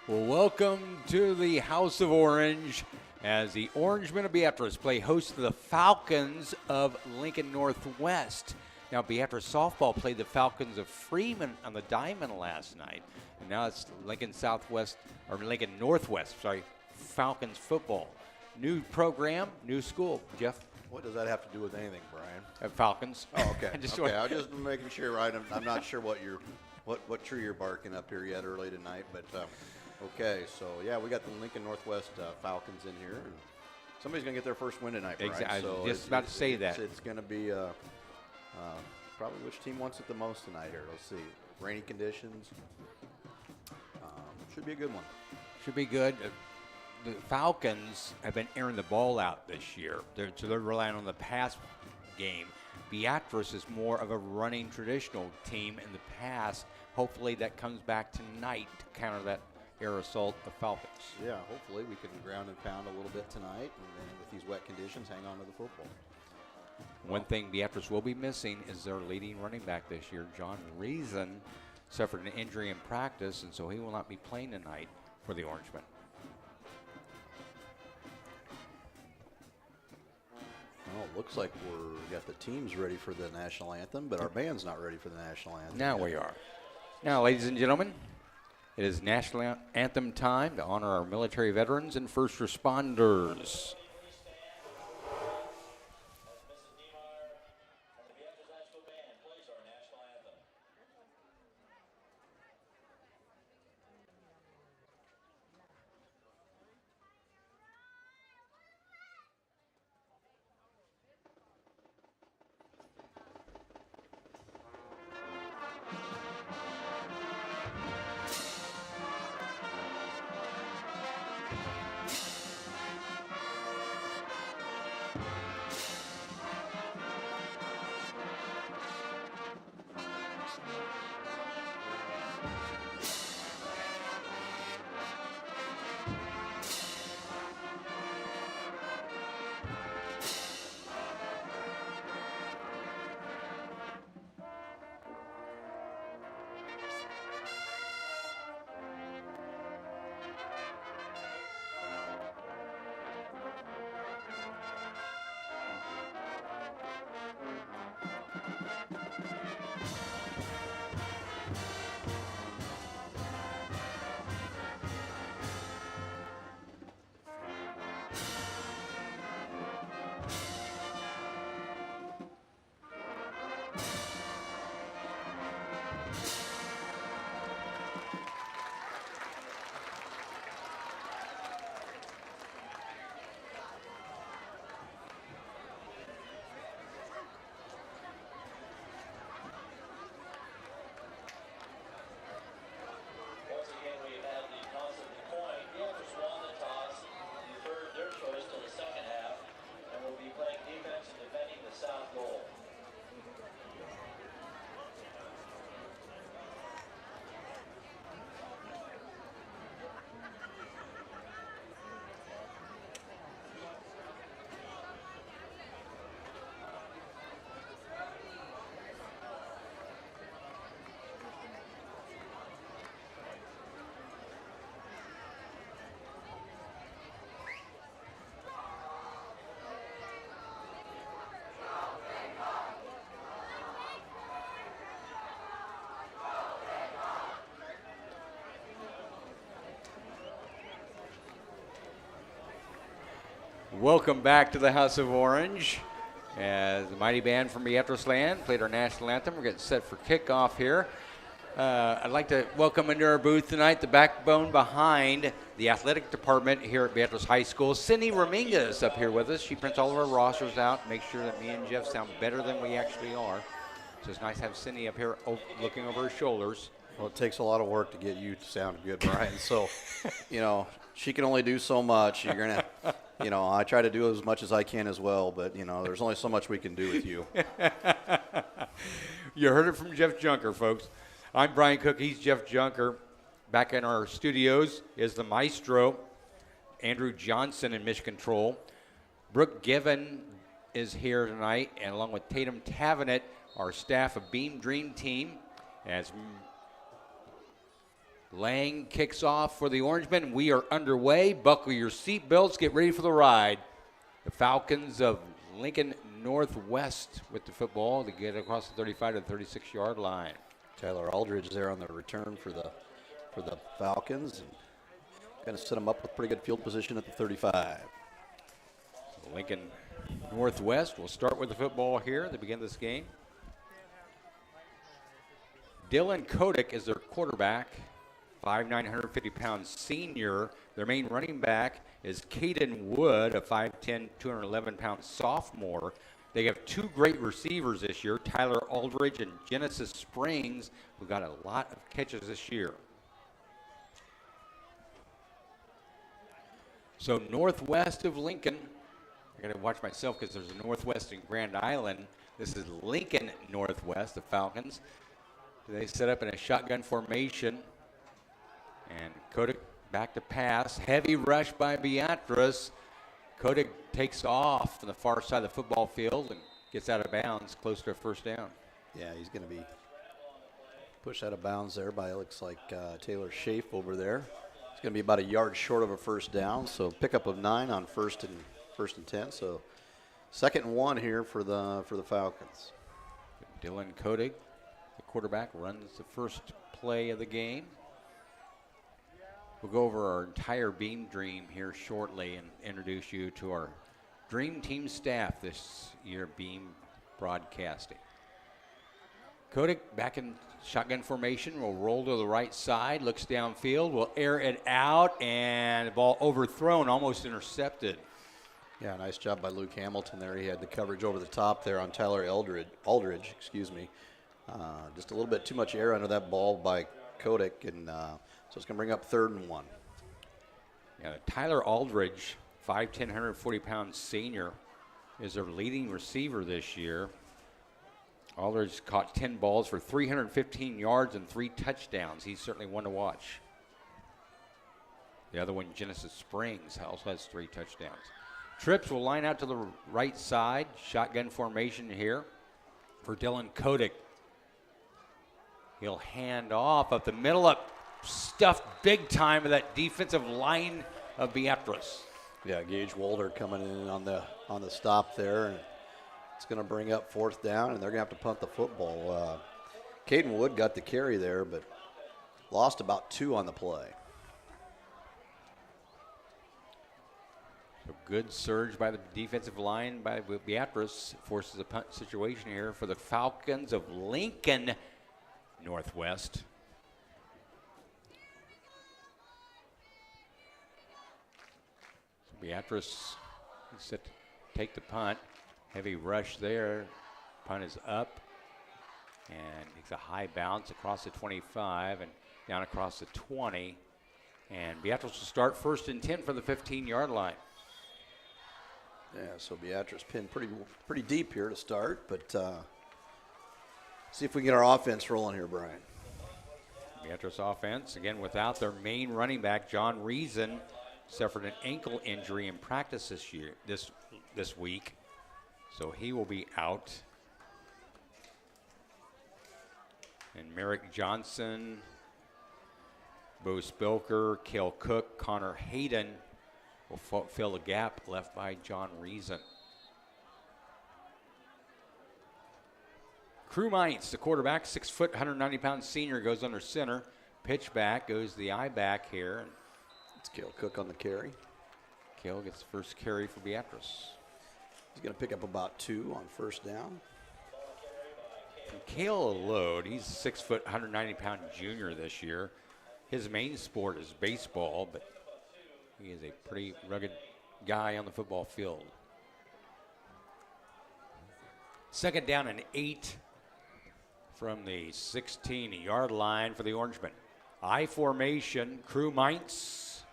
Well, welcome to the House of Orange as the Orangemen of Beatrice play host to the Falcons of Lincoln Northwest. Now, Beatrice softball played the Falcons of Freeman on the diamond last night, and now it's Lincoln Northwest, Falcons football. New program, new school. Jeff? What does that have to do with anything, Brian? Falcons. Oh, okay. I'm just making sure. Right, I'm not sure what tree you're barking up here yet early tonight, but okay. So yeah, we got the Lincoln Northwest Falcons in here, and somebody's gonna get their first win tonight, Brian. Exactly. So I was just about to say that. It's gonna be probably which team wants it the most tonight here. Let's see. Rainy conditions. Should be a good one. Should be good. The Falcons have been airing the ball out this year. They're relying on the pass game. Beatrice is more of a running traditional team in the past. Hopefully that comes back tonight to counter that air assault of Falcons. Yeah, hopefully we can ground and pound a little bit tonight, and then with these wet conditions, hang on to the football. One thing Beatrice will be missing is their leading running back this year. John Reason suffered an injury in practice, and so he will not be playing tonight for the Orangemen. Well, it looks like we got the teams ready for the national anthem, but our band's not ready for the national anthem. Now we are. Now, ladies and gentlemen, it is national anthem time to honor our military veterans and first responders. Welcome back to the House of Orange as the mighty band from Beatrice Land played our national anthem. We're getting set for kickoff here. I'd like to welcome into our booth tonight the backbone behind the athletic department here at Beatrice High School. Cindy Raminga is up here with us. She prints all of our rosters out, makes sure that me and Jeff sound better than we actually are. So it's nice to have Cindy up here looking over her shoulders. Well, it takes a lot of work to get you to sound good, Brian. So, she can only do so much. You're going to, I try to do as much as I can as well, but, there's only so much we can do with you. You heard it from Jeff Junker, folks. I'm Brian Cook. He's Jeff Junker. Back in our studios is the maestro, Andrew Johnson in Mission Control. Brooke Given is here tonight, and along with Tatum Tavenet, our staff of Beam Dream Team, as Lang kicks off for the Orangemen. We are underway. Buckle your seatbelts. Get ready for the ride. The Falcons of Lincoln Northwest with the football to get across the 35 to the 36-yard line. Tyler Aldridge there on the return for the Falcons. And going to set them up with pretty good field position at the 35. Lincoln Northwest will start with the football here at the beginning of this game. Dylan Kodak is their quarterback, 5'9", 150-pound senior. Their main running back is Caden Wood, a 5'10", 211-pound sophomore. They have two great receivers this year, Tyler Aldridge and Genesis Springs, who got a lot of catches this year. So northwest of Lincoln, I got to watch myself because there's a northwest in Grand Island. This is Lincoln Northwest, the Falcons. They set up in a shotgun formation. And Kodak back to pass. Heavy rush by Beatrice. Kodak takes off from the far side of the football field and gets out of bounds close to a first down. Yeah, he's going to be pushed out of bounds there by, looks like, Taylor Schaaf over there. It's going to be about a yard short of a first down. So pickup of 9 on first and 10. So 2nd and 1 here for the Falcons. Dylan Kodak, the quarterback, runs the first play of the game. We'll go over our entire Beam Dream here shortly and introduce you to our Dream Team staff this year, Beam Broadcasting. Kodak back in shotgun formation, will roll to the right side, looks downfield, will air it out, and the ball overthrown, almost intercepted. Yeah, nice job by Luke Hamilton there. He had the coverage over the top there on Tyler Aldridge, excuse me. Just a little bit too much air under that ball by Kodak, and so it's going to bring up 3rd and 1. Yeah, Tyler Aldridge, 5'10", 140-pound senior, is their leading receiver this year. Aldridge caught 10 balls for 315 yards and 3 touchdowns. He's certainly one to watch. The other one, Genesis Springs, also has 3 touchdowns. Trips will line out to the right side. Shotgun formation here for Dylan Kodak. He'll hand off up the middle, up stuffed big time of that defensive line of Beatrice. Yeah, Gage Walter coming in on the stop there, and it's going to bring up 4th down, and they're going to have to punt the football. Caden Wood got the carry there, but lost about 2 on the play. So good surge by the defensive line by Beatrice forces a punt situation here for the Falcons of Lincoln Northwest. So Beatrice is set to take the punt. Heavy rush there. Punt is up. And it's a high bounce across the 25 and down across the 20. And Beatrice will start 1st and 10 for the 15-yard line. Yeah, so Beatrice pinned pretty deep here to start, but see if we can get our offense rolling here, Brian. Beatrice offense, again, without their main running back, John Reason, suffered an ankle injury in practice this week, so he will be out. And Merrick Johnson, Bo Spilker, Cale Cook, Connor Hayden will fill the gap left by John Reason. Crew Mites, the quarterback, 6 foot, 190-pound senior, goes under center. Pitch back, goes the eye back here. It's Cale Cook on the carry. Cale gets the first carry for Beatrice. He's going to pick up about 2 on 1st down. From Cale Load, he's a 6 foot, 190-pound junior this year. His main sport is baseball, but he is a pretty rugged guy on the football field. 2nd down and 8 from the 16-yard line for the Orangemen. I formation, Crew Mites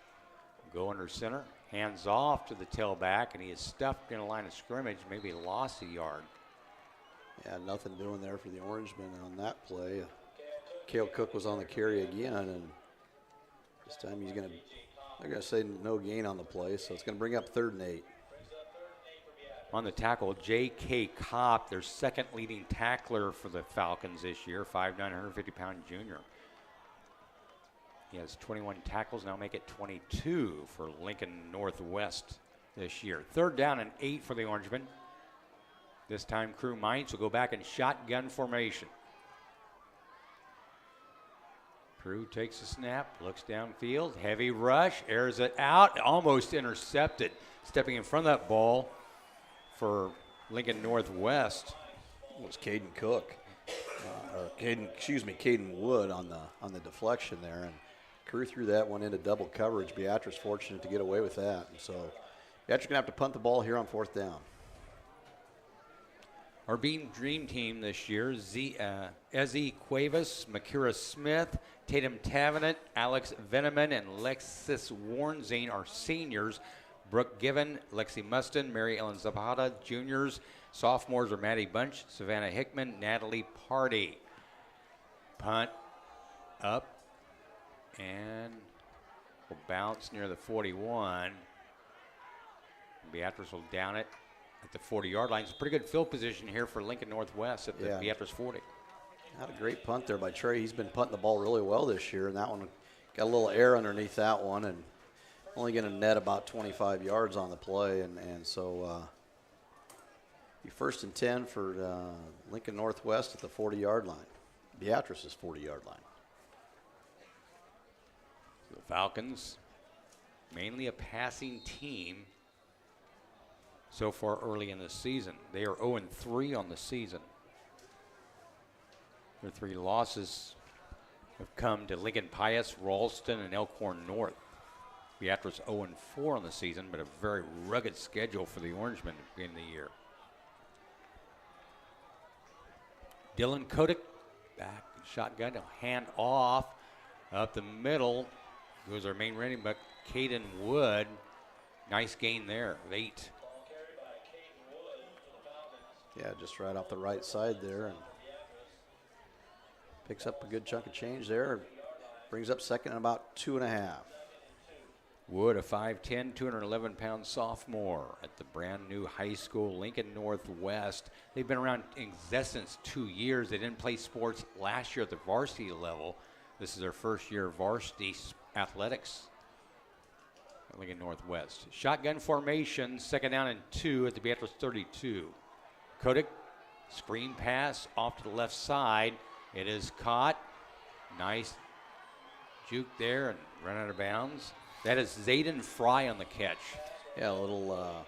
go under center, hands off to the tailback, and he is stuffed in a line of scrimmage, maybe lost a yard. Yeah, nothing doing there for the Orangemen on that play. Cale Cook was on the carry again, and this time they're going to say no gain on the play, so it's going to bring up 3rd and 8. On the tackle, J.K. Kopp, their 2nd leading tackler for the Falcons this year, 5'9", 150-pound junior. He has 21 tackles, now make it 22 for Lincoln Northwest this year. 3rd down and 8 for the Orangemen. This time Crew Minds will go back in shotgun formation. Crew takes a snap, looks downfield, heavy rush, airs it out, almost intercepted. Stepping in front of that ball for Lincoln Northwest was Caden Cook, Caden Wood on the deflection there, and Crew threw that one into double coverage. Beatrice fortunate to get away with that, and so Beatrice gonna have to punt the ball here on 4th down. Our Beam Dream Team this year, Ezzy Cuevas, Makira Smith, Tatum Tavenant, Alex Veneman, and Lexis Warnzine are seniors. Brooke Given, Lexi Mustin, Mary Ellen Zapata, juniors. Sophomores are Maddie Bunch, Savannah Hickman, Natalie Party. Punt up and will bounce near the 41. Beatrice will down it at the 40-yard line. It's a pretty good field position here for Lincoln Northwest at the Beatrice 40. Had a great punt there by Trey. He's been punting the ball really well this year, and that one got a little air underneath that one, and only going to net about 25 yards on the play, and so be 1st and 10 for Lincoln Northwest at the 40-yard line. Beatrice's 40-yard line. The Falcons, mainly a passing team so far early in the season. They are 0-3 on the season. Their 3 losses have come to Lincoln Pius, Ralston, and Elkhorn North. Beatrice 0-4 on the season, but a very rugged schedule for the Orangemen in the year. Dylan Kodak back shotgun, hand off up the middle. Goes our main running back, Caden Wood. Nice gain there of 8. Yeah, just right off the right side there, and picks up a good chunk of change there. Brings up 2nd and about 2.5. Wood, a 5'10", 211-pound sophomore at the brand new high school, Lincoln Northwest. They've been around in existence 2 years. They didn't play sports last year at the varsity level. This is their first year of varsity athletics at Lincoln Northwest. Shotgun formation, 2nd down and 2 at the Beatrice 32. Kodak, screen pass off to the left side. It is caught. Nice juke there and run out of bounds. That is Zayden Fry on the catch. Yeah, a little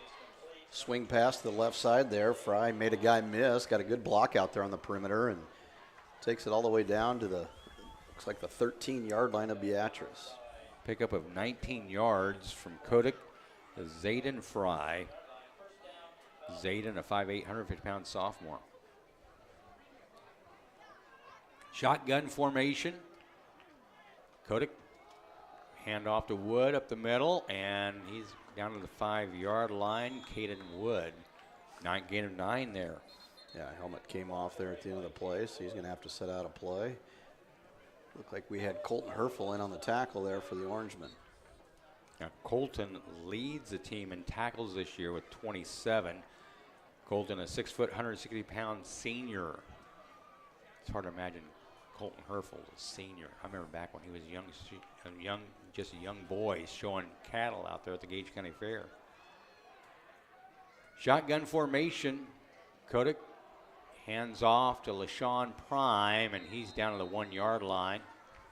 swing pass to the left side there. Fry made a guy miss. Got a good block out there on the perimeter and takes it all the way down to the, looks like the 13-yard line of Beatrice. Pickup of 19 yards from Kodak to Zayden Fry. Zayden, a 5'8", 150-pound sophomore. Shotgun formation. Kodak, hand off to Wood up the middle, and he's down to the 5-yard line. Caden Wood, gain of 9 there. Yeah, helmet came off there at the end of the play, so he's going to have to set out a play. Looked like we had Colton Herfel in on the tackle there for the Orangemen. Now, Colton leads the team in tackles this year with 27. Colton, a 6', 160-pound senior. It's hard to imagine Colton Herfel, a senior. I remember back when he was just a young boy showing cattle out there at the Gage County Fair. Shotgun formation. Kodak hands off to LaShawn Prime, and he's down to the 1-yard line.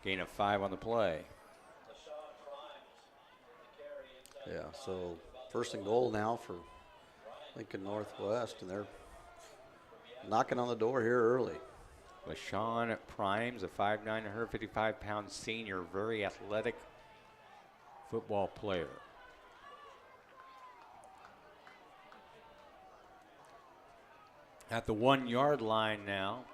Gain of 5 on the play. Yeah, so 1st and goal now for Lincoln Northwest, and they're knocking on the door here early. LaShawn Prime's a 5'9", 155-pound senior, very athletic football player. At the 1-yard line now.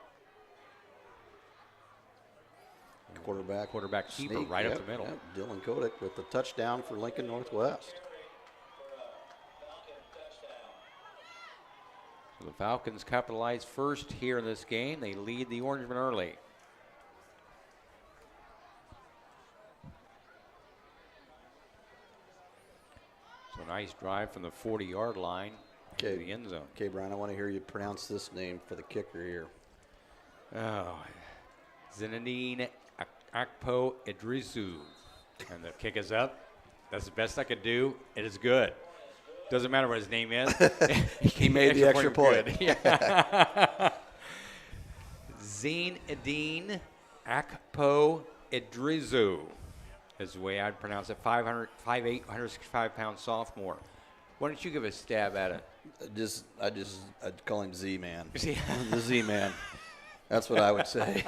Quarterback keeper sneak, right up the middle. Yep. Dylan Kodak with the touchdown for Lincoln Northwest. So the Falcons capitalize first here in this game. They lead the Orangemen early. So nice drive from the 40-yard line to the end zone. Okay, Brian, I want to hear you pronounce this name for the kicker here. Oh, Zinedine Akpo Idrisu. And the kick is up. That's the best I could do. It is good. Doesn't matter what his name is. He made the extra point. Good. Yeah. Zine-Edine Akpo Idrisu is the way I'd pronounce it. 5'8", 165-pound sophomore. Why don't you give a stab at it? I'd call him Z-Man. See? The Z-Man. That's what I would say.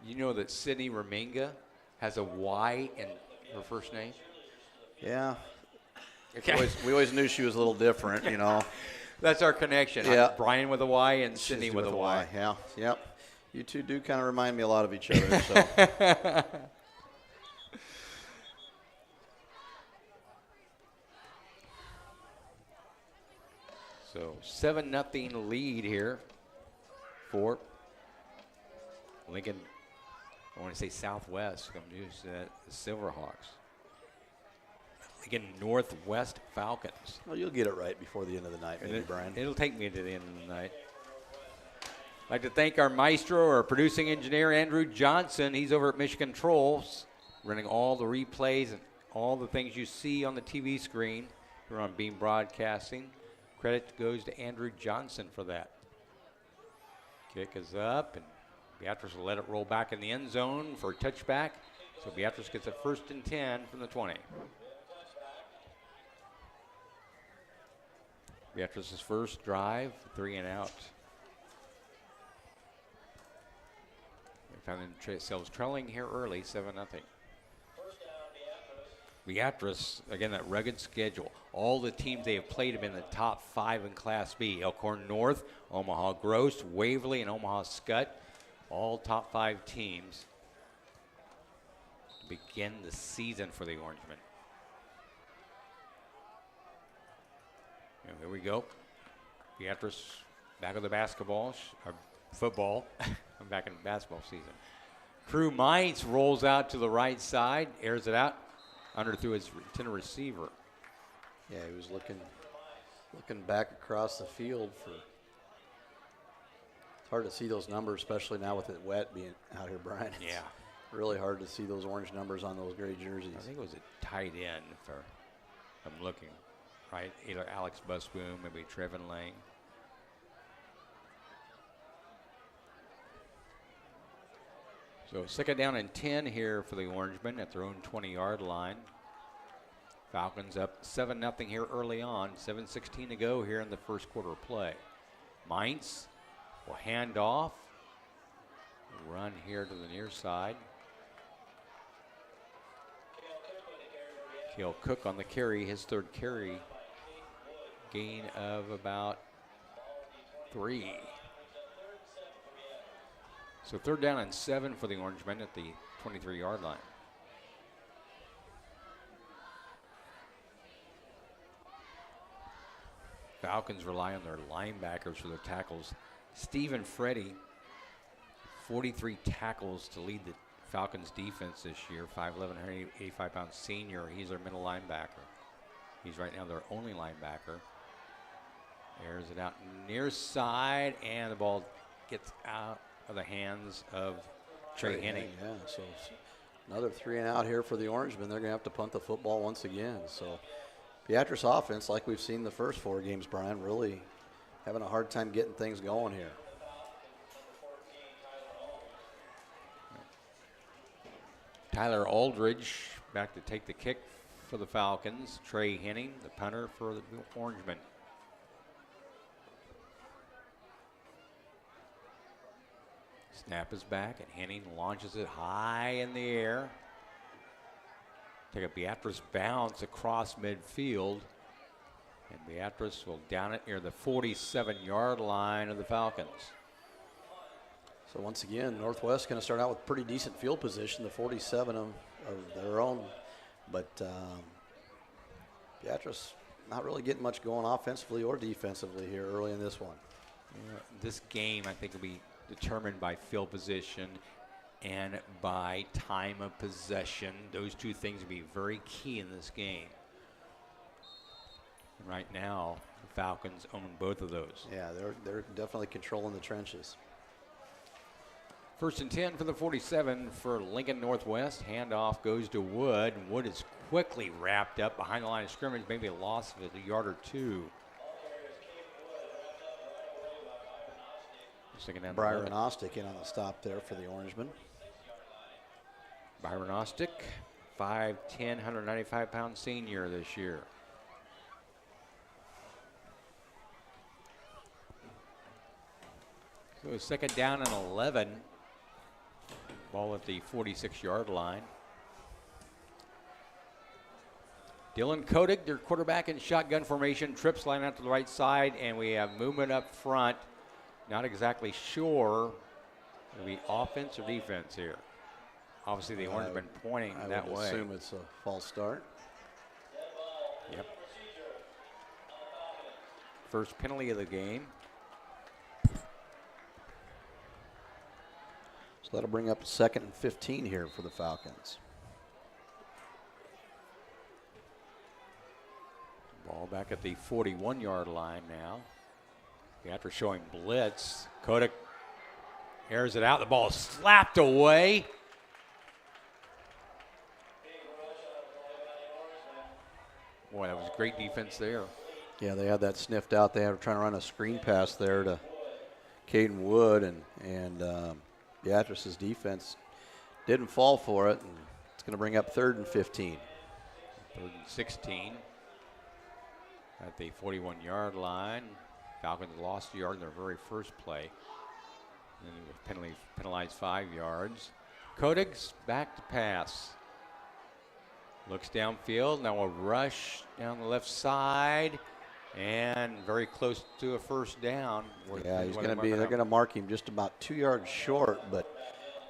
You know that Sydney Reminga has a Y in her first name? Yeah. Okay. We always knew she was a little different, you know. That's our connection. Yeah. Brian with a Y and Sydney with a Y. Yeah. Yep. You two do kind of remind me a lot of each other. So. So 7-0 lead here for Lincoln. I want to say Southwest. I'm used to that. The Silverhawks. Lincoln Northwest Falcons. Well, you'll get it right before the end of the night, maybe, Brian. It'll take me to the end of the night. I'd like to thank our maestro, our producing engineer, Andrew Johnson. He's over at Mission Controls, running all the replays and all the things you see on the TV screen. We're on Beam Broadcasting. Credit goes to Andrew Johnson for that. Kick is up, and Beatrice will let it roll back in the end zone for a touchback. So Beatrice gets a 1st and 10 from the 20. Beatrice's first drive, 3 and out. They found themselves trailing here early, 7-0. Beatrice, again, that rugged schedule. All the teams they have played have been in the top 5 in Class B. Elkhorn North, Omaha Gross, Waverly, and Omaha Scott. All top 5 teams to begin the season for the Orangemen. And here we go. Beatrice back with the basketball, or football. I'm back in basketball season. Crew Mites rolls out to the right side, airs it out. Under through his to the receiver. Yeah, he was looking back across the field for. It's hard to see those numbers, especially now with it wet being out here, Brian. Yeah. Really hard to see those orange numbers on those gray jerseys. I think it was a tight end for. I'm looking, right? Either Alex Busboom, maybe Trevin Lang. So 2nd down and 10 here for the Orangemen at their own 20-yard line. Falcons up 7-0 here early on. 7:16 to go here in the first quarter of play. Mainz will hand off. Run here to the near side. Cale Cook on the carry, his 3rd carry. Gain of about 3. So 3rd down and 7 for the Orangemen at the 23-yard line. Falcons rely on their linebackers for their tackles. Stephen Freddy, 43 tackles to lead the Falcons defense this year. 5'11", 185-pound senior. He's their middle linebacker. He's right now their only linebacker. Airs it out near side, and the ball gets out of the hands of Trey Henning. Yeah, so another 3 and out here for the Orangemen. They're going to have to punt the football once again. So Beatrice offense, like we've seen the first 4 games, Brian, really having a hard time getting things going here. Tyler Aldridge back to take the kick for the Falcons. Trey Henning, the punter for the Orangemen. Snap is back, and Henning launches it high in the air. Take a Beatrice bounce across midfield, and Beatrice will down it near the 47-yard line of the Falcons. So once again, Northwest going to start out with pretty decent field position, the 47 of their own. But Beatrice not really getting much going offensively or defensively here early in this one. This game, I think, will be determined by field position and by time of possession. Those 2 things will be very key in this game. And right now, the Falcons own both of those. Yeah, they're definitely controlling the trenches. First and 10 for the 47 for Lincoln Northwest. Handoff goes to Wood. Wood is quickly wrapped up behind the line of scrimmage, maybe a loss of a yard or two. Byron Ostick in on the stop there for the Orangemen. Byron Ostick, 5'10", 195-pound senior this year. So second down and 11. Ball at the 46-yard line. Dylan Kodig, their quarterback in shotgun formation, trips line out to the right side, and we have movement up front. Not exactly sure. It'll be offense or defense here. Obviously, the Orangemen pointing that way. I would assume it's a false start. Yep. First penalty of the game. So that'll bring up 2nd and 15 here for the Falcons. Ball back at the 41-yard line now. After showing blitz, Kodak airs it out. The ball is slapped away. Boy, that was great defense there. Yeah, they had that sniffed out. They were trying to run a screen pass there to Caden Wood, and Beatrice's defense didn't fall for it. And it's going to bring up 3rd and 15. 3rd and 16 at the 41-yard line. Falcons lost a yard in their very first play. And penalized 5 yards. Kodig's back to pass. Looks downfield. Now a rush down the left side. And very close to a first down. Yeah, he's going to be. They're going to mark him just about 2 yards short, but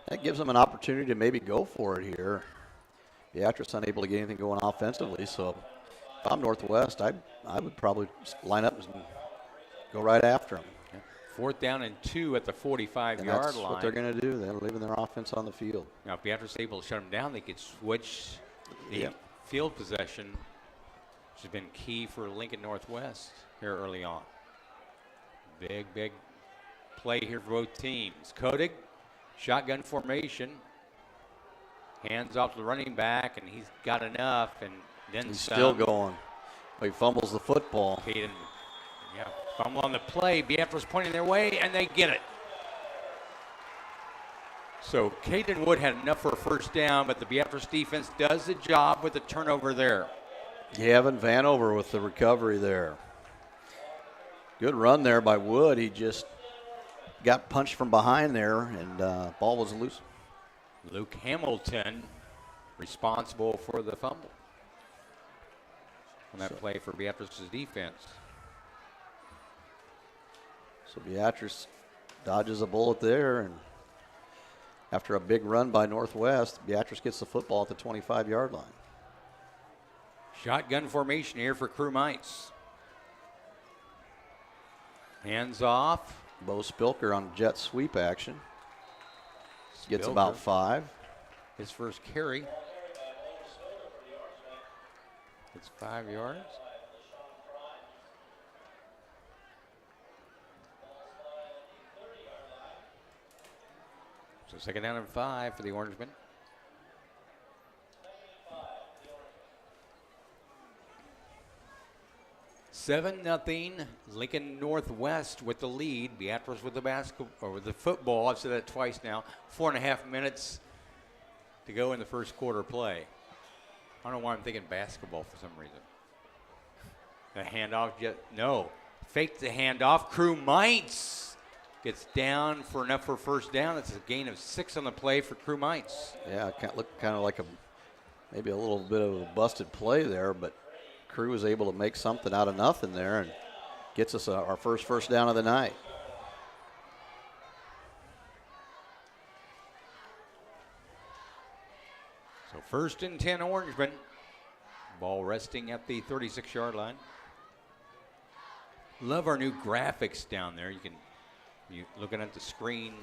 that gives them an opportunity to maybe go for it here. Beatrice unable to get anything going offensively, so if I'm Northwest, I would probably line up and go right after him. Yeah. 4th down and 2 at the 45-yard line. That's what they're going to do. They're leaving their offense on the field. Now, if Beatrice is able to shut them down, they could switch the field possession, which has been key for Lincoln Northwest here early on. Big play here for both teams. Kodig, shotgun formation. Hands off to the running back, and he's got enough, and then he's some. Still going. He fumbles the football. Caden, fumble on the play. Beatrice pointing their way, and they get it. So Caden Wood had enough for a first down, but the Beatrice defense does the job with the turnover there. Gavin Vanover with the recovery there. Good run there by Wood. He just got punched from behind there, and ball was loose. Luke Hamilton responsible for the fumble on that play for Beatrice's defense. So Beatrice dodges a bullet there, and after a big run by Northwest, Beatrice gets the football at the 25-yard line. Shotgun formation here for Crew Mites. Hands off. Bo Spilker on jet sweep action. Gets about 5. His first carry. It's 5 yards. So 2nd down and 5 for the Orangemen. Seven nothing. Lincoln Northwest with the lead. Beatrice with the basketball or with the football. I've said that twice now. 4.5 minutes to go in the first quarter play. I don't know why I'm thinking basketball for some reason. The handoff, no. Fake the handoff. Crew Mites gets down for enough for first down. It's a gain of 6 on the play for Crew Mites. Yeah, it looked kind of like maybe a little bit of a busted play there, but Crew was able to make something out of nothing there and gets us our first down of the night. So 1st and 10 Orangemen. Ball resting at the 36-yard line. Love our new graphics down there. You looking at the screen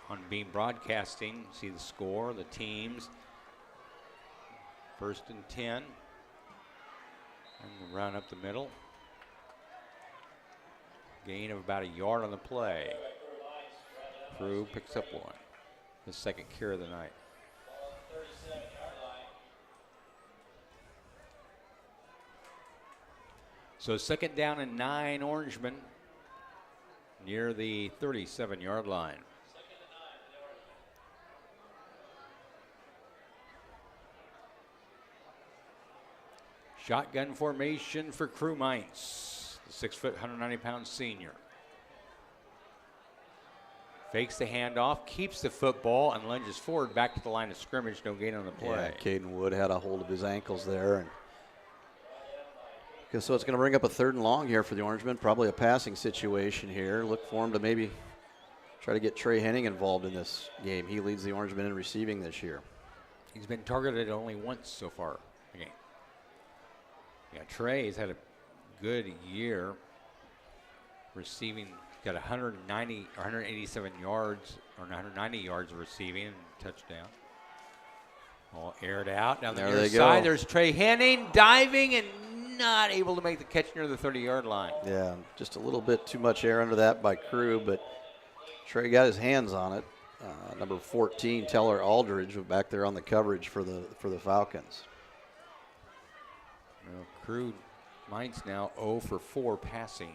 on Beam Broadcasting, see the score, the teams. 1st and 10. And the run up the middle. Gain of about a yard on the play. Crew picks up 1. his second carry of the night. So 2nd down and 9, Orangemen near the 37-yard line. Shotgun formation for Crew Mainz, the 6 foot, 190-pound senior. Fakes the handoff, keeps the football, and lunges forward back to the line of scrimmage. No gain on the play. Yeah, Caden Wood had a hold of his ankles there. And so it's going to bring up a 3rd and long here for the Orangemen. Probably a passing situation here. Look for him to maybe try to get Trey Henning involved in this game. He leads the Orangemen in receiving this year. He's been targeted only once so far. Okay. Yeah, Trey's had a good year receiving. Got 190 or 187 yards or 190 yards of receiving and touchdown. All aired out down the near side. There's Trey Henning diving and not able to make the catch near the 30-yard line. Yeah, just a little bit too much air under that by Crew, but Trey got his hands on it. Number 14, Teller Aldridge, was back there on the coverage for the Falcons. Well, Crew Mainz now 0 for 4 passing.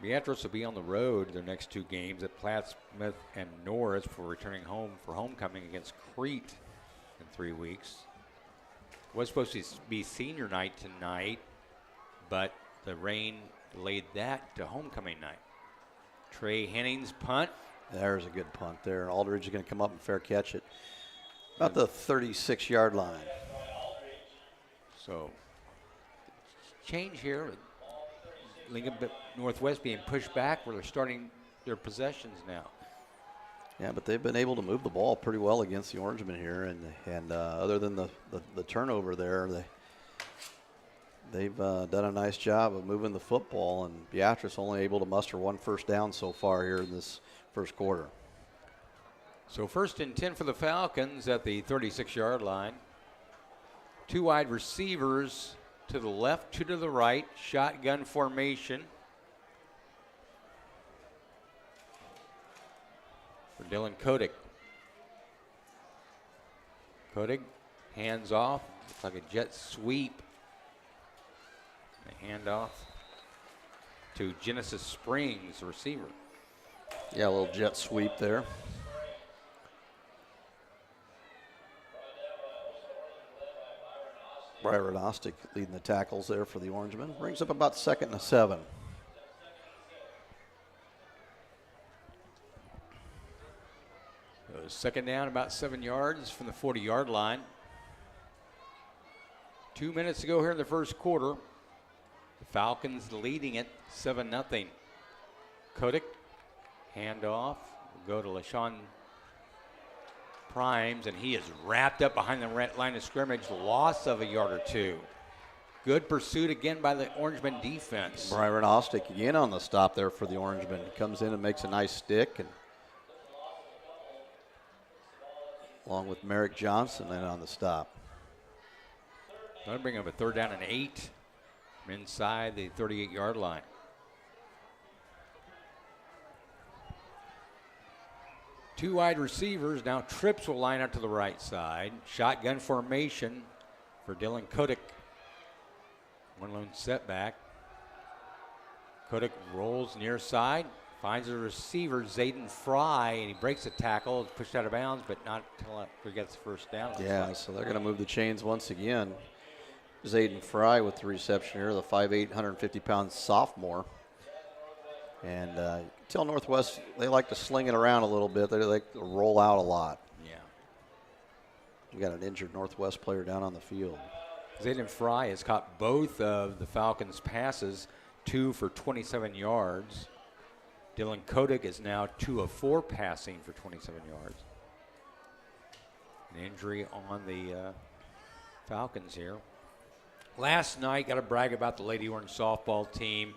Beatrice will be on the road their next 2 games at Plattsmouth and Norris for returning home for homecoming against Crete in 3 weeks. Was supposed to be senior night tonight, but the rain delayed that to homecoming night. Trey Henning's punt. There's a good punt there. Aldridge is going to come up and fair catch it. About the 36-yard line. So, change here. Lincoln Northwest being pushed back where they're starting their possessions now. Yeah, but they've been able to move the ball pretty well against the Orangemen here, and other than the turnover there, they've done a nice job of moving the football, and Beatrice only able to muster 1 first down so far here in this first quarter. So 1st and 10 for the Falcons at the 36-yard line. 2 wide receivers to the left, 2 to the right, shotgun formation for Dylan Kodik. Kodik hands off, looks like a jet sweep. The handoff to Genesis Springs, the receiver. Yeah, a little jet sweep there. Byron Ostick leading the tackles there for the Orangemen. Brings up about 2nd and 7. So 2nd down, about 7 yards from the 40-yard line. 2 minutes to go here in the first quarter. The Falcons leading it 7-0. Kodik, handoff, will go to LaShawn Primes, and he is wrapped up behind the line of scrimmage, loss of a yard or 2. Good pursuit again by the Orangemen defense. Byron Ostick again on the stop there for the Orangemen. Comes in and makes a nice stick, and along with Merrick Johnson then on the stop. That'll bring up a 3rd down and 8 from inside the 38-yard line. Two wide receivers. Now trips will line up to the right side. Shotgun formation for Dylan Kodik. One lone setback. Kodik rolls near side. Finds a receiver, Zayden Fry, and he breaks a tackle. It's pushed out of bounds, but not until he gets the first down. Yeah, so they're going to move the chains once again. Zayden Fry with the reception here, the 5'8", 150-pound sophomore. And you can tell Northwest, they like to sling it around a little bit. They like to roll out a lot. Yeah. We got an injured Northwest player down on the field. Zayden Fry has caught both of the Falcons' passes, 2 for 27 yards. Dylan Kodik is now 2 of 4 passing for 27 yards. An injury on the Falcons here. Last night, got to brag about the Lady Orange softball team.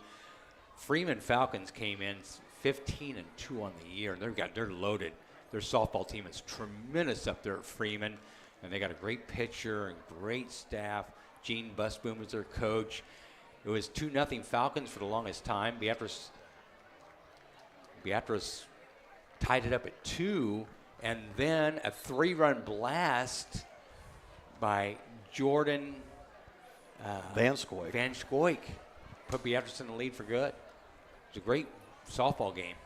Freeman Falcons came in 15-2 on the year, and they're loaded. Their softball team is tremendous up there at Freeman, and they got a great pitcher and great staff. Gene Busboom is their coach. It was 2-0 Falcons for the longest time. Beatrice Beatrice tied it up at 2, and then a 3-run blast by Jordan Van Scoik. Put Beatrice in the lead for good. It's a great softball game.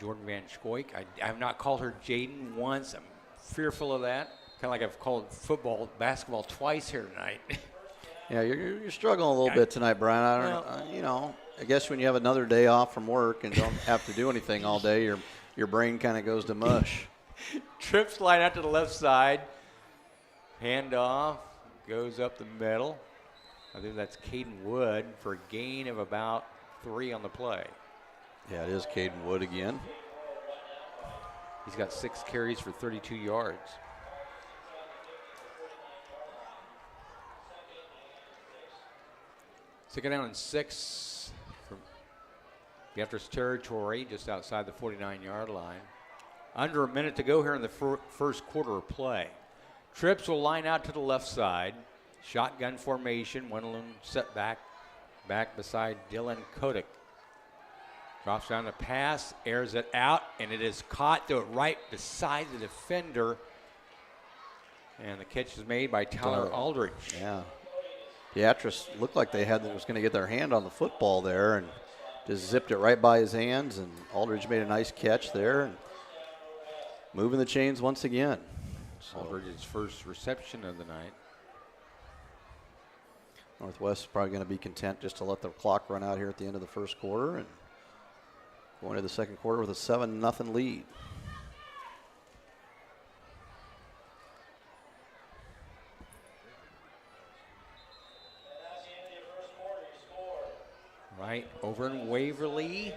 Jordan Van Scoik. I have not called her Jaden once. I'm fearful of that. Kind of like I've called basketball twice here tonight. Yeah, you're struggling a little bit tonight, Brian. I guess when you have another day off from work and don't have to do anything all day, your brain kind of goes to mush. Trips line out to the left side. Hand off, goes up the middle. I think that's Caden Wood for a gain of about 3 on the play. Yeah, it is Caden Wood again. He's got 6 carries for 32 yards. Second down and 6 from Beatrice territory, just outside the 49-yard line. Under a minute to go here in the first quarter of play. Trips will line out to the left side. Shotgun formation. Wendell set back beside Dylan Kotick. Drops down the pass, airs it out, and it is caught, through it right beside the defender. And the catch is made by Tyler Aldridge. Yeah. Beatrice looked like was going to get their hand on the football there and just zipped it right by his hands, and Aldridge made a nice catch there and moving the chains once again. So Aldridge's first reception of the night. Northwest is probably going to be content just to let the clock run out here at the end of the first quarter and go into the second quarter with a 7-0 lead. Right over in Waverly,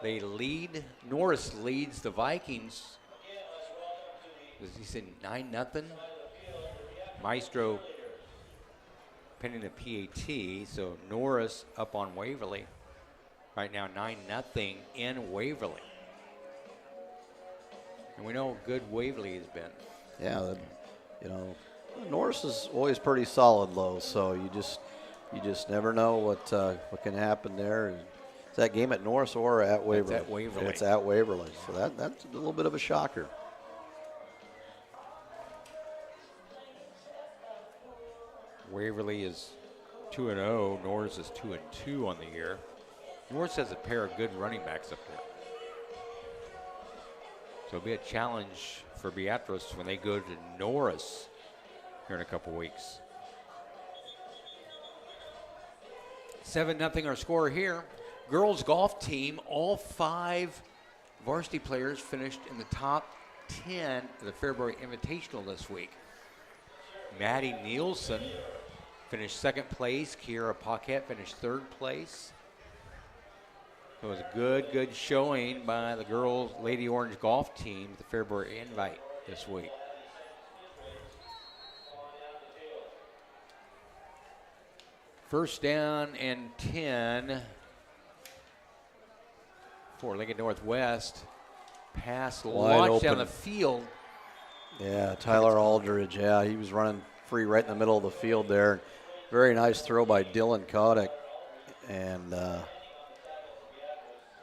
they lead. Norris leads the Vikings. As he said, 9-0. Maestro pending the PAT, so Norris up on Waverly. Right now, 9-0 in Waverly. And we know how good Waverly has been. Yeah, Norris is always pretty solid low, so you just never know what can happen there. Is that game at Norris or at Waverly? It's at Waverly. It's at Waverly, so that's a little bit of a shocker. Waverly is 2-0. Norris is 2-2 on the year. Norris has a pair of good running backs up there. So it'll be a challenge for Beatrice when they go to Norris here in a couple weeks. 7-0 our score here. Girls golf team, all 5 varsity players finished in the top 10 of the February Invitational this week. Maddie Nielsen finished 2nd place. Kiera Paquette finished 3rd place. It was a good showing by the girls' Lady Orange golf team at the February Invite this week. First down and 10 for Lincoln Northwest. Pass launched down the field. Yeah, Tyler Aldridge. Yeah, he was running free right in the middle of the field there. Very nice throw by Dylan Kotick. And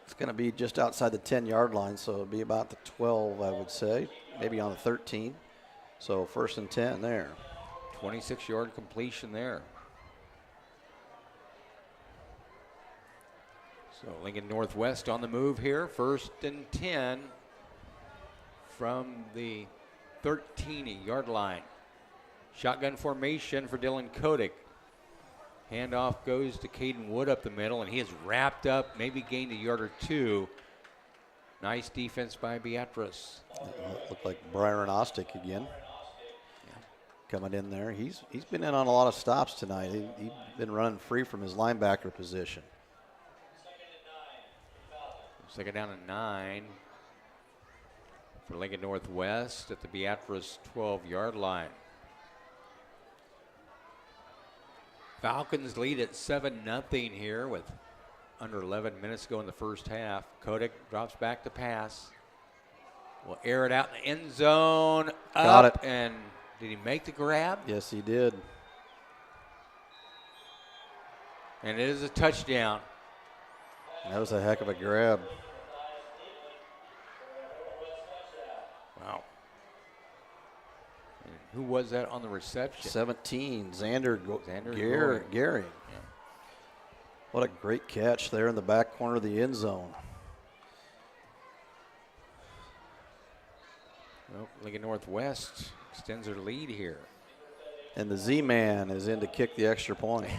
it's going to be just outside the 10-yard line, so it'll be about the 12, I would say, maybe on the 13. So 1st and 10 there. 26-yard completion there. So Lincoln Northwest on the move here. 1st and 10 from the 13-yard line. Shotgun formation for Dylan Kotick. Handoff goes to Caden Wood up the middle, and he is wrapped up, maybe gained a yard or 2. Nice defense by Beatrice. Looked like Byron Ostick again. Yeah. Coming in there. He's been in on a lot of stops tonight. He's been running free from his linebacker position. 2nd down and 9 for Lincoln Northwest at the Beatrice 12-yard line. Falcons lead at 7-0 here with under 11 minutes to go in the first half. Kotick drops back to pass. Will air it out in the end zone. Got it. And did he make the grab? Yes, he did. And it is a touchdown. That was a heck of a grab. Wow. And who was that on the reception? 17, Xander Goring. Gehring. Yeah. What a great catch there in the back corner of the end zone. Well, Lincoln Northwest extends their lead here. And the Z-Man is in to kick the extra point.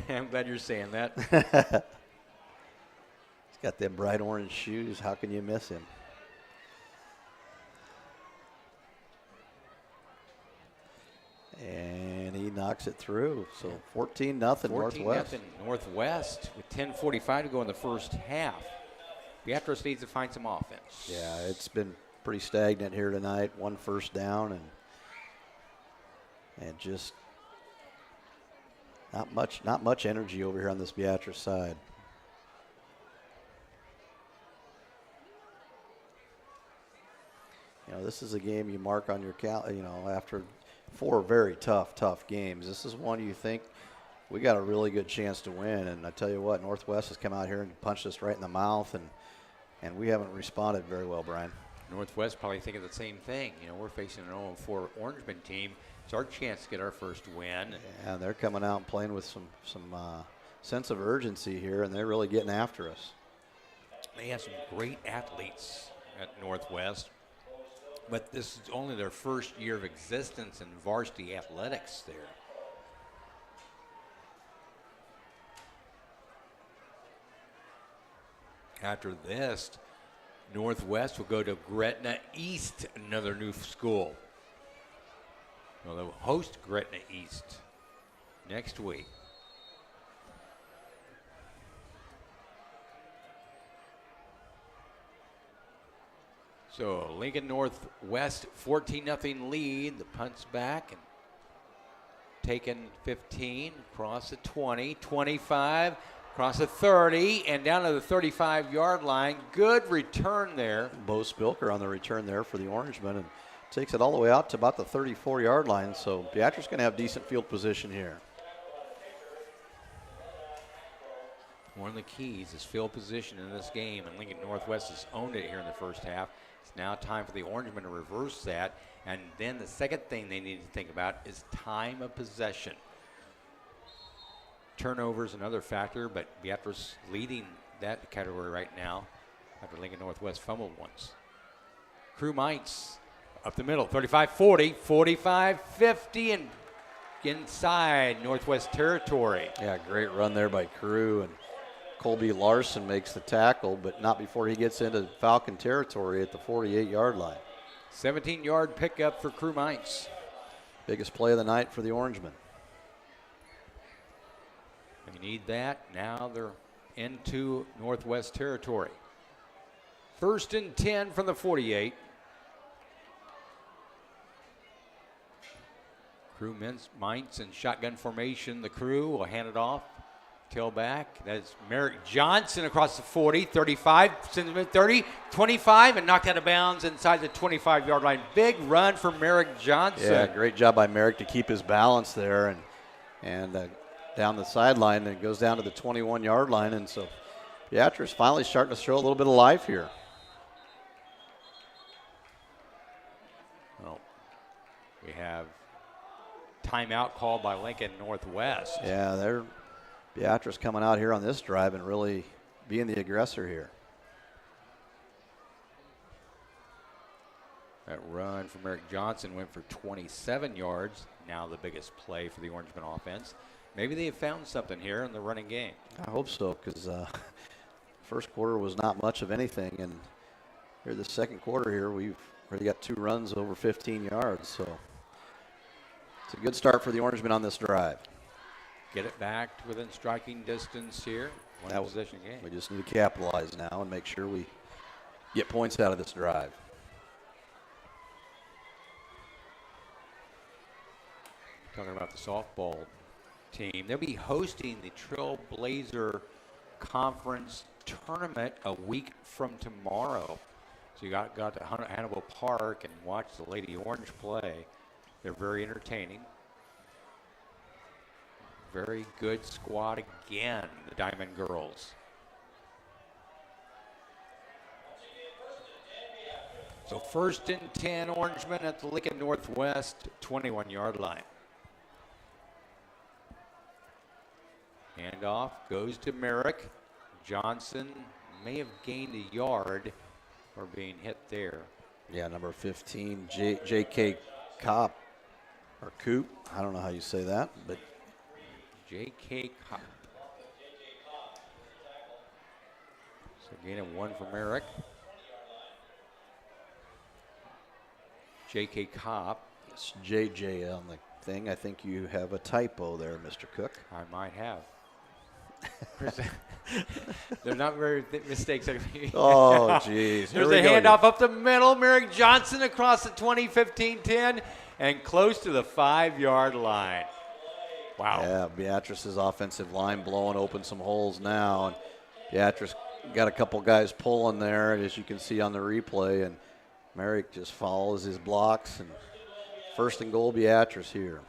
I'm glad you're saying that. He's got them bright orange shoes. How can you miss him? And he knocks it through. So 14-0 Northwest. 14-0 Northwest with 10:45 to go in the first half. Beatrice needs to find some offense. Yeah, it's been pretty stagnant here tonight. One first down and just not much energy over here on this Beatrice side. You know, this is a game you mark on your after 4 very tough games. This is one you think we got a really good chance to win. And I tell you what, Northwest has come out here and punched us right in the mouth, and we haven't responded very well, Brian. Northwest probably thinking the same thing. You know, we're facing an 0-4 Orangeman team. It's our chance to get our first win. Yeah, they're coming out and playing with some sense of urgency here, and they're really getting after us. They have some great athletes at Northwest, but this is only their first year of existence in varsity athletics there. After this, Northwest will go to Gretna East, another new school. Well, they'll host Gretna East next week. So Lincoln Northwest 14-0 lead. The punt's back and taken 15, across the 20, 25, across the 30, and down to the 35-yard line. Good return there. Bo Spilker on the return there for the Orangemen and takes it all the way out to about the 34-yard line. So Beatrice going to have decent field position here. One of the keys is field position in this game, and Lincoln Northwest has owned it here in the first half. It's now time for the Orangemen to reverse that. And then the second thing they need to think about is time of possession. Turnovers another factor, but Beatrice leading that category right now after Lincoln Northwest fumbled once. Crew Mites up the middle, 35-40, 45-50, and inside Northwest territory. Yeah, great run there by Crew, and Colby Larson makes the tackle, but not before he gets into Falcon territory at the 48-yard line. 17-yard pickup for Crew Mites. Biggest play of the night for the Orangemen. They need that. Now they're into Northwest territory. 1st and 10 from the 48. Crew Mites in shotgun formation. The Crew will hand it off. Tailback. That's Merrick Johnson across the 40, 35, 30, 25, and knocked out of bounds inside the 25-yard line. Big run for Merrick Johnson. Yeah, great job by Merrick to keep his balance there and down the sideline, and it goes down to the 21-yard line. And so Beatrice finally starting to show a little bit of life here. Well, we have timeout called by Lincoln Northwest. Yeah, Beatrice coming out here on this drive and really being the aggressor here. That run from Eric Johnson went for 27 yards. Now the biggest play for the Orangemen offense. Maybe they have found something here in the running game. I hope so, because first quarter was not much of anything, and here the second quarter here we've already got 2 runs over 15 yards. So it's a good start for the Orangemen on this drive. Get it back to within striking distance here. One possession game. We just need to capitalize now and make sure we get points out of this drive. Talking about the softball team. They'll be hosting the Trailblazer Conference Tournament a week from tomorrow. So you got to Hannibal Park and watch the Lady Orange play. They're very entertaining. Very good squad again, the Diamond Girls. So 1st and 10, Orangemen at the Lincoln Northwest 21-yard line. Handoff goes to Merrick. Johnson may have gained a yard for being hit there. Yeah, number 15, J.K. Kopp, or Coop. I don't know how you say that, but J.K. Kopp. So gain of 1 for Merrick. J.K. Kopp. it's J.J. on the thing. I think you have a typo there, Mr. Cook. I might have. They're not very mistakes. Oh, jeez. There's a handoff up the middle. Merrick Johnson across the 20-15-10 and close to the 5-yard line. Wow. Yeah, Beatrice's offensive line blowing open some holes now. And Beatrice got a couple guys pulling there, as you can see on the replay. And Merrick just follows his blocks. And 1st and goal, Beatrice here.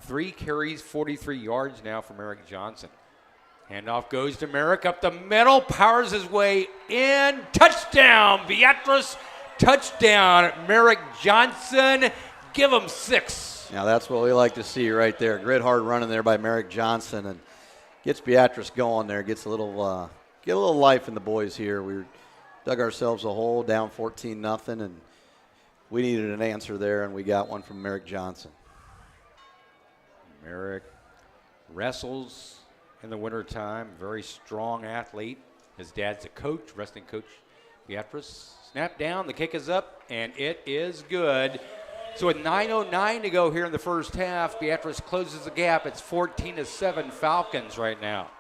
3 carries, 43 yards now for Merrick Johnson. Handoff goes to Merrick up the middle, powers his way in. Touchdown, Beatrice. Touchdown, Merrick Johnson. Give him 6. Now that's what we like to see right there. Grit hard running there by Merrick Johnson, and gets Beatrice going there. Gets a little life in the boys here. We dug ourselves a hole, down 14-0, and we needed an answer there, and we got one from Merrick Johnson. Merrick wrestles in the wintertime, very strong athlete. His dad's a coach, wrestling coach, Beatrice. Snap down, the kick is up, and it is good. So with 9:09 to go here in the first half, Beatrice closes the gap. It's 14-7 Falcons right now.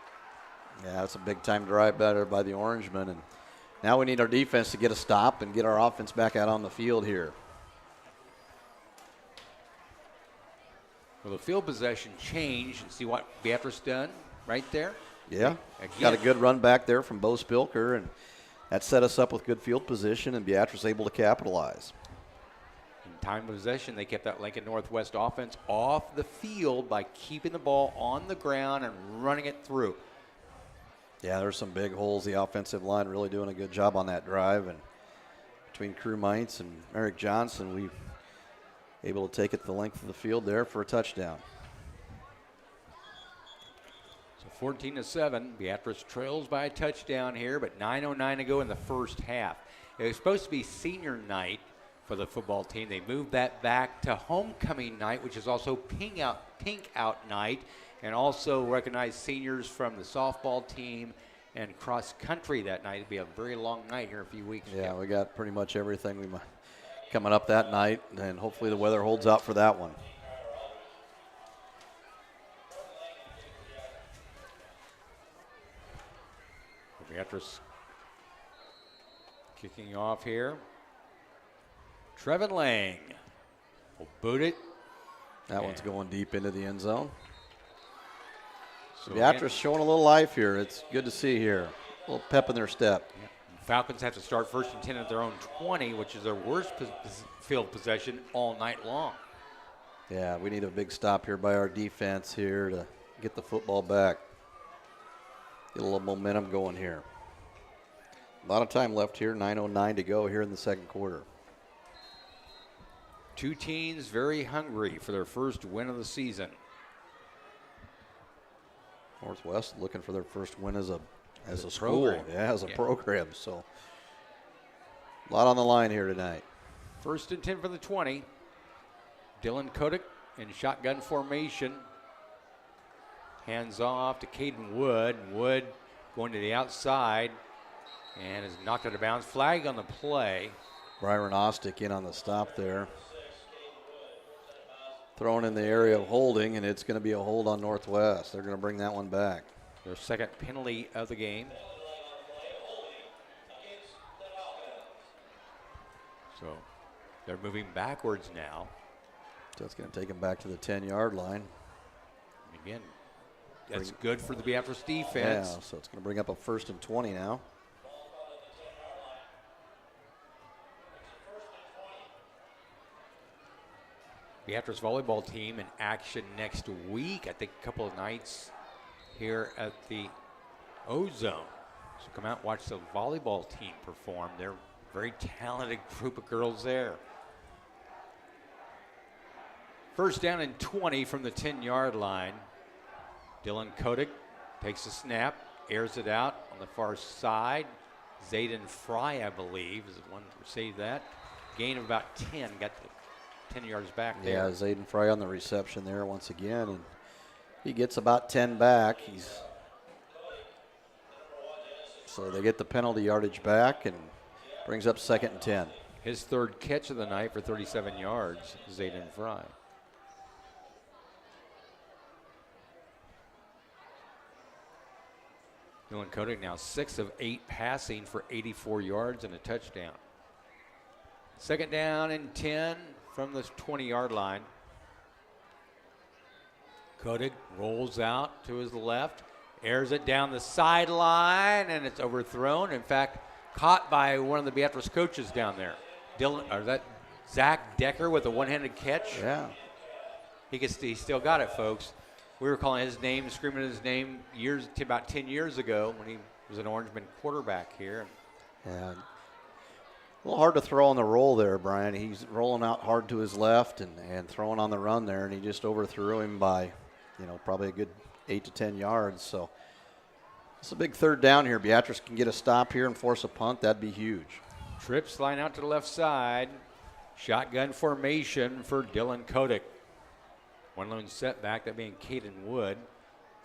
Yeah, that's a big-time drive better by the Orangemen, and now we need our defense to get a stop and get our offense back out on the field here. Well, the field possession changed. See what Beatrice done right there? Yeah, Again. got a good run back there from Bo Spilker, and that set us up with good field position, and Beatrice able to capitalize. In time of possession, they kept that Lincoln Northwest offense off the field by keeping the ball on the ground and running it through. Yeah, there's some big holes. The offensive line really doing a good job on that drive, and between Crew Mites and Merrick Johnson, we able to take it the length of the field there for a touchdown. So 14-7, Beatrice trails by a touchdown here, but 9:09 to go in the first half. It was supposed to be senior night for the football team. They moved that back to homecoming night, which is also pink out night, and also recognize seniors from the softball team and cross country that night. It'll be a very long night here in a few weeks. Yeah, we got pretty much everything coming up that night, and hopefully the weather holds out for that one. Beatrice kicking off here. Trevin Lang will boot it. That one's going deep into the end zone. So Beatrice showing a little life here. It's good to see here. A little pep in their step. Yeah. Falcons have to start 1st and 10 at their own 20, which is their worst field possession all night long. Yeah, we need a big stop here by our defense here to get the football back. Get a little momentum going here. A lot of time left here, 9:09 to go here in the second quarter. Two teams very hungry for their first win of the season. Northwest looking for their first win as a school. Program. Yeah, as a program. So a lot on the line here tonight. 1st and 10 for the 20. Dylan Kodak in shotgun formation. Hands off to Caden Wood. Wood going to the outside and is knocked out of bounds. Flag on the play. Byron Ostick in on the stop there. Thrown in the area of holding, and it's going to be a hold on Northwest. They're going to bring that one back. Their second penalty of the game. So they're moving backwards now. So it's going to take them back to the 10-yard line. Again, that's good for the Beatrice defense. Yeah, so it's going to bring up a 1st and 20 now. Beatrice volleyball team in action next week. I think a couple of nights here at the O-Zone. So come out and watch the volleyball team perform. They're Very talented group of girls there. First down and 20 from the 10-yard line. Dylan Kotick takes a snap, airs it out on the far side. Zayden Fry, I believe, is the one to receive that. Gain of about 10, got the 10 yards back there. Yeah, Zayden Fry on the reception there once again, and he gets about 10 back. So they get the penalty yardage back and brings up 2nd and 10. His third catch of the night for 37 yards, Zayden Fry. Dylan Kotick now 6 of 8 passing for 84 yards and a touchdown. 2nd down and 10 from the 20-yard line. Kotick rolls out to his left, airs it down the sideline, and it's overthrown. In fact, caught by one of the Beatrice coaches down there. Zach Decker with a one-handed catch. Yeah. He still got it, folks. We were calling his name, screaming his name about 10 years ago when he was an Orangeman quarterback here. Yeah. A little hard to throw on the roll there, Brian. He's rolling out hard to his left and throwing on the run there, and he just overthrew him by, probably a good 8 to 10 yards. So it's a big 3rd down here. Beatrice can get a stop here and force a punt. That'd be huge. Trips line out to the left side. Shotgun formation for Dylan Kotick. One lone setback, that being Caden Wood.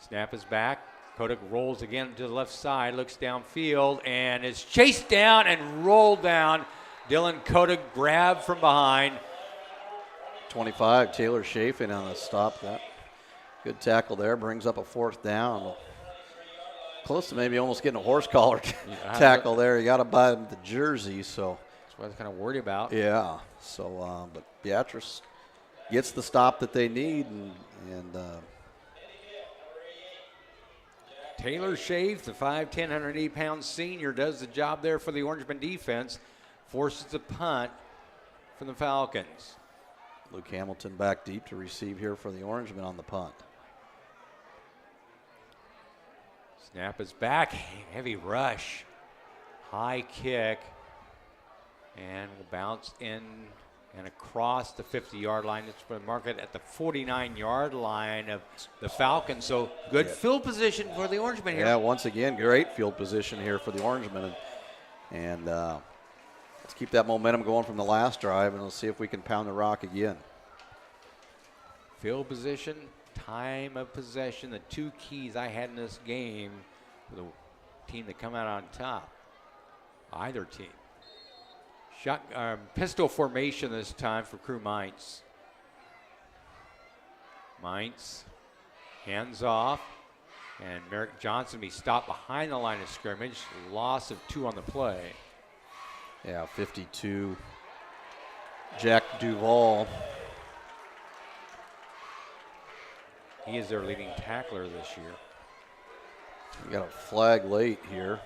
Snap is back. Kotick rolls again to the left side, looks downfield, and is chased down and rolled down. Dylan Kotick grabbed from behind. 25, Taylor Chafin on the stop. That good tackle there, brings up a 4th down. Close to maybe almost getting a horse collar tackle there. You got to buy him the jersey, so. That's what I was kind of worried about. Yeah, so, but Beatrice gets the stop that they need, and Taylor Schaaf, the 5'10", 180-pound senior, does the job there for the Orangeman defense. Forces the punt from the Falcons. Luke Hamilton back deep to receive here for the Orangemen on the punt. Snap is back. Heavy rush. High kick. And will bounce in and across the 50-yard line. It's for the market at the 49-yard line of the Falcons. So good field position for the Orangemen here. Yeah, once again, great field position here for the Orangemen. And let's keep that momentum going from the last drive, and let's see if we can pound the rock again. Field position, time of possession, the two keys I had in this game for the team to come out on top. Either team. Pistol formation this time for Crew Mainz. Mainz hands off, and Merrick Johnson be stopped behind the line of scrimmage. Loss of 2 on the play. Yeah, 52. Jack Duvall. He is their leading tackler this year. We got a flag late here.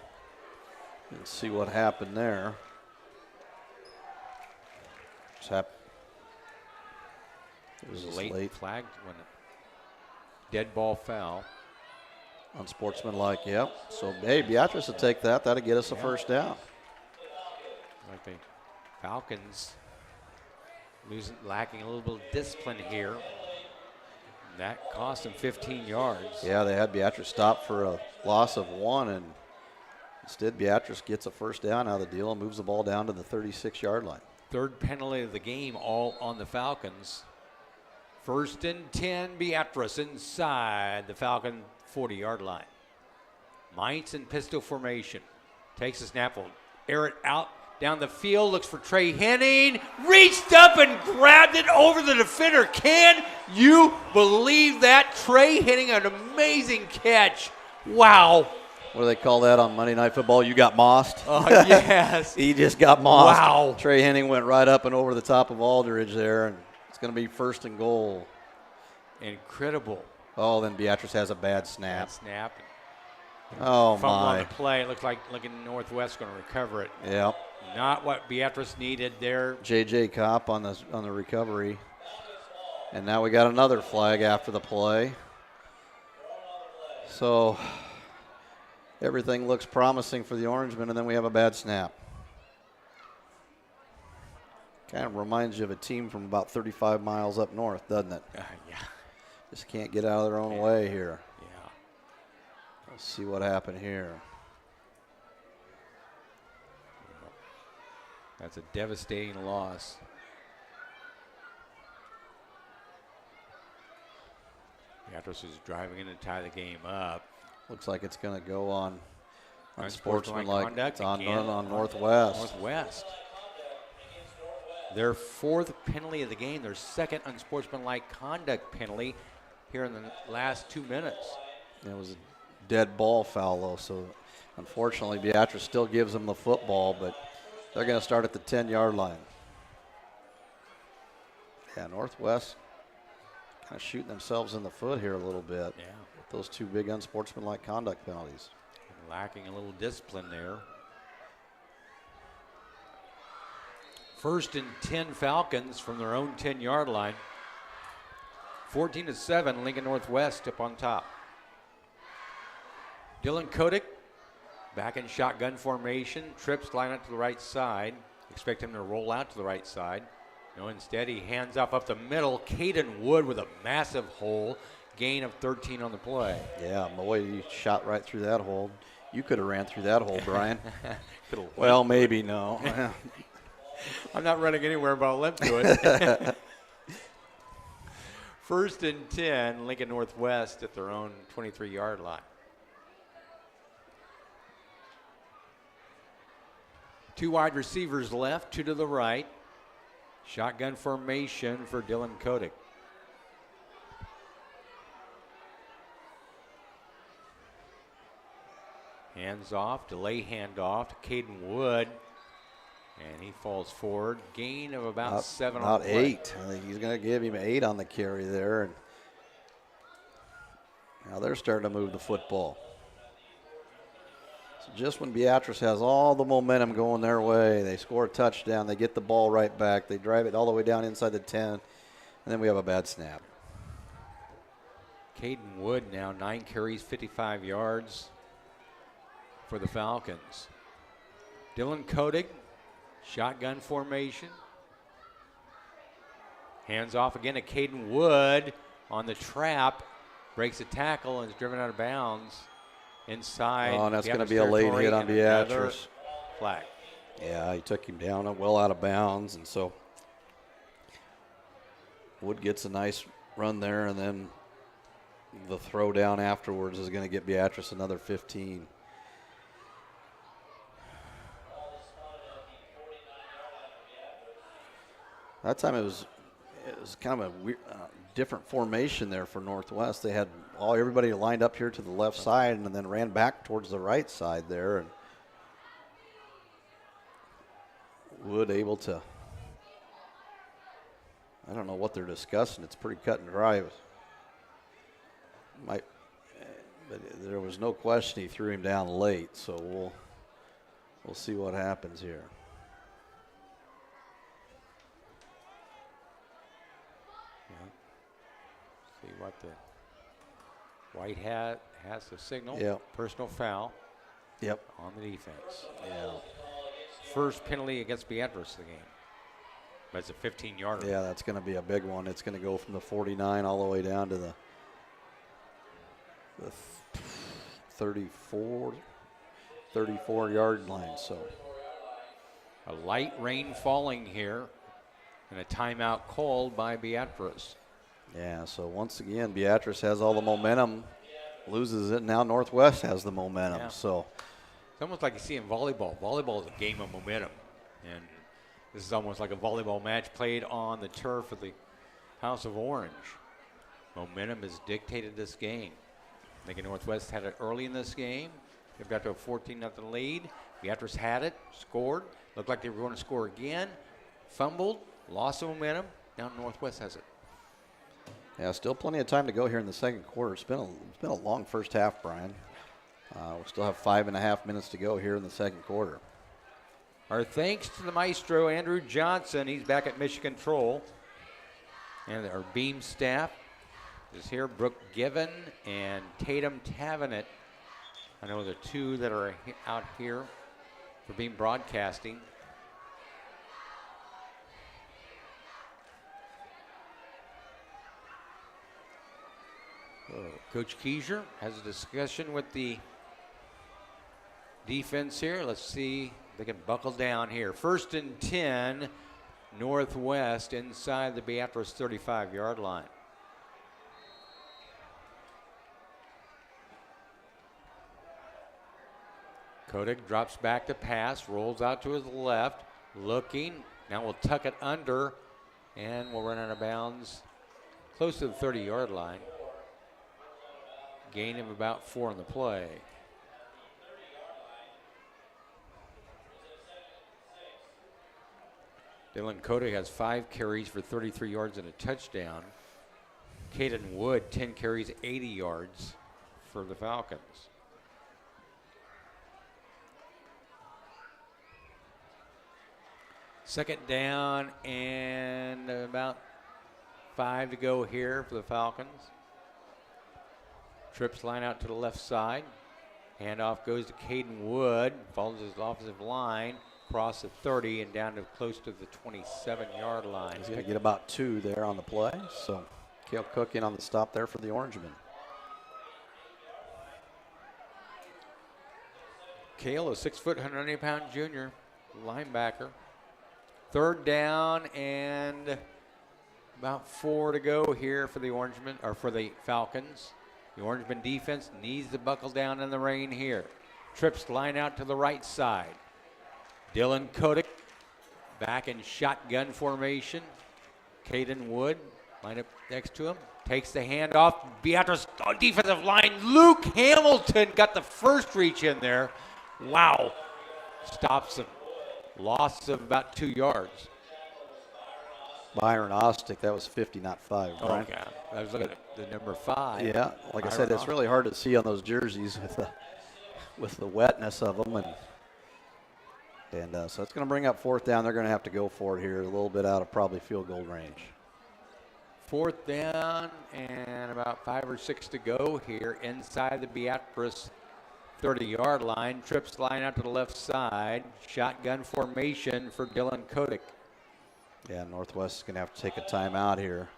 Let's see what happened there. It was a late flag when a dead ball foul. Unsportsmanlike, yep. So, hey, Beatrice will take that. That'll get us a first down. Like the Falcons lacking a little bit of discipline here. And that cost them 15 yards. Yeah, they had Beatrice stopped for a loss of 1, and instead Beatrice gets a first down out of the deal and moves the ball down to the 36-yard line. Third penalty of the game, all on the Falcons. 1st and 10, Beatrice inside the Falcon 40-yard line. Mainz in pistol formation. Takes a snap, will air it out down the field, looks for Trey Henning, reached up and grabbed it over the defender. Can you believe that? Trey Henning, an amazing catch. Wow. What do they call that on Monday Night Football? You got mossed? Oh, yes. He just got mossed. Wow. Trey Henning went right up and over the top of Aldridge there, and it's going to be 1st and goal. Incredible. Oh, then Beatrice has a bad snap. Bad snap. Oh, Fumble my. on the play. It looked like Northwest going to recover it. Yep. Not what Beatrice needed there. J.J. Kopp on the recovery. And now we got another flag after the play. So everything looks promising for the Orangemen, and then we have a bad snap. Kind of reminds you of a team from about 35 miles up north, doesn't it? Yeah. Just can't get out of their own way here. Yeah. Let's see what happened here. That's a devastating loss. Beatrice is driving in to tie the game up. Looks like it's going to go on Unsportsmanlike unsportsmanlike. conduct It's on again. Northwest. Northwest. Their 4th penalty of the game, their 2nd unsportsmanlike conduct penalty here in the last 2 minutes. It was a dead ball foul, though, so unfortunately Beatrice still gives them the football, but they're going to start at the 10-yard line. Yeah, Northwest kind of shooting themselves in the foot here a little bit. Yeah. With those 2 big unsportsmanlike conduct penalties. Lacking a little discipline there. 1st and 10 Falcons from their own 10-yard line. 14-7, Lincoln Northwest up on top. Dylan Kotick back in shotgun formation. Trips line up to the right side. Expect him to roll out to the right side. No, instead he hands off up the middle. Caden Wood with a massive hole. Gain of 13 on the play. Yeah, boy, you shot right through that hole. You could have ran through that hole, Brian. Well, maybe no. I'm not running anywhere but I'll limp to it. 1st and 10, Lincoln Northwest at their own 23-yard line. 2 wide receivers left, 2 to the right. Shotgun formation for Dylan Kotick. Hands off, delay handoff to Caden Wood. And he falls forward. Gain of about 7 on the play. 8. I think he's going to give him 8 on the carry there. And now they're starting to move the football. So just when Beatrice has all the momentum going their way, they score a touchdown, they get the ball right back, they drive it all the way down inside the 10, and then we have a bad snap. Caden Wood now 9 carries, 55 yards for the Falcons. Dylan Kotick, shotgun formation. Hands off again to Caden Wood on the trap. Breaks a tackle and is driven out of bounds inside. Oh, and that's going to be a late hit on Beatrice. Flag. Yeah, he took him down well out of bounds, and so Wood gets a nice run there, and then the throw down afterwards is going to get Beatrice another 15. That time it was kind of a weird, different formation there for Northwest. They had everybody lined up here to the left side and then ran back towards the right side there. And Wood able to, I don't know what they're discussing. It's pretty cut and dry. But there was no question he threw him down late. So we'll see what happens here. See what the white hat has to signal. Yep. Personal foul. Yep. On the defense. Yeah. First penalty against Beatrice of the game. But it's a 15-yarder. Yeah, that's going to be a big one. It's going to go from the 49 all the way down to the 34-yard line. So a light rain falling here and a timeout called by Beatrice. yeah, so once again, Beatrice has all the momentum, loses it. Now Northwest has the momentum. Yeah. So It's almost like you see in volleyball. Volleyball is a game of momentum. And this is almost like a volleyball match played on the turf of the House of Orange. Momentum has dictated this game. Lincoln Northwest had it early in this game. They've got to a 14-0 lead. Beatrice had it, scored. Looked like they were going to score again. Fumbled, lost the momentum. Now Northwest has it. yeah, still plenty of time to go here in the second quarter. It's been a long first half, Brian. We still have 5.5 minutes to go here in the second quarter. Our thanks to the maestro, Andrew Johnson. He's back at Mission Control. And our beam staff is here. Brooke Given and Tatum Tavenet. I know the two that are out here for beam broadcasting. Coach Keiser has a discussion with the defense here. Let's see if they can buckle down here. 1st and 10, Northwest inside the Beatrice 35-yard line. Kotick drops back to pass, rolls out to his left, looking. Now we'll tuck it under, and we'll run out of bounds close to the 30-yard line. Gain of about 4 on the play. Dylan Kotick has 5 carries for 33 yards and a touchdown. Caden Wood, 10 carries, 80 yards for the Falcons. Second down and about 5 to go here for the Falcons. Trips line out to the left side. Handoff goes to Caden Wood, follows his offensive line, across the 30 and down to close to the 27-yard line. He's going to get about 2 there on the play. So Cale Cook in on the stop there for the Orangemen. Cale, a 6-foot, 190-pound junior linebacker. Third down and about 4 to go here for the Orangemen, or for the Falcons. The Orangemen defense needs to buckle down in the rain here. Trips line out to the right side. Dylan Kotick back in shotgun formation. Caden Wood line up next to him. Takes the handoff. Beatrice defensive line. Luke Hamilton got the first reach in there. Wow. Stops him. Loss of about 2 yards. Byron Ostick, that was 50, not 5. Oh, Brian. yeah. I was looking at the number 5. Yeah, like I said, it's really hard to see on those jerseys with the wetness of them. And so it's going to bring up 4th down. They're going to have to go for it here, a little bit out of probably field goal range. 4th down and about 5 or 6 to go here inside the Beatrice 30-yard line. Trips line out to the left side. Shotgun formation for Dylan Kotick. Yeah, Northwest is going to have to take a timeout here.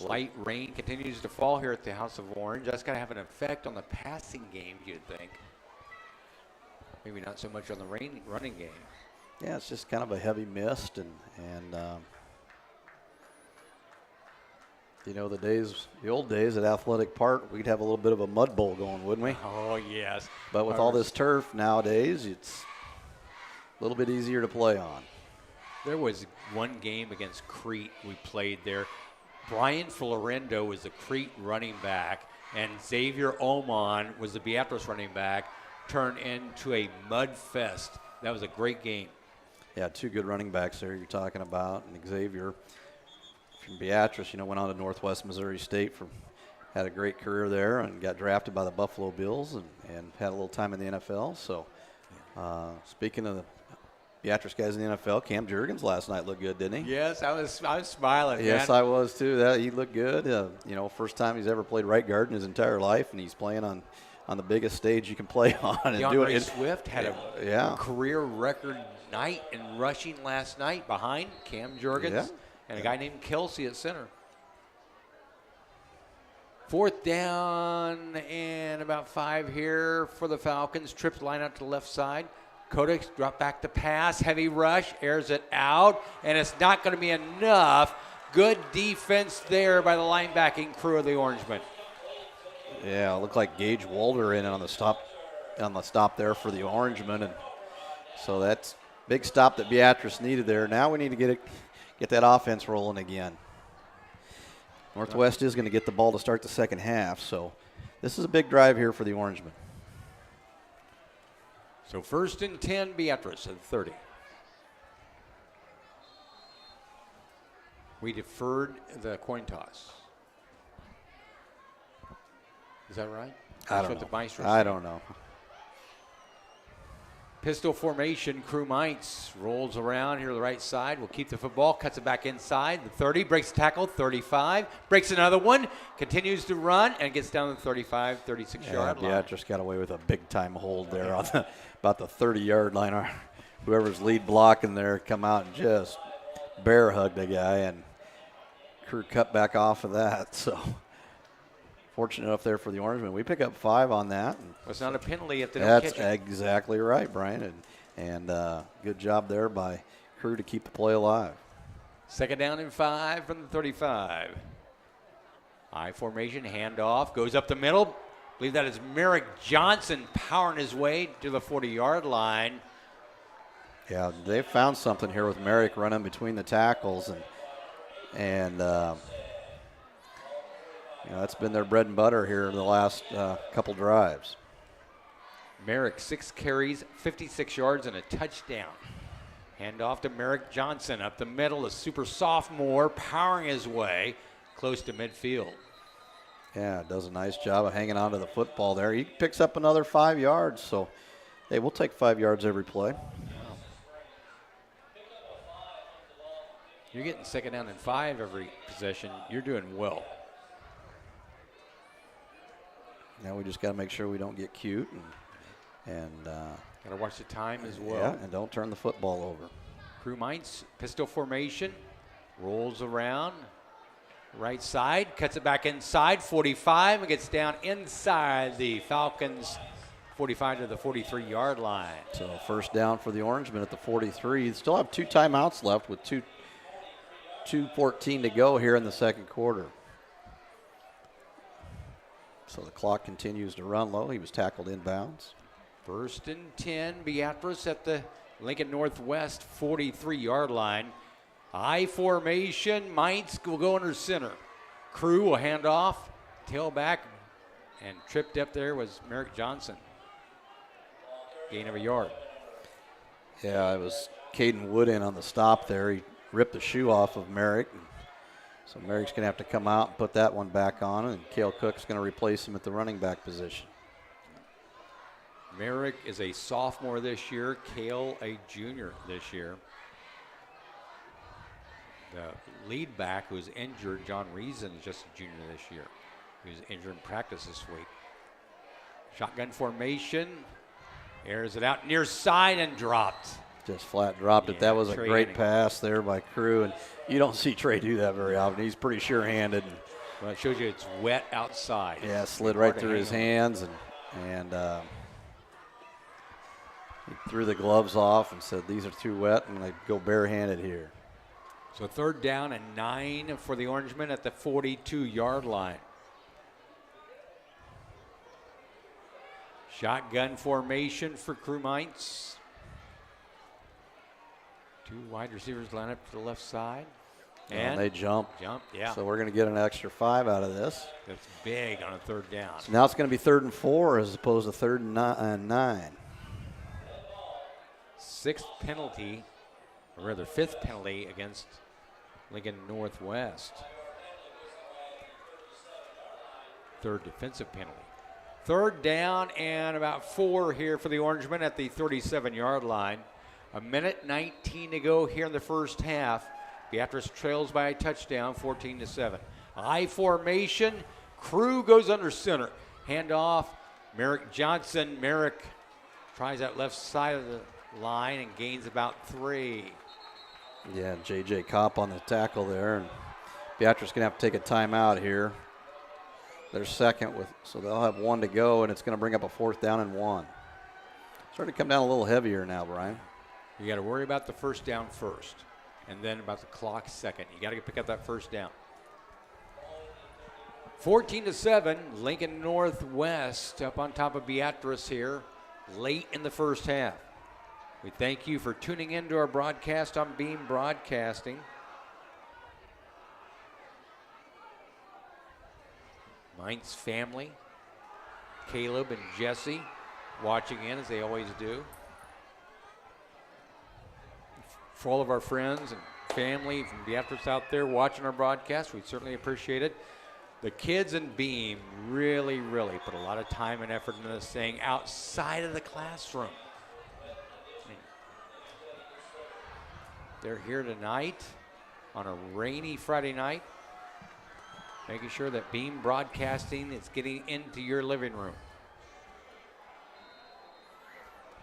Light rain continues to fall here at the House of Orange. That's going to have an effect on the passing game, you'd think. Maybe not so much on the running game. Yeah, it's just kind of a heavy mist, and you know, the old days at Athletic Park, we'd have a little bit of a mud bowl going, wouldn't we? Oh, yes. But with all this turf nowadays, it's a little bit easier to play on. There was one game against Crete we played there. Brian Florendo was the Crete running back, and Xavier Oman was the Beatrice running back, turned into a mud fest. That was a great game. Yeah, 2 good running backs there you're talking about, and Xavier from Beatrice, went on to Northwest Missouri State, had a great career there and got drafted by the Buffalo Bills and had a little time in the NFL. So speaking of the Beatrice guys in the NFL, Cam Jurgens last night looked good, didn't he? Yes, I was smiling. Yes, man. I was too. He looked good. First time he's ever played right guard in his entire life, and he's playing on the biggest stage you can play on. And DeAndre Swift had a career record night in rushing last night behind Cam Jurgens and a guy named Kelsey at center. 4th down and about 5 here for the Falcons. Trips line out to the left side. Kotick drop back to pass. Heavy rush. Airs it out. And it's not going to be enough. Good defense there by the linebacking crew of the Orangemen. Yeah, it looked like Gage Walder in on the stop there for the Orangemen. And so that's big stop that Beatrice needed there. Now we need to get that offense rolling again. Northwest is going to get the ball to start the second half, so this is a big drive here for the Orangemen. So 1st and 10, Beatrice at 30. We deferred the coin toss. Is that right? I don't know. Pistol formation, Crew Mites rolls around here to the right side. Will keep the football, cuts it back inside. The 30, breaks the tackle, 35, breaks another one, continues to run, and gets down to the 35, 36-yard line. Beatrice got away with a big-time hold there on about the 30-yard line. Whoever's lead blocking there come out and just bear hug the guy. And Crew cut back off of that. So fortunate enough there for the Orangemen. We pick up 5 on that. And it's not a penalty if they don't that's catch it. exactly right, Brian. And good job there by Crew to keep the play alive. Second down and 5 from the 35. I formation, handoff, goes up the middle. I believe that is Merrick Johnson powering his way to the 40-yard line. Yeah, they found something here with Merrick running between the tackles, and that's been their bread and butter here in the last couple drives. Merrick, 6 carries, 56 yards, and a touchdown. Handoff to Merrick Johnson up the middle, a super sophomore powering his way close to midfield. Yeah, does a nice job of hanging on to the football there. He picks up another 5 yards, so hey, we'll take 5 yards every play. You're getting second down and 5 every possession. You're doing well. Now we just got to make sure we don't get cute and got to watch the time as well. Yeah, and don't turn the football over. Crew Mainz, pistol formation, rolls around, right side, cuts it back inside, 45, and gets down inside the Falcons' 45 to the 43-yard line. So first down for the Orangemen at the 43. Still have 2 timeouts left with 2:14 to go here in the second quarter. So the clock continues to run low. He was tackled inbounds. First and 10, Beatrice at the Lincoln Northwest 43-yard line. I formation, Mainz will go under center. Crew will hand off, tailback, and tripped up there was Merrick Johnson. Gain of a yard. Yeah, it was Caden Wood in on the stop there. He ripped the shoe off of Merrick. So Merrick's going to have to come out and put that one back on, and Cale Cook's going to replace him at the running back position. Merrick is a sophomore this year, Cale a junior this year. The lead back who was injured, John Reason, is just a junior this year. He was injured in practice this week. Shotgun formation, airs it out near side and dropped. Just flat dropped it. That was a great pass there by Crew, and you don't see Trey do that very often. He's pretty sure-handed. Well, it shows you it's wet outside. Yeah, slid right through his hands, and he threw the gloves off and said, "These are too wet," and they go barehanded here. So third down and 9 for the Orangemen at the 42-yard line. Shotgun formation for Crew Mainz. 2 wide receivers line up to the left side. And they jump. Yeah. So we're going to get an extra 5 out of this. That's big on a third down. So now it's going to be 3rd and 4 as opposed to 3rd and 9. 6th penalty, or rather 5th penalty against Lincoln Northwest. 3rd defensive penalty. 3rd down and about 4 here for the Orangemen at the 37-yard line. 1:19 to go here in the first half. Beatrice trails by a touchdown, 14-7. I formation, Crew goes under center. Handoff, Merrick Johnson. Merrick tries that left side of the line and gains about 3. Yeah, J.J. Kopp on the tackle there, and Beatrice going to have to take a timeout here. They're second so they'll have 1 to go, and it's going to bring up a 4th down and 1. Starting to come down a little heavier now, Brian. You got to worry about the first down first, and then about the clock second. You got to pick up that first down. 14-7, Lincoln Northwest up on top of Beatrice here late in the first half. We thank you for tuning in to our broadcast on Beam Broadcasting. Mainz family, Caleb and Jesse watching in as they always do. For all of our friends and family from Beatrice out there watching our broadcast, we certainly appreciate it. The kids in Beam really, really put a lot of time and effort into this thing outside of the classroom. They're here tonight on a rainy Friday night, making sure that Beam Broadcasting is getting into your living room.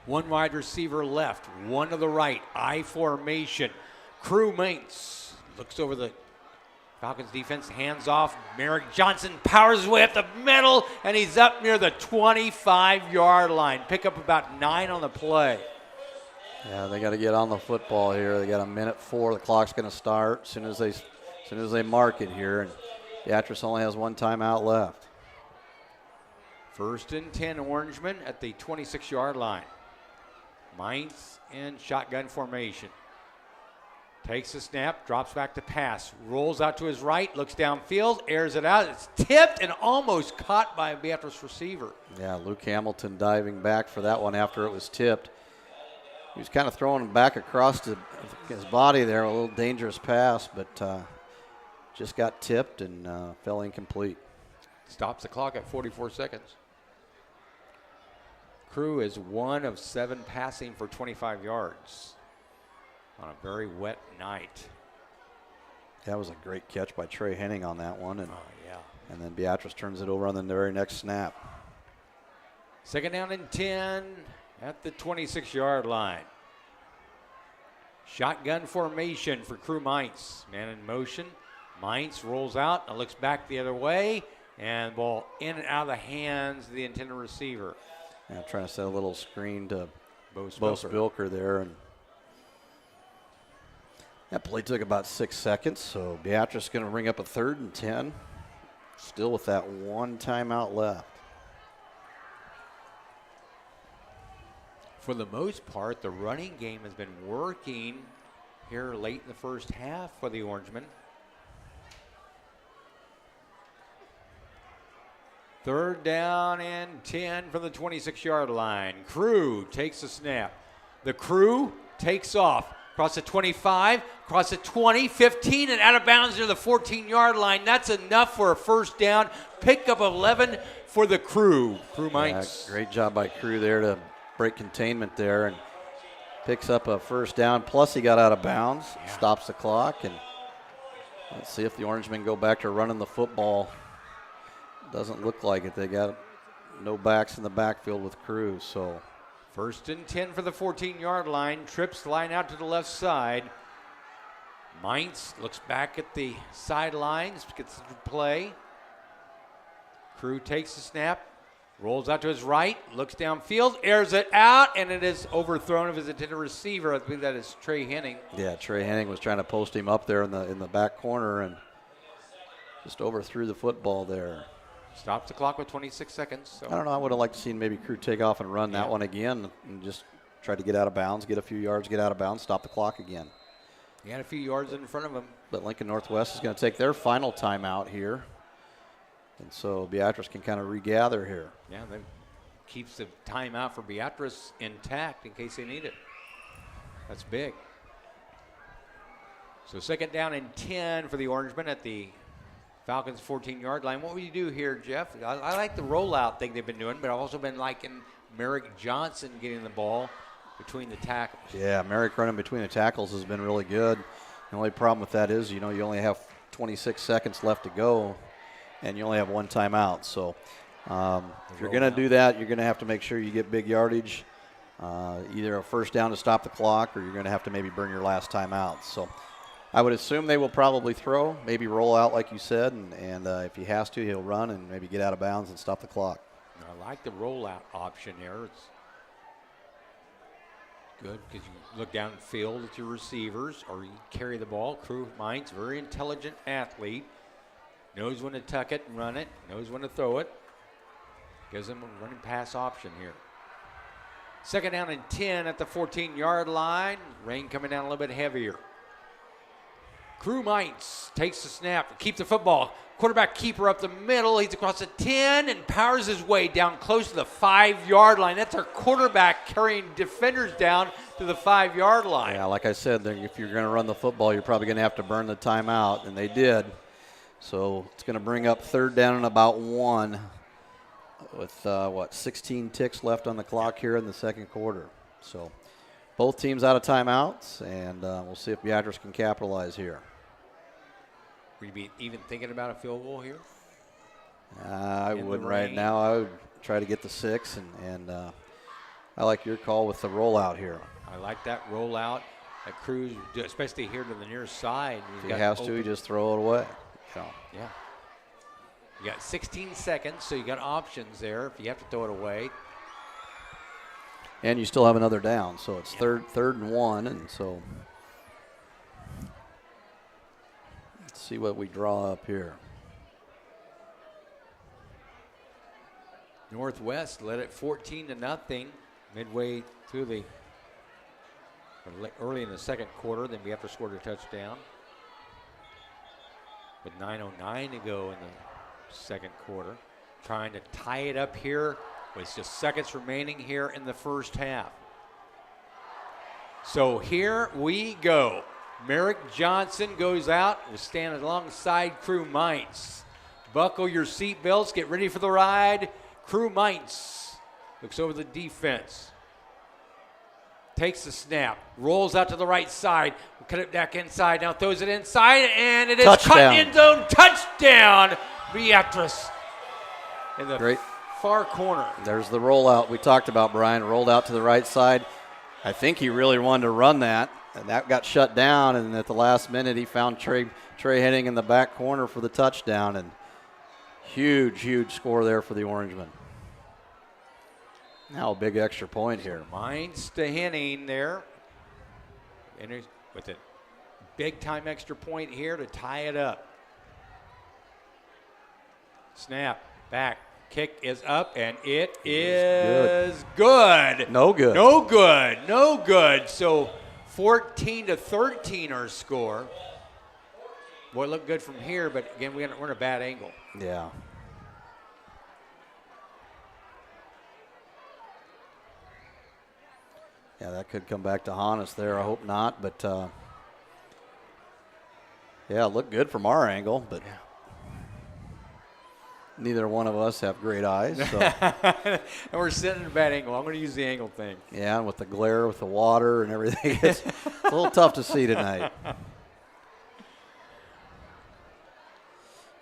1 wide receiver left, 1 to the right. I formation. Crew Mainz looks over the Falcons defense hands off. Merrick Johnson powers his way up the middle, and he's up near the 25-yard line. Pick up about 9 on the play. Yeah, they got to get on the football here. They got 1:04. The clock's going to start as soon as they mark it here. And Beatrice only has 1 timeout left. 1st and 10, Orangemen at the 26-yard line. Mainz in shotgun formation. Takes the snap, drops back to pass, rolls out to his right, looks downfield, airs it out. It's tipped and almost caught by a Beatrice receiver. Yeah, Luke Hamilton diving back for that one after it was tipped. He was kind of throwing it back across his body there, a little dangerous pass, but just got tipped and fell incomplete. Stops the clock at 44 seconds. Crew is 1 of 7 passing for 25 yards on a very wet night. That was a great catch by Trey Henning on that one. And, yeah. And then Beatrice turns it over on the very next snap. 2nd down and 10 at the 26-yard line. Shotgun formation for Crew Mainz. Man in motion. Mainz rolls out and looks back the other way. And ball in and out of the hands of the intended receiver. Yeah, trying to set a little screen to Bo Spilker there. And that play took about 6 seconds, so Beatrice going to bring up a 3rd and 10, still with that 1 timeout left. For the most part, the running game has been working here late in the first half for the Orangemen. 3rd down and 10 from the 26-yard line. Crew takes the snap. The Crew takes off. Across the 25, across the 20, 15, and out of bounds near the 14-yard line. That's enough for a 1st down. Pick up 11 for the Crew. Crew Mainz. Yeah, great job by Crew there to break containment there and picks up a 1st down. Plus he got out of bounds, stops the clock, and let's see if the Orangemen go back to running the football. Doesn't look like it. They got no backs in the backfield with Crew, so. 1st and 10 for the 14-yard line. Trips line out to the left side. Mainz looks back at the sidelines, gets the play. Crew takes the snap, rolls out to his right, looks downfield, airs it out, and it is overthrown of his intended receiver. I believe that is Trey Henning. Yeah, Trey Henning was trying to post him up there in the back corner and just overthrew the football there. Stops the clock with 26 seconds. So. I don't know. I would have liked to see maybe Crew take off and run that one again and just try to get out of bounds, get a few yards, get out of bounds, stop the clock again. He had a few yards in front of him. But Lincoln Northwest is going to take their final timeout here. And so Beatrice can kind of regather here. Yeah, that keeps the timeout for Beatrice intact in case they need it. That's big. So 2nd down and 10 for the Orangemen at the Falcons 14-yard line. What will you do here, Jeff? I like the rollout thing they've been doing, but I've also been liking Merrick Johnson getting the ball between the tackles. Yeah, Merrick running between the tackles has been really good. The only problem with that is, you only have 26 seconds left to go, and you only have 1 timeout. So if you're going to do that, you're going to have to make sure you get big yardage, either a 1st down to stop the clock, or you're going to have to maybe burn your last timeout. So I would assume they will probably throw, maybe roll out like you said, and if he has to, he'll run and maybe get out of bounds and stop the clock. I like the rollout option here. It's good because you look downfield at your receivers or you carry the ball. Crew Mainz, very intelligent athlete. Knows when to tuck it and run it, knows when to throw it. Gives them a running pass option here. 2nd down and 10 at the 14-yard line. Rain coming down a little bit heavier. Crew Mainz takes the snap, keeps the football. Quarterback keeper up the middle. He's across the 10 and powers his way down close to the 5-yard line. That's our quarterback carrying defenders down to the 5-yard line. Yeah, like I said, if you're going to run the football, you're probably going to have to burn the timeout, and they did. So it's going to bring up 3rd down and about 1 with, 16 ticks left on the clock here in the 2nd quarter. So both teams out of timeouts, and we'll see if Beatrice can capitalize here. Would you be even thinking about a field goal here? I wouldn't right now. I would try to get the 6, and I like your call with the rollout here. I like that rollout. That Cruz, especially here to the near side. If he has to, he just throw it away. Yeah. Yeah. You got 16 seconds, so you got options there if you have to throw it away. And you still have another down, so it's third and 1, and so let's see what we draw up here. Northwest led it 14-0 midway through early in the second quarter. Then Beatrice scored a touchdown with 9:09 to go in the second quarter. Trying to tie it up here with just seconds remaining here in the first half. So here we go. Merrick Johnson goes out. We'll stand alongside Crew Mainz. Buckle your seatbelts. Get ready for the ride. Crew Mainz looks over the defense. Takes the snap. Rolls out to the right side. We'll cut it back inside. Now throws it inside. And it is cut in zone. Touchdown. Beatrice in the far corner. There's the rollout we talked about, Brian. Rolled out to the right side. I think he really wanted to run that. And that got shut down. And at the last minute, he found Trey Henning in the back corner for the touchdown. And huge score there for the Orangemen. Now a big extra point here. Mainz to Henning there. And with a big time extra point here to tie it up. Snap, back, kick is up, and it is good. No good. No good. So 14-13 our score. Boy, it looked good from here, but again, we're in a bad angle. Yeah. Yeah, that could come back to haunt us there. I hope not, but yeah, it looked good from our angle, but neither one of us have great eyes. So. And we're sitting in a bad angle. I'm going to use the angle thing. Yeah, and with the glare, with the water and everything, it's a little tough to see tonight.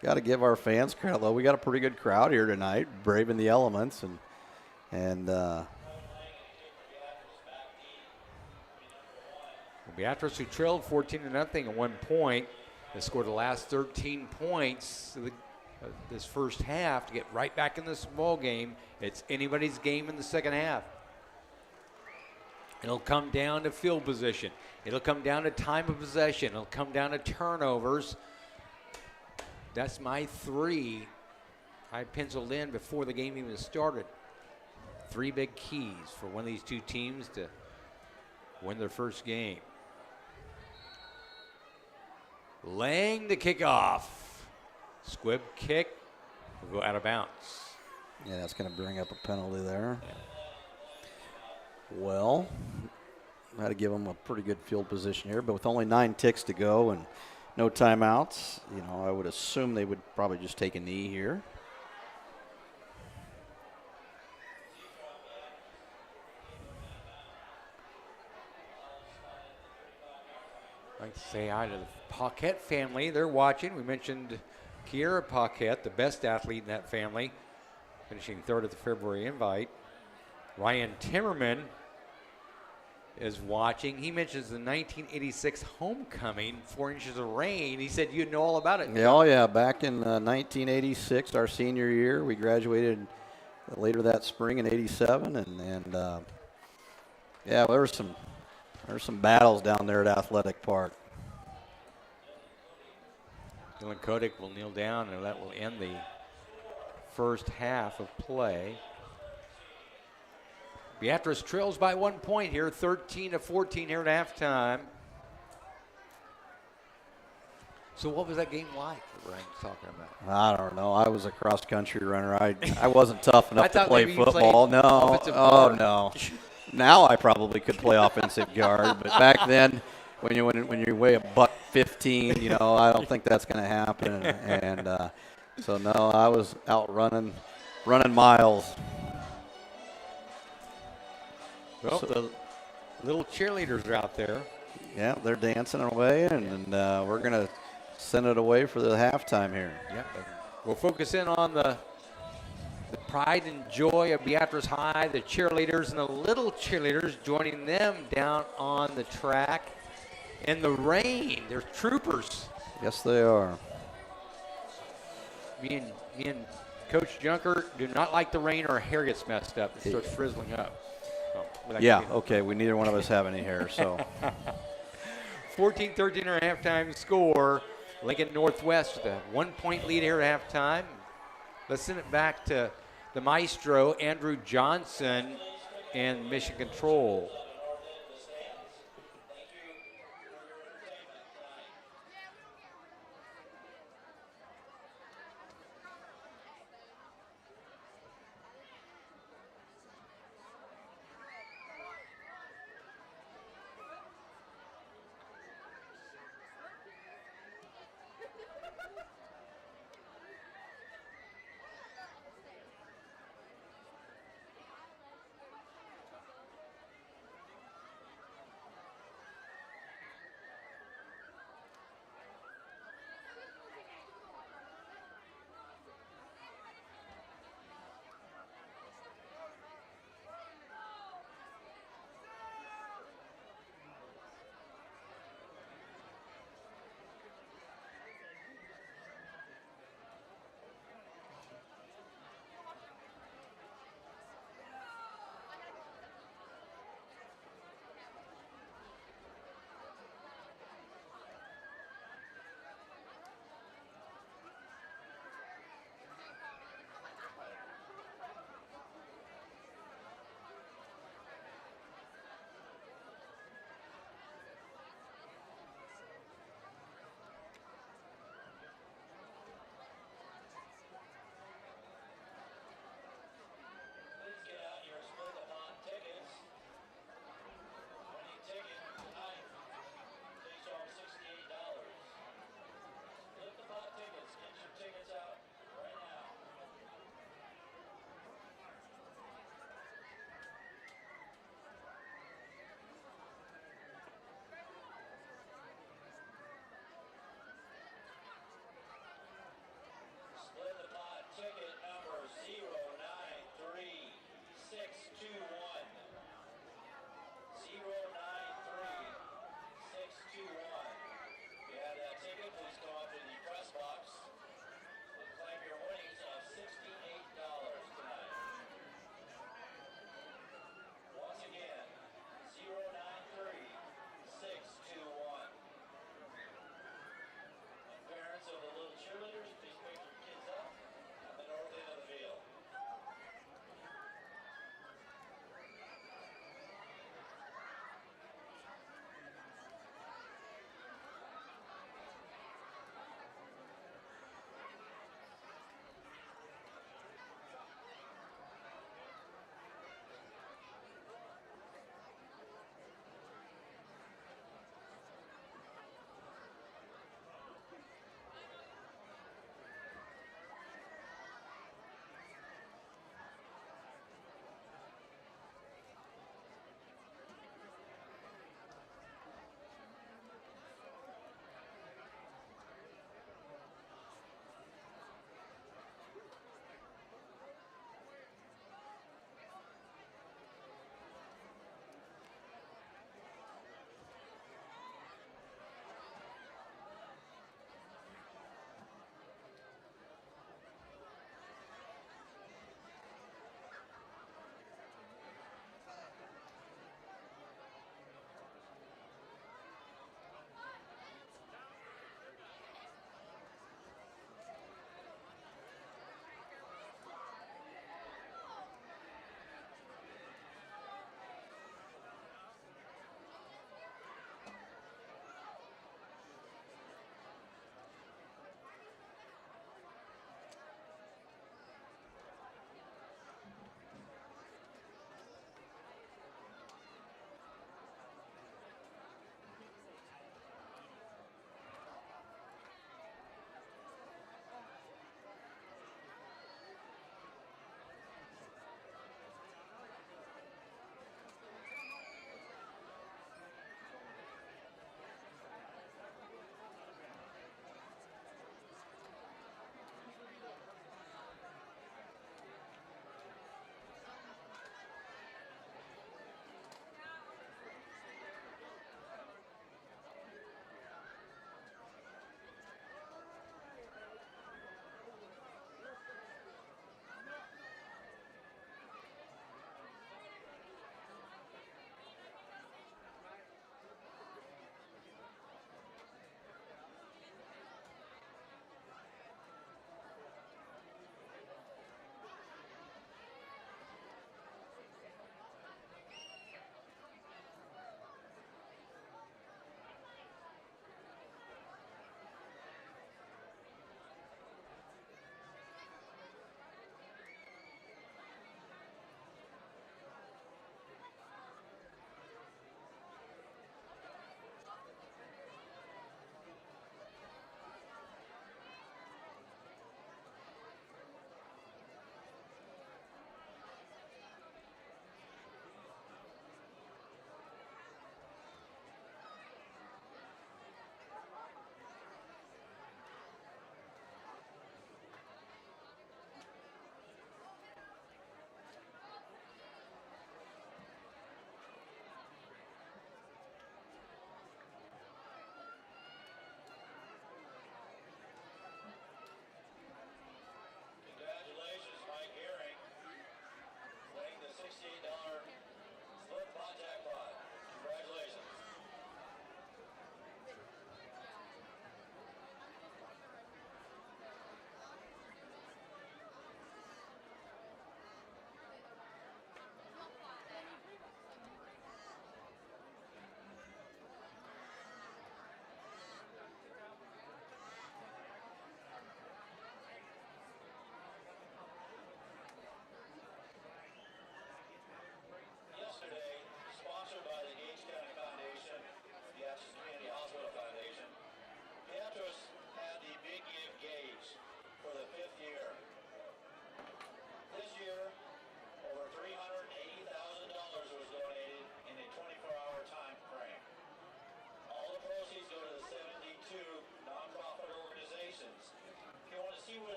Got to give our fans credit, though. We got a pretty good crowd here tonight, braving the elements, and Beatrice, who trailed 14-0 at 1 point, has scored the last 13 points of this first half to get right back in this ball game. It's anybody's game in the second half. It'll come down to field position. It'll come down to time of possession. It'll come down to turnovers. That's my 3 I penciled in before the game even started. 3 big keys for one of these two teams to win their first game. Laying the kickoff. Squib kick will go out of bounds. Yeah, that's going to bring up a penalty there. Yeah. Well, I had to give them a pretty good field position here, but with only 9 ticks to go and no timeouts, I would assume they would probably just take a knee here. I'd like to say hi to the Paquette family. They're watching. We mentioned Kiera Paquette, the best athlete in that family, finishing 3rd at the February invite. Ryan Timmerman is watching. He mentions the 1986 homecoming, 4 inches of rain. He said you know all about it. Yeah, back in 1986, our senior year, we graduated later that spring in '87, and yeah, there's some battles down there at Athletic Park. Dylan Kodak will kneel down, and that will end the first half of play. Beatrice trails by 1 point here, 13-14 here at halftime. So what was that game like that Ryan's talking about? I don't know. I was a cross-country runner. I wasn't tough enough to play No. football. No. Now I probably could play offensive guard, but back then, when you weigh $115, I don't think that's going to happen. And so no, I was out running miles. Well, the little cheerleaders are out there. Yeah, they're dancing away, and we're going to send it away for the halftime here. Yep. We'll focus in on the pride and joy of Beatrice High, the cheerleaders and the little cheerleaders joining them down on the track in the rain. They're troopers. Yes, they are. Me and Coach Junker do not like the rain. Our hair gets messed up. It starts frizzling up. So, Yeah, okay. We neither one of us have any hair, so. 14-13 our halftime score. Lincoln Northwest with a 1-point lead here at halftime. Let's send it back to the maestro, Andrew Johnson, and Mission Control.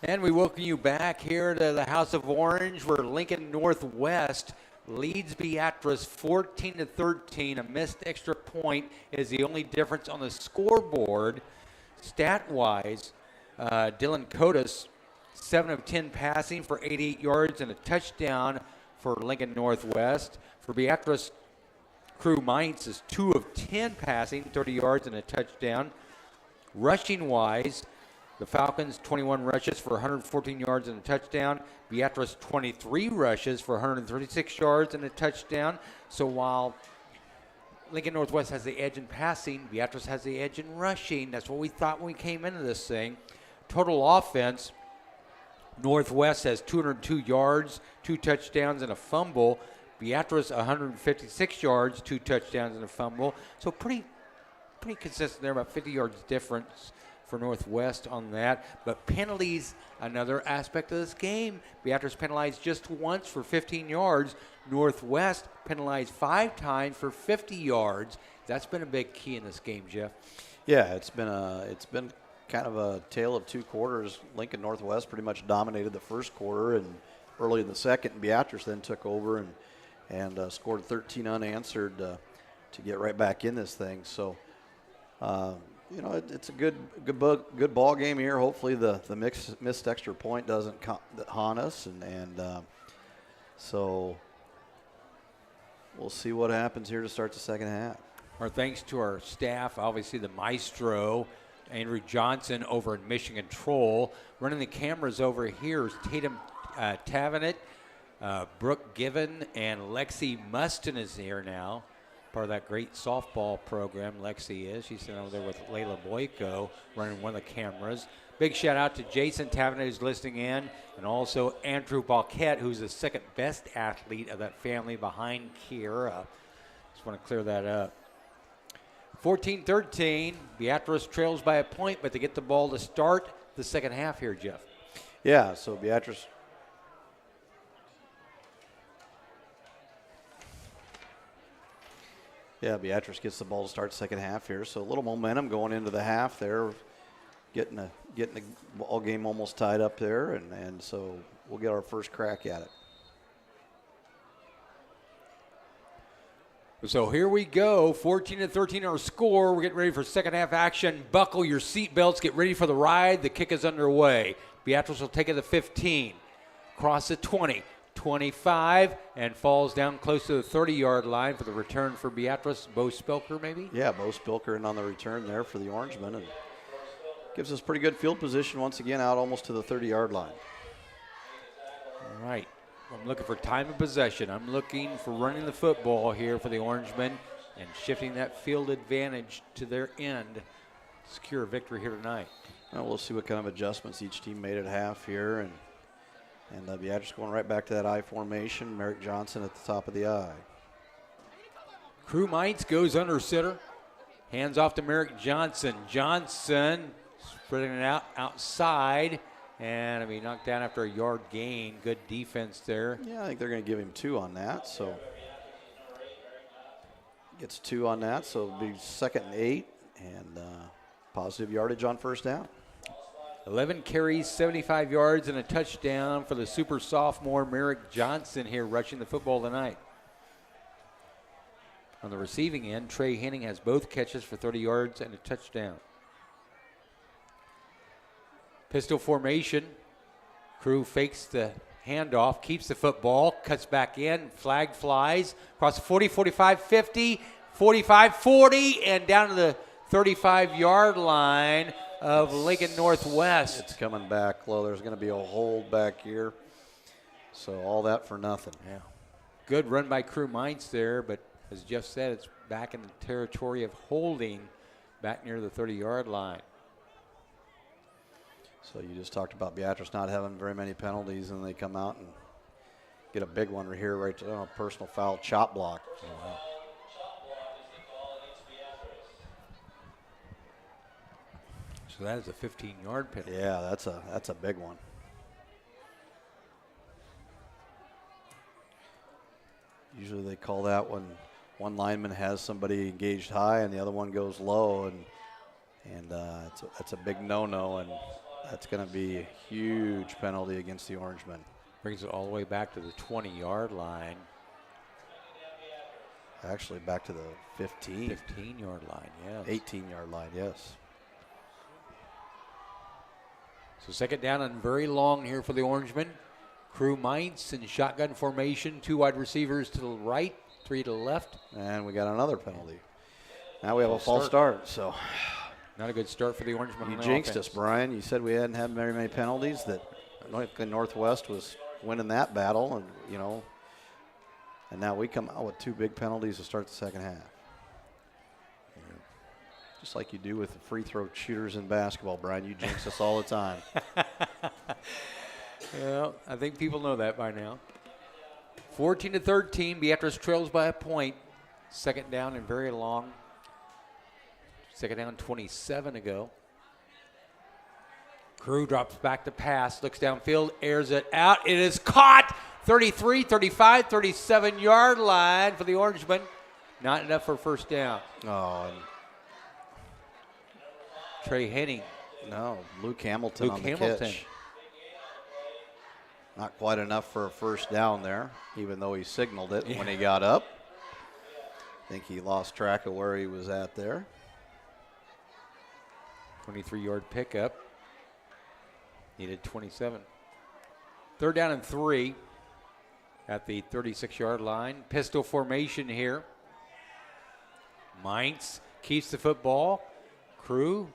And we welcome you back here to the House of Orange, where Lincoln Northwest leads Beatrice 14-13. A missed extra point is the only difference on the scoreboard. Stat-wise, Dylan Cotis, 7 of 10 passing for 88 yards and a touchdown for Lincoln Northwest. For Beatrice, Crew Mines is 2 of 10 passing, 30 yards and a touchdown. Rushing-wise, the Falcons, 21 rushes for 114 yards and a touchdown. Beatrice, 23 rushes for 136 yards and a touchdown. So while Lincoln Northwest has the edge in passing, Beatrice has the edge in rushing. That's what we thought when we came into this thing. Total offense, Northwest has 202 yards, 2 touchdowns, and a fumble. Beatrice, 156 yards, 2 touchdowns, and a fumble. So pretty consistent there, about 50 yards difference for Northwest on that. But penalties, another aspect of this game. Beatrice penalized just once for 15 yards. Northwest penalized 5 times for 50 yards. That's been a big key in this game, Jeff. Yeah, it's been kind of a tale of 2 quarters. Lincoln Northwest pretty much dominated the first quarter, and early in the second, Beatrice then took over and scored 13 unanswered to get right back in this thing. So, it's a good ball game here. Hopefully the missed extra point doesn't haunt us, and so we'll see what happens here to start the second half. Our thanks to our staff, obviously the maestro, Andrew Johnson over in Mission Control. Running the cameras over here is Tatum Tavenet, Brooke Given, and Lexi Mustin is here now. Part of that great softball program, Lexi is. She's sitting over there with Layla Boyko running one of the cameras. Big shout out to Jason Tavenet, who's listening in, and also Andrew Balquette, who's the second best athlete of that family behind Kiera. Just want to clear that up. 14-13, Beatrice trails by a point, but they get the ball to start the second half here, Jeff. Yeah, so Beatrice gets the ball to start second half here. So a little momentum going into the half there, getting the ball game almost tied up there, and so we'll get our first crack at it. So here we go, 14-13 our score. We're getting ready for second half action. Buckle your seatbelts, get ready for the ride. The kick is underway. Beatrice will take it to 15, cross the 20, 25, and falls down close to the 30-yard line for the return for Beatrice. Bo Spilker, maybe? Yeah, Bo Spilker in on the return there for the Orangemen, and gives us pretty good field position once again out almost to the 30-yard line. All right. I'm looking for time of possession. I'm looking for running the football here for the Orangemen and shifting that field advantage to their end. Secure a victory here tonight. Well, we'll see what kind of adjustments each team made at half here, and Beatrice going right back to that I formation. Merrick Johnson at the top of the I. Crew Mines goes under center. Hands off to Merrick Johnson. Johnson spreading it out outside. And it'll be knocked down after a yard gain. Good defense there. Yeah, I think they're going to give him 2 on that. So gets 2 on that. So it'll be 2nd and 8 and positive yardage on first down. 11 carries, 75 yards, and a touchdown for the super sophomore Merrick Johnson here rushing the football tonight. On the receiving end, Trey Henning has both catches for 30 yards and a touchdown. Pistol formation. Crew fakes the handoff, keeps the football, cuts back in, flag flies, across the 40, 45, 50, 45, 40, and down to the 35-yard line of Lincoln Northwest. It's coming back low. There's going to be a hold back here. So all that for nothing. Yeah. Good run by Crew Mines there, but as Jeff said, it's back in the territory of holding back near the 30-yard line. So you just talked about Beatrice not having very many penalties, and they come out and get a big one right here, right to a personal foul chop block. Oh, wow. So that is a 15-yard penalty. Yeah, that's a big one. Usually they call that when one lineman has somebody engaged high and the other one goes low, and that's a big no-no, and That's going to be a huge penalty against the Orangemen. Brings it all the way back to the 20-yard line. Actually, back to the 15. 15-yard line, yes. 18-yard line, yes. So second down and very long here for the Orangemen. Crew Mainz in shotgun formation. 2 wide receivers to the right, 3 to the left. And we got another penalty. Now we have a false start, so. Not a good start for the Orangemen. You jinxed us, Brian. You said we hadn't had very many penalties, that Northwest was winning that battle, and, you know, and now we come out with 2 big penalties to start the second half. Yeah. Just like you do with the free throw shooters in basketball, Brian. You jinx us all the time. Well, I think people know that by now. 14-13, Beatrice trails by a point. Second down and very long. Second down, 27 to go. Crew drops back to pass, looks downfield, airs it out. It is caught. 33, 35, 37-yard line for the Orangemen. Not enough for first down. Oh, and Trey Henning. No, Luke Hamilton on the catch. Not quite enough for a first down there, even though he signaled it when he got up. I think he lost track of where he was at there. 23-yard pickup. Needed 27. Third down and 3 at the 36-yard line. Pistol formation here. Mainz keeps the football. Crew.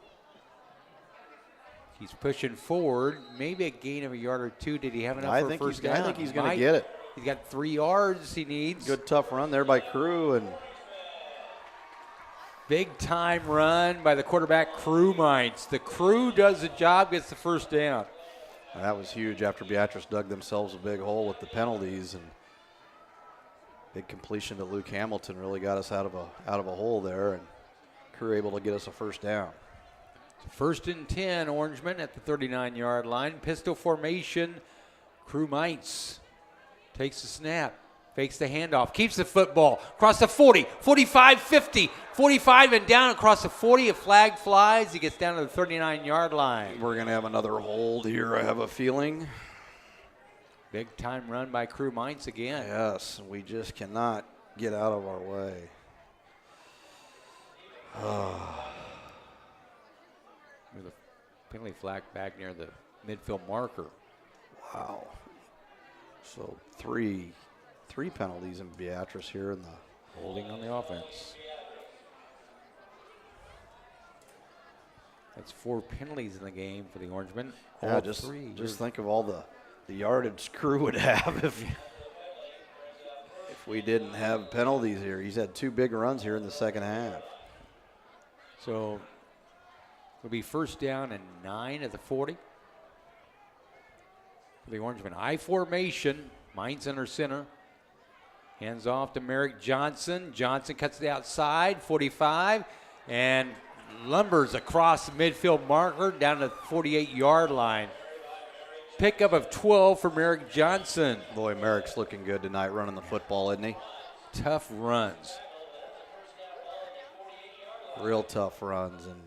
He's pushing forward. Maybe a gain of a yard or 2. Did he have enough for first down? I think he's going to get it. He's got 3 yards he needs. Good tough run there by Crew, and big time run by the quarterback, Crew Mainz. The Crew does the job, gets the first down. That was huge after Beatrice dug themselves a big hole with the penalties, and big completion to Luke Hamilton really got us out of a hole there, and Crew able to get us a first down. First and 10, Orangemen at the 39-yard line. Pistol formation. Crew Mainz takes the snap, fakes the handoff, keeps the football across the 40, 45, 50, 45 and down across the 40. A flag flies. He gets down to the 39-yard line. We're going to have another hold here, I have a feeling. Big time run by Crew Mainz again. Yes, we just cannot get out of our way. With a penalty flag back near the midfield marker. Wow. So three penalties in Beatrice here in the holding on the offense. That's 4 penalties in the game for the Orangemen. Yeah, just think of all the yardage Crew would have if we didn't have penalties here. He's had 2 big runs here in the second half. So it'll be first down and 9 at the 40. For the Orangemen, I formation. Mainz under center. Hands off to Merrick Johnson. Johnson cuts the outside, 45, and lumbers across the midfield marker down to the 48-yard line. Pickup of 12 for Merrick Johnson. Boy, Merrick's looking good tonight running the football, isn't he? Tough runs. Real tough runs. And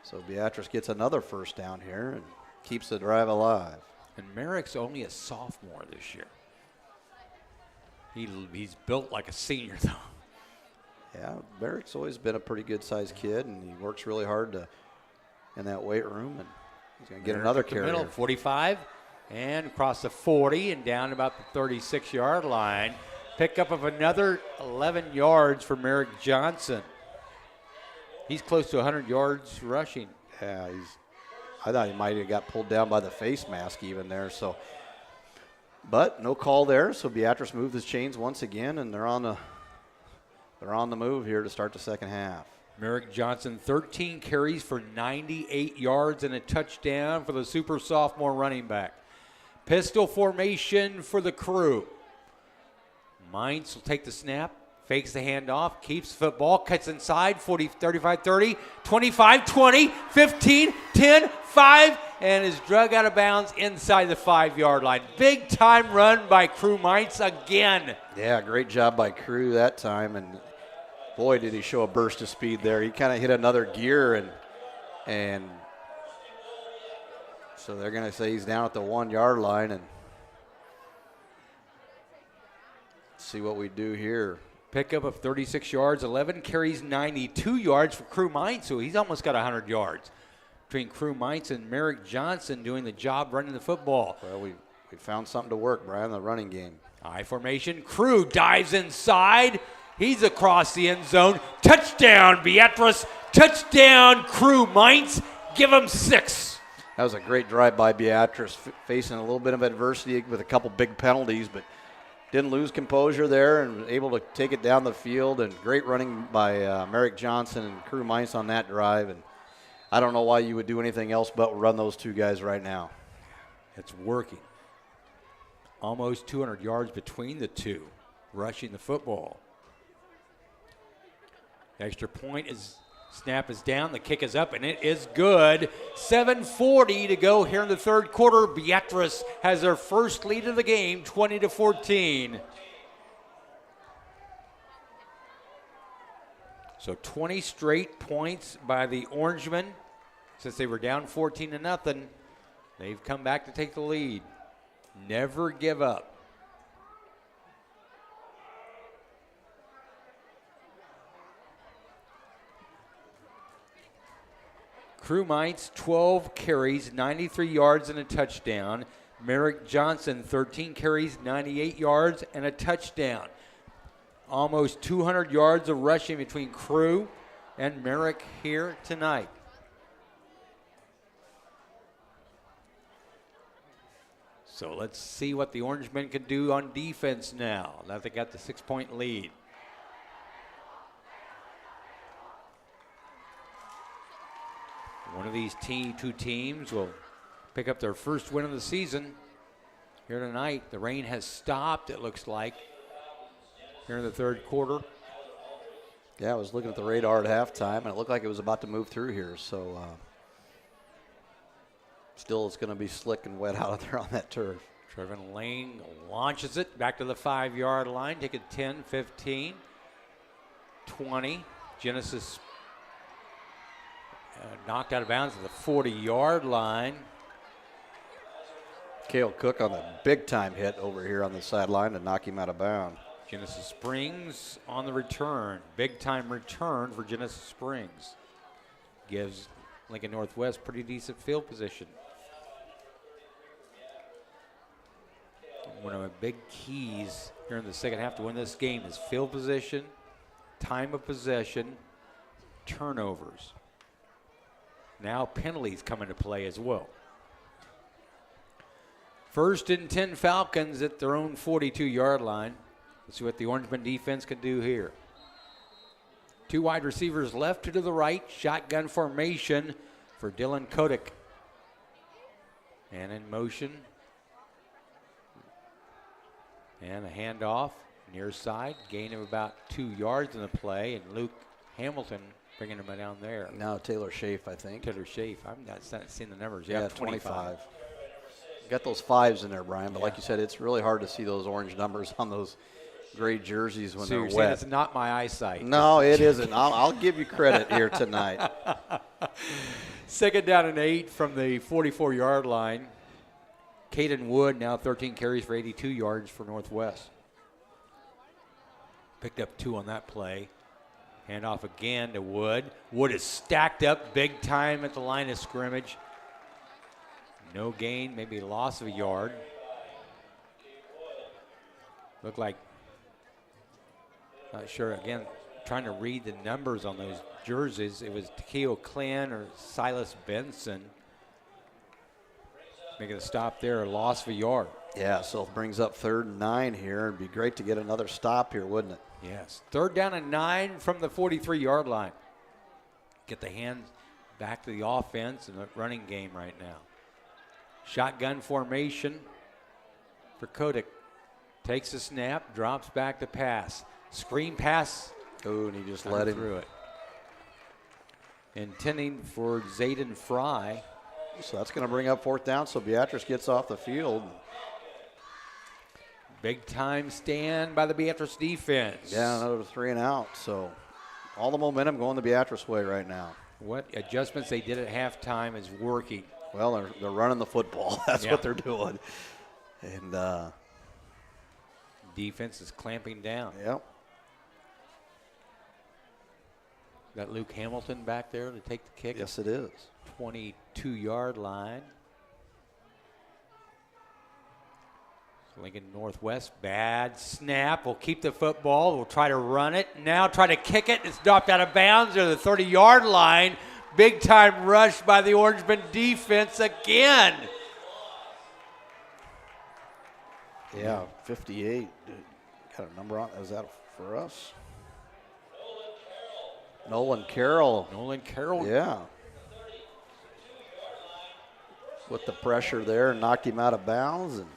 so Beatrice gets another first down here and keeps the drive alive. And Merrick's only a sophomore this year. He's built like a senior, though. Yeah, Merrick's always been a pretty good-sized kid, and he works really hard in that weight room, and he's going to get another carry. Middle, 45, and across the 40 and down about the 36-yard line. Pickup of another 11 yards for Merrick Johnson. He's close to 100 yards rushing. Yeah, I thought he might have got pulled down by the face mask even there. So, but no call there. So Beatrice moved his chains once again, and they're on the move here to start the second half. Merrick Johnson, 13 carries for 98 yards and a touchdown for the super sophomore running back. Pistol formation for the Crew. Mainz will take the snap, fakes the handoff, keeps the football, cuts inside, 40, 35, 30, 25, 20, 15, 10, 5, and is drug out of bounds inside the 5-yard line. Big time run by Crew Mainz again. Yeah, great job by Crew that time, and boy, did he show a burst of speed there. He kind of hit another gear and So they're going to say he's down at the 1 yard line and see what we do here. Pickup of 36 yards, 11 carries, 92 yards for Crew Mines, so he's almost got 100 yards. Between Crew Mines and Merrick Johnson doing the job running the football. Well, we found something to work, Brian, the running game. I formation. Crew dives inside. He's across the end zone. Touchdown, Beatrice. Touchdown, Crew Mines. Give him 6. That was a great drive by Beatrice, facing a little bit of adversity with a couple big penalties, but didn't lose composure there and able to take it down the field. And great running by Merrick Johnson and Crew Mines on that drive. And I don't know why you would do anything else but run those two guys right now. It's working. Almost 200 yards between the two, rushing the football. The extra point snap is down, the kick is up, and it is good. 7:40 to go here in the third quarter. Beatrice has their first lead of the game, 20-14. So 20 straight points by the Orangemen. Since they were down 14-0, they've come back to take the lead. Never give up. Crew Mines, 12 carries, 93 yards and a touchdown. Merrick Johnson, 13 carries, 98 yards and a touchdown. Almost 200 yards of rushing between Crew and Merrick here tonight. So let's see what the Orangemen can do on defense now. Now they got the 6-point lead. One of these two teams will pick up their first win of the season here tonight. The rain has stopped, it looks like, here in the third quarter. Yeah, I was looking at the radar at halftime, and it looked like it was about to move through here. So still it's going to be slick and wet out there on that turf. Trevin Lane launches it back to the 5-yard line. Take it 10, 15, 20. Genesis knocked out of bounds at the 40-yard line. Cale Cook on the big-time hit over here on the sideline to knock him out of bounds. Genesis Springs on the return. Big-time return for Genesis Springs. Gives Lincoln Northwest pretty decent field position. One of the big keys here in the second half to win this game is field position, time of possession, turnovers. Now penalties come into play as well. First and 10 Falcons at their own 42-yard line. Let's see what the Orangemen defense can do here. 2 wide receivers left, 2 to the right. Shotgun formation for Dylan Kodak. And in motion. And a handoff near side. Gain of about 2 yards in the play. And Luke Hamilton bringing him down there. Now Taylor Schaaf, I think. Taylor Schaaf. I've not seen the numbers. Yeah, 25. Got those 5s in there, Brian. But like you said, it's really hard to see those orange numbers on those gray jerseys when they're wet. It's not my eyesight. No, it isn't. I'll give you credit here tonight. Second down and 8 from the 44-yard line. Caden Wood now 13 carries for 82 yards for Northwest. Picked up 2 on that play. Handoff again to Wood. Wood is stacked up big time at the line of scrimmage. No gain, maybe loss of a yard. Looked like, not sure, again, trying to read the numbers on those jerseys. It was Takeo Clan or Silas Benson. Making a stop there, a loss of a yard. Yeah, so it brings up 3rd and 9 here. It'd be great to get another stop here, wouldn't it? Yes, 3rd down and 9 from the 43-yard line. Get the hands back to the offense and the running game right now. Shotgun formation for Kodak. Takes a snap, drops back to pass. Screen pass. Oh, and he just let him through it. Intending for Zayden Fry. So that's going to bring up 4th down, so Beatrice gets off the field. Big time stand by the Beatrice defense. Yeah, another 3 and out. So all the momentum going the Beatrice way right now. What adjustments they did at halftime is working. Well, they're running the football. That's what they're doing. And defense is clamping down. Yep. Got Luke Hamilton back there to take the kick. Yes, it is. 22-yard line. Lincoln Northwest, bad snap. We'll keep the football. We'll try to run it. Now try to kick it. It's dropped out of bounds at the 30-yard line. Big time rush by the Orangeman defense again. Yeah, 58. Got a number on. Is that for us? Nolan Carroll. Nolan Carroll. Yeah. With the pressure there, knocked him out of bounds. And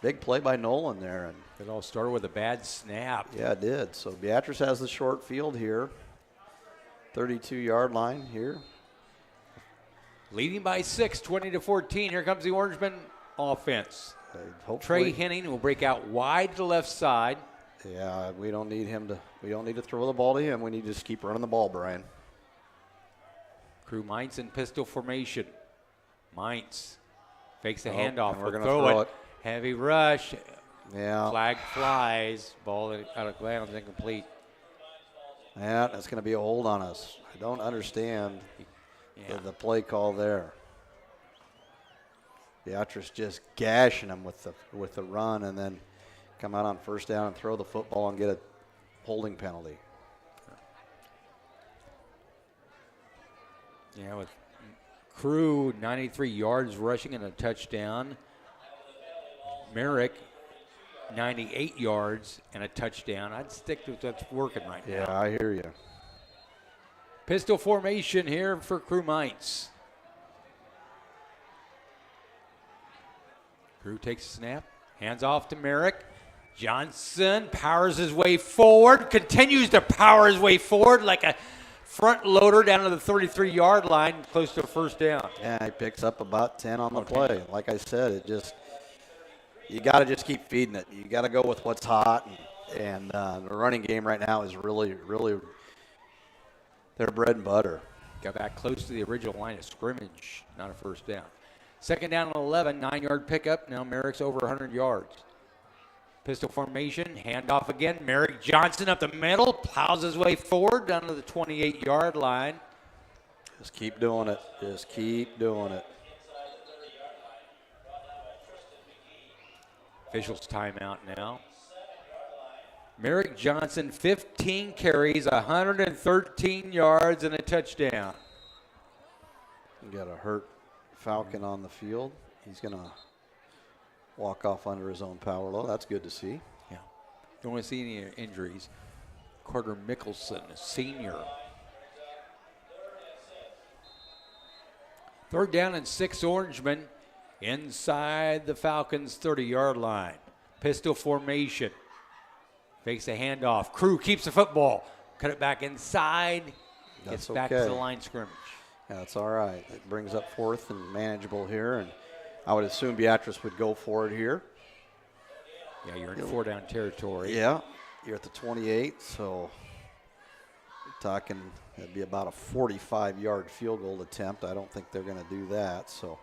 big play by Nolan there. And it all started with a bad snap. Yeah, it did. So Beatrice has the short field here. 32-yard line here. Leading by 6, 20-14. Here comes the Orangeman offense. Trey Henning will break out wide to the left side. Yeah, we don't need to throw the ball to him. We need to just keep running the ball, Brian. Crew Mintz in pistol formation. Mintz fakes the handoff. We're going to throw it. Heavy rush. Yeah. Flag flies. Ball out of bounds, incomplete. Yeah, that's going to be a hold on us. I don't understand the play call there. Beatrice just gashing him with the run, and then come out on first down and throw the football and get a holding penalty. Yeah, with Crew 93 yards rushing and a touchdown. Merrick 98 yards and a touchdown. I'd stick with what's working right now. Yeah, I hear you. Pistol formation here for Crew Mintz. Crew takes a snap, hands off to Merrick. Johnson powers his way forward, continues to power his way forward like a front loader down to the 33-yard line, close to a first down. Yeah, he picks up about 10 on the play. Like I said, you got to just keep feeding it. You got to go with what's hot, and the running game right now is really, really their bread and butter. Got back close to the original line of scrimmage, not a first down. Second down and 11, 9-yard pickup. Now Merrick's over 100 yards. Pistol formation, handoff again. Merrick Johnson up the middle, plows his way forward down to the 28-yard line. Just keep doing it. Just keep doing it. Officials timeout now. Merrick Johnson, 15 carries, 113 yards, and a touchdown. We got a hurt Falcon on the field. He's going to walk off under his own power load. That's good to see. Yeah. Don't want to see any injuries. Carter Mickelson, a senior. Third down and 6, Orangemen inside the Falcons' 30-yard line. Pistol formation. Fakes a handoff. Crew keeps the football. Cut it back inside. Gets back to the line scrimmage. Yeah, that's all right. It brings up fourth and manageable here, and I would assume Beatrice would go for it here. Yeah, you're in 4-down territory. Yeah, you're at the 28, so you're talking it'd be about a 45-yard field goal attempt. I don't think they're going to do that. So,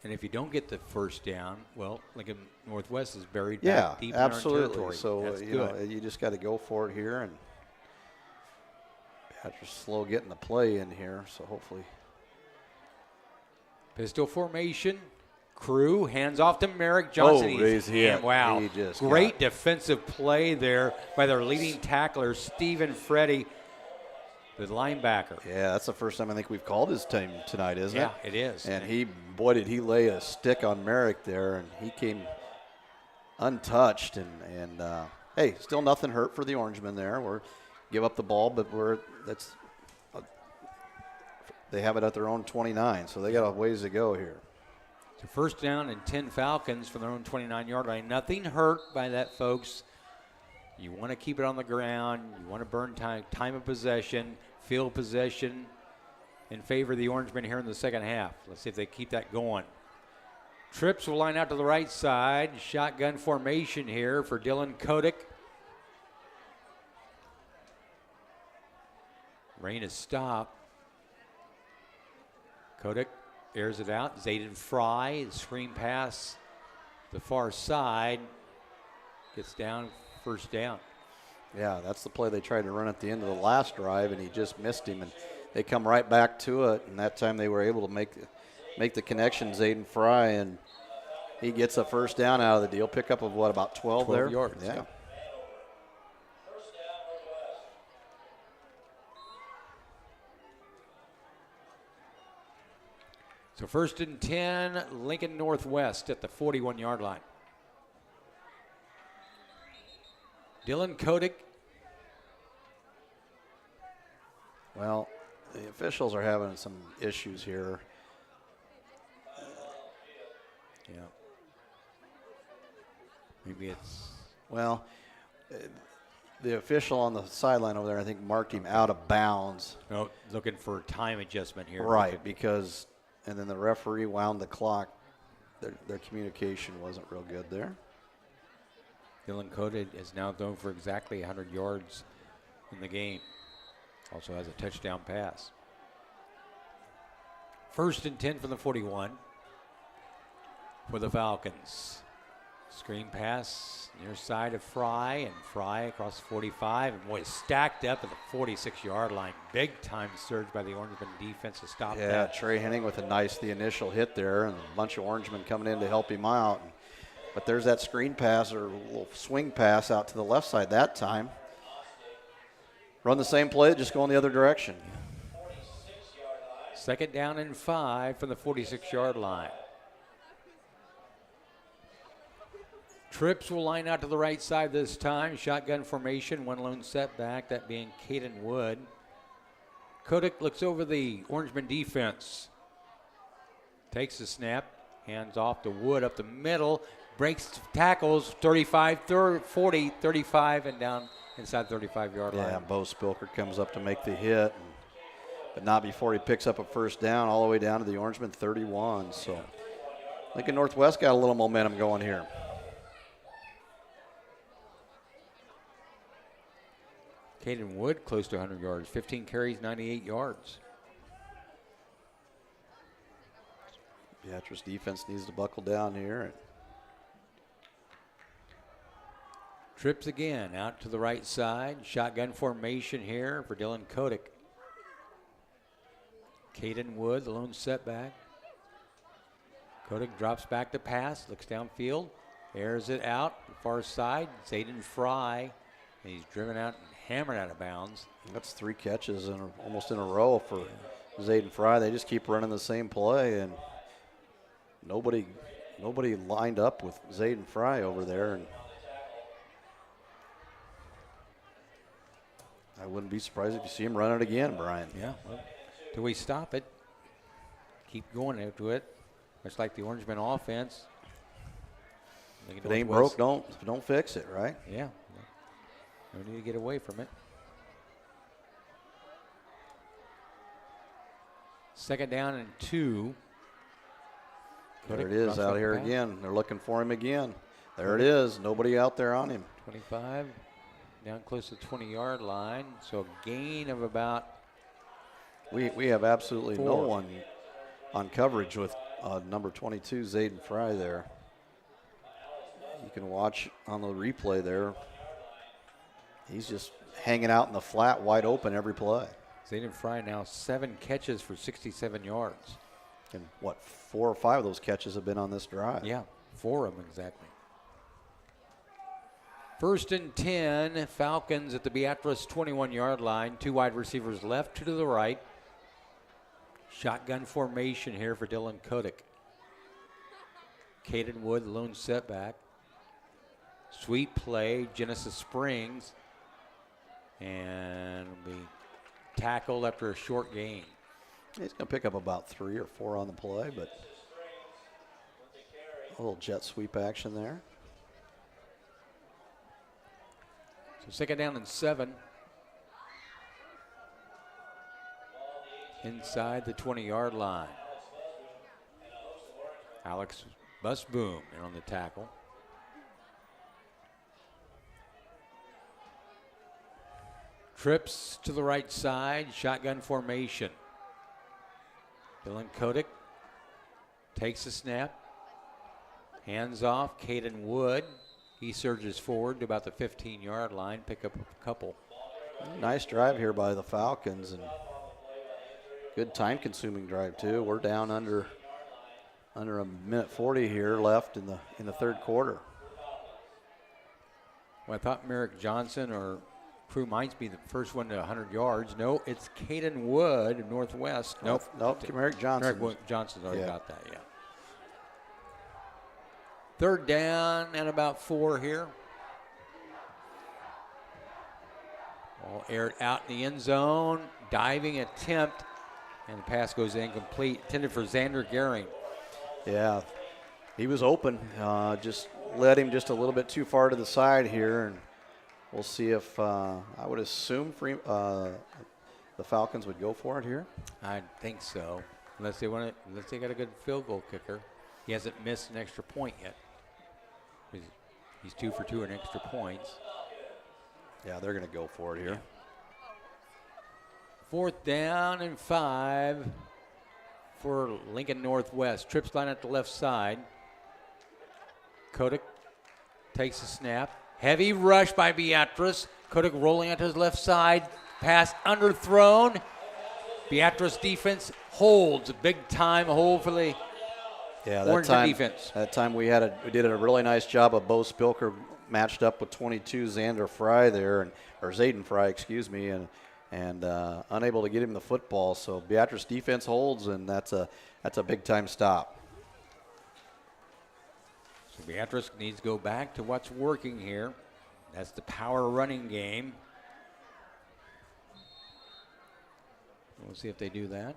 and if you don't get the first down, well, Lincoln Northwest is buried yeah, back deep absolutely. in our territory. So that's you good. know, you just got to go for it here, and Beatrice slow getting the play in here. So hopefully. Pistol formation. Crew hands off to Merrick Johnson. Wow. Great defensive play there by their leading tackler, Stephen Freddy, the linebacker. Yeah, that's the first time I think we've called his team tonight, isn't it? Yeah, it is. And did he lay a stick on Merrick there, and he came untouched. And hey, still nothing hurt for the Orangemen there. We're give up the ball, but they have it at their own 29, so they got a ways to go here. So first down and 10 Falcons from their own 29-yard line. Nothing hurt by that, folks. You want to keep it on the ground. You want to burn time of possession, field possession in favor of the Orangemen here in the second half. Let's see if they keep that going. Trips will line out to the right side. Shotgun formation here for Dylan Kodak. Rain is stopped. Kodak airs it out. Zayden Fry, screen pass, the far side, gets down, first down. Yeah, that's the play they tried to run at the end of the last drive, and he just missed him. And they come right back to it, and that time they were able to make the connection, Zayden Fry, and he gets a first down out of the deal. Pick up of what, about 12 there? Yards. Yeah. So 1st and 10, Lincoln Northwest at the 41-yard line. Dylan Kodak. Well, the officials are having some issues here. Yeah. Maybe it's... Well, the official on the sideline over there, I think, marked him out of bounds. Oh, looking for time adjustment here. Right, because, and then the referee wound the clock. Their communication wasn't real good there. Dylan Kodak is now thrown for exactly 100 yards in the game. Also has a touchdown pass. 1st and 10 for the 41 for the Falcons. Screen pass near side of Fry, and Fry across 45, and boy, stacked up at the 46-yard line. Big time surge by the Orangeman defense to stop that. Yeah, Trey Henning with the initial hit there, and a bunch of Orangemen coming in to help him out. But there's that screen pass or little swing pass out to the left side that time. Run the same play, just go in the other direction. 2nd down and 5 from the 46-yard line. Trips will line out to the right side this time. Shotgun formation, one lone setback, that being Caden Wood. Kodak looks over the Orangeman defense. Takes the snap, hands off to Wood up the middle. Breaks tackles, 35, 40, 35, and down inside 35-yard line. Yeah, Bo Spilker comes up to make the hit, but not before he picks up a first down all the way down to the Orangeman 31. So Lincoln Northwest got a little momentum going here. Caden Wood close to 100 yards, 15 carries, 98 yards. Beatrice defense needs to buckle down here. Trips again out to the right side. Shotgun formation here for Dylan Kodak. Caden Wood, the lone setback. Kodak drops back to pass, looks downfield, airs it out, far side. Zayden Fry, and he's driven out and hammered out of bounds. That's 3 catches almost in a row for Zayden Fry. They just keep running the same play, and nobody lined up with Zayden Fry over there. And I wouldn't be surprised if you see him run it again, Brian. Yeah, well, till we stop it, keep going into it, much like the Orangeman offense. If it ain't broke, don't fix it, right? Yeah, no need to get away from it. 2nd down and 2. There it is out here again. They're looking for him again. There it is. Nobody out there on him. 25, down close to the 20-yard line. So a gain of about. We have absolutely 4. No one on coverage with number 22, Zayden Fry there. You can watch on the replay there. He's just hanging out in the flat, wide open every play. Zayden Fry now 7 catches for 67 yards. And what, 4 or 5 of those catches have been on this drive? Yeah, 4 of them exactly. 1st and 10, Falcons at the Beatrice 21-yard line. 2 wide receivers left, 2 to the right. Shotgun formation here for Dylan Kodak. Caden Wood, lone setback. Sweet play, Genesis Springs. And will be tackled after a short gain. He's going to pick up about 3 or 4 on the play, but a little jet sweep action there. So 2nd down and 7. Inside the 20-yard line. Alex Busboom in on the tackle. Trips to the right side, shotgun formation. Dylan Kotick takes the snap. Hands off. Caden Wood. He surges forward to about the 15-yard line. Pick up a couple. Nice drive here by the Falcons, and good time-consuming drive too. We're down under a minute 40 here left in the third quarter. Well, I thought Merrick Johnson or Crew might be the first one to 100 yards. No, it's Caden Wood of Northwest. Nope. Merrick Johnson. Merrick Johnson's already got that, yeah. Third down and about 4 here. Ball aired out in the end zone. Diving attempt. And the pass goes incomplete. Intended for Xander Gehring. Yeah, he was open. Just led him just a little bit too far to the side here. And we'll see if, I would assume the Falcons would go for it here. I think so. Unless they got a good field goal kicker. He hasn't missed an extra point yet. He's 2 for 2 in extra points. Yeah, they're going to go for it here. Fourth down and 5 for Lincoln Northwest. Trips line at the left side. Kotick takes a snap. Heavy rush by Beatrice. Kotick rolling out to his left side. Pass underthrown. Beatrice defense holds. A big time hold for the Orange defense. That time we did a really nice job of Bo Spilker matched up with 22 Xander Fry there, or Zayden Fry, excuse me, and unable to get him the football. So Beatrice defense holds, and that's a big time stop. So Beatrice needs to go back to what's working here. That's the power running game. We'll see if they do that.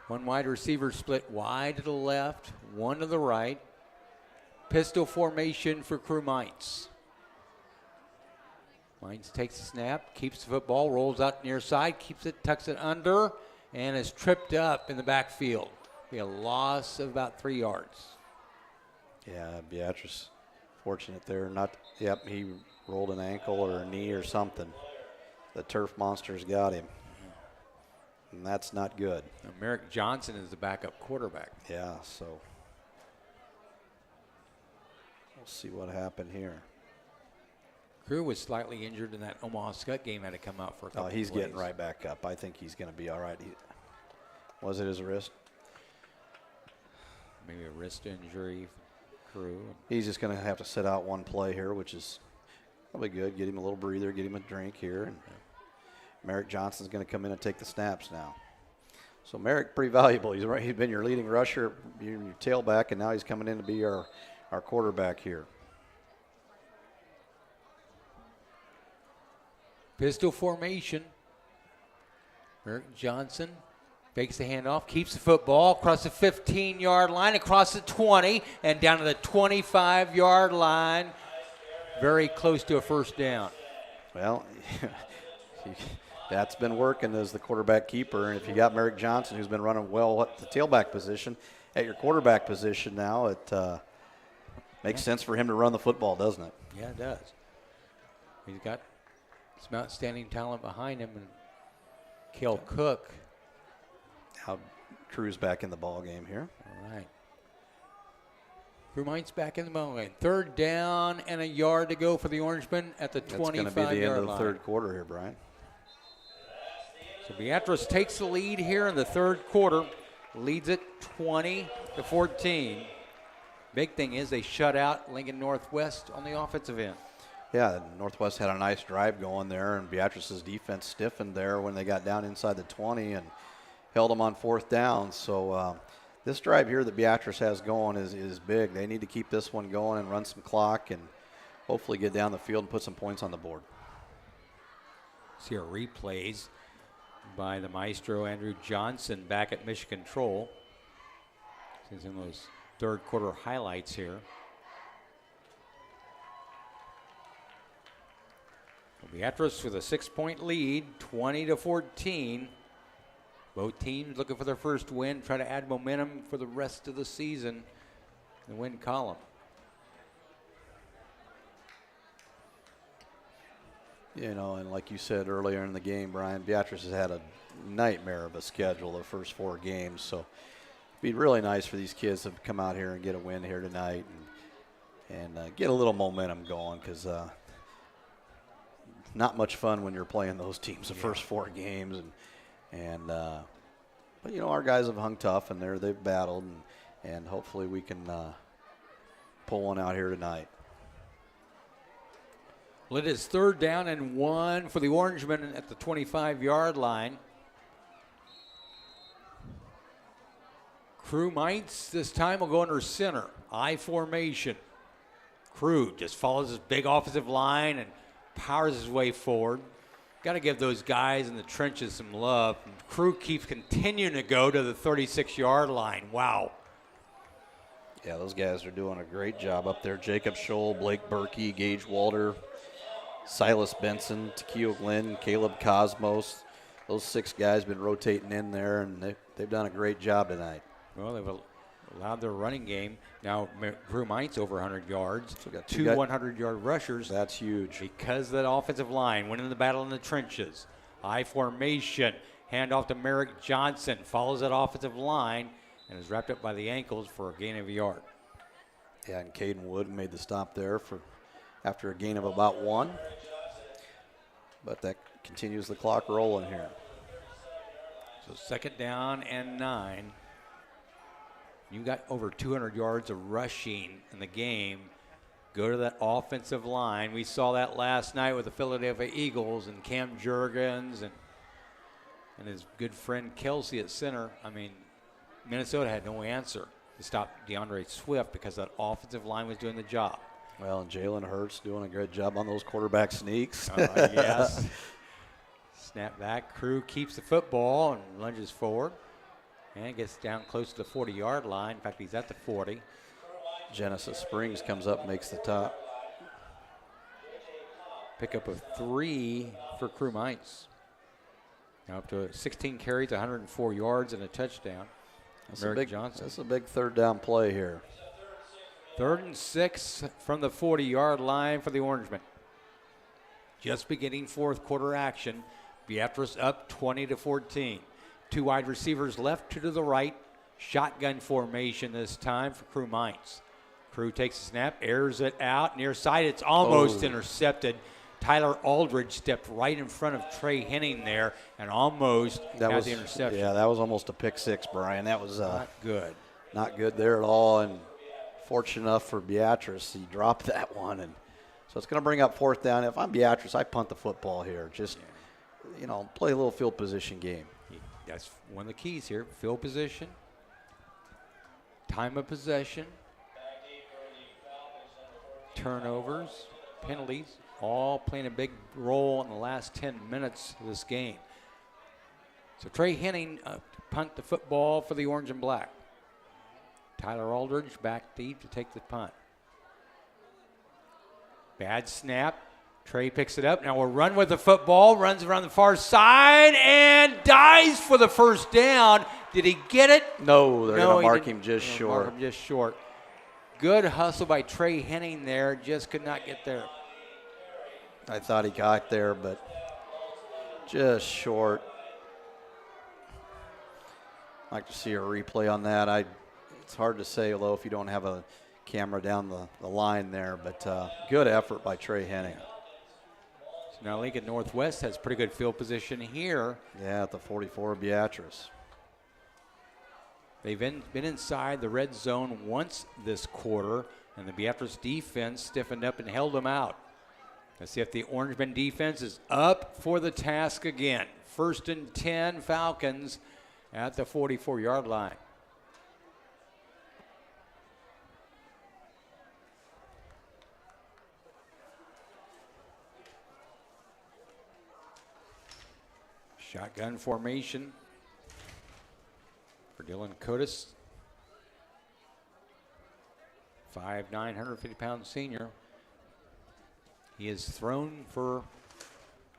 One wide receiver split wide to the left, one to the right. Pistol formation for Crew Mainz. Mainz takes the snap, keeps the football, rolls out near side, keeps it, tucks it under, and is tripped up in the backfield. Be a loss of about 3 yards. Yeah, Beatrice, fortunate there. He rolled an ankle or a knee or something. The turf monsters got him. And that's not good. Now, Merrick Johnson is the backup quarterback. Yeah, so we'll see what happened here. Crew was slightly injured in that Omaha Skutt game, had to come out for a couple he's plays. getting right back up. I think he's going to be all right. Was it his wrist? Maybe a wrist injury for Crew. He's just going to have to sit out one play here, which is probably good. Get him a little breather, get him a drink here. And Merrick Johnson's going to come in and take the snaps now. So Merrick, pretty valuable. He's been your leading rusher, your tailback, and now he's coming in to be our quarterback here. Pistol formation. Merrick Johnson fakes the handoff, keeps the football across the 15-yard line, across the 20, and down to the 25-yard line. Very close to a first down. Well, that's been working as the quarterback keeper. And if you got Merrick Johnson, who's been running well at the tailback position, at your quarterback position now, it makes sense for him to run the football, doesn't it? Yeah, it does. He's got some outstanding talent behind him. And Cale Cook. Now Crew's back in the ball game here. All right. Crew Mainz back in the ball game. Third down and a yard to go for the Orangemen at the 25-yard line. That's going to be the end of the third quarter here, Brian. So Beatrice takes the lead here in the third quarter, leads it 20-14. Big thing is they shut out Lincoln Northwest on the offensive end. Yeah, Northwest had a nice drive going there, and Beatrice's defense stiffened there when they got down inside the 20 and held them on fourth down. So this drive here that Beatrice has going is big. They need to keep this one going and run some clock and hopefully get down the field and put some points on the board. See our replays by the maestro Andrew Johnson back at Mission Control. See some of those third quarter highlights here. Beatrice with a 6-point lead, 20-14. Both teams looking for their first win, try to add momentum for the rest of the season in the win column. You know, and like you said earlier in the game, Brian, Beatrice has had a nightmare of a schedule the first 4 games. So it'd be really nice for these kids to come out here and get a win here tonight and get a little momentum going, because not much fun when you're playing those teams the first 4 games. But, you know, our guys have hung tough, and they've battled, and hopefully we can pull one out here tonight. Well, it is 3rd down and 1 for the Orangemen at the 25-yard line. Crew Mites this time will go under center. I formation. Crew just follows his big offensive line and powers his way forward. Got to give those guys in the trenches some love. And Crew keeps continuing to go to the 36-yard line. Wow. Yeah, those guys are doing a great job up there. Jacob Scholl, Blake Berkey, Gage Walter, Silas Benson, Takeo Glenn, Caleb Cosmos. Those 6 guys been rotating in there, and they've done a great job tonight. Well, they've allowed their running game. Now, Crew Mites over 100 yards. So got 2 100-yard rushers. That's huge. Because of that offensive line, winning the battle in the trenches. I formation, handoff to Merrick Johnson, follows that offensive line, and is wrapped up by the ankles for a gain of a yard. Yeah, and Caden Wood made the stop there after a gain of about 1. But that continues the clock rolling here. So 2nd down and 9. You got over 200 yards of rushing in the game. Go to that offensive line. We saw that last night with the Philadelphia Eagles and Cam Jurgens and his good friend Kelsey at center. I mean, Minnesota had no answer to stop DeAndre Swift because that offensive line was doing the job. Well, and Jalen Hurts doing a great job on those quarterback sneaks. Yes. Snap back. Crew keeps the football and lunges forward. And gets down close to the 40-yard line. In fact, he's at the 40. Genesis Springs comes up, makes the top. Pickup of 3 for Crew Mites. Now up to 16 carries, 104 yards, and a touchdown. Merrick Johnson. That's a big 3rd down play here. 3rd and 6 from the 40-yard line for the Orangemen. Just beginning 4th quarter action. Beatrice up 20-14. 2 wide receivers left, 2 to the right. Shotgun formation this time for Crew Mites. Crew takes a snap, airs it out. Near side, it's almost intercepted. Tyler Aldridge stepped right in front of Trey Henning there and almost had the interception. Yeah, that was almost a pick 6, Brian. That was not good. Not good there at all. And fortunate enough for Beatrice, he dropped that one. And so it's going to bring up 4th down. If I'm Beatrice, I punt the football here. Just, you know, play a little field position game. That's one of the keys here. Field position, time of possession, turnovers, penalties, all playing a big role in the last 10 minutes of this game. So Trey Henning punt the football for the Orange and Black. Tyler Aldridge back deep to take the punt. Bad snap. Trey picks it up. Now we'll run with the football. Runs around the far side and dives for the 1st down. Did he get it? No, they're going to mark him just short. Mark him just short. Good hustle by Trey Henning there. Just could not get there. I thought he got there, but just short. I'd like to see a replay on that. It's hard to say, although, if you don't have a camera down the line there. But good effort by Trey Henning. Now Lincoln Northwest has pretty good field position here. Yeah, at the 44 of Beatrice. They've been inside the red zone once this quarter, and the Beatrice defense stiffened up and held them out. Let's see if the Orangemen defense is up for the task again. 1st and 10, Falcons at the 44-yard line. Shotgun formation for Dylan Cotis. 5'9", 150-pound senior. He has thrown for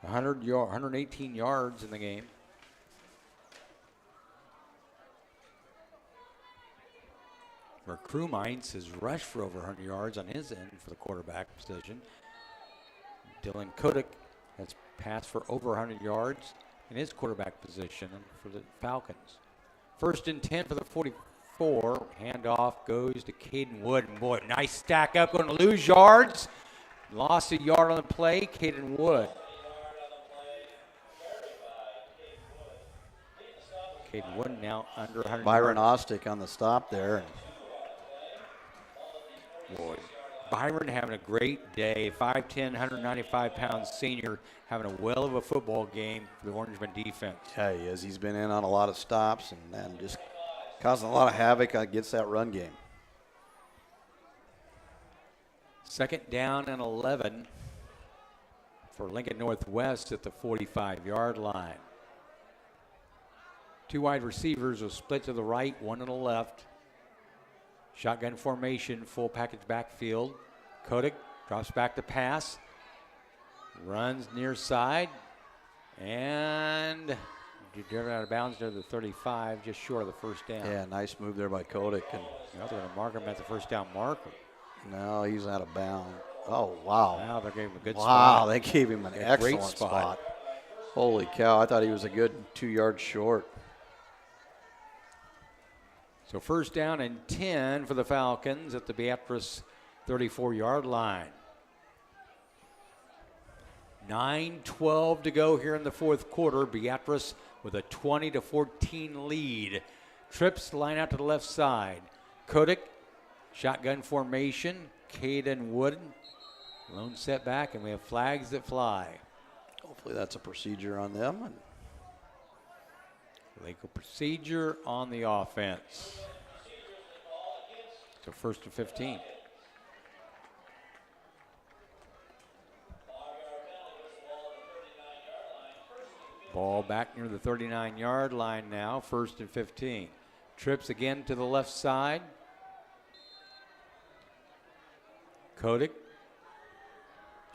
118 yards in the game. Where Crew Mites has rushed for over 100 yards on his end for the quarterback position. Dylan Kotick has passed for over 100 yards in his quarterback position for the Falcons. 1st and 10 for the 44. Handoff goes to Caden Wood. And boy, nice stack up. Going to lose yards. Lost a yard on the play. Caden Wood. Caden Wood now under 100 Byron yards. Ostick on the stop there. Boy, Byron having a great day. 5'10", 195-pound senior, having a well of a football game for the Orangeman defense. Yeah, he is. He's been in on a lot of stops and just causing a lot of havoc against that run game. 2nd down and 11 for Lincoln Northwest at the 45-yard line. 2 wide receivers will split to the right, 1 to the left. Shotgun formation, full package backfield. Kodak drops back to pass. Runs near side. And driven out of bounds near the 35, just short of the 1st down. Yeah, nice move there by Kodak. And They're going to mark him at the 1st down marker. no, he's out of bounds. Oh, wow. Wow, they gave him a good Wow, spot. they gave him an excellent great spot. Holy cow, I thought he was a good 2 yards short. So 1st down and 10 for the Falcons at the Beatrice 34-yard line. 9:12 to go here in the 4th quarter. Beatrice with a 20-14 lead. Trips line out to the left side. Kodak, shotgun formation. Caden Wood, lone setback, and we have flags that fly. Hopefully that's a procedure on them. And Legal procedure on the offense. So 1st and 15. Ball back near the 39-yard line now, 1st and 15. Trips again to the left side. Kodak.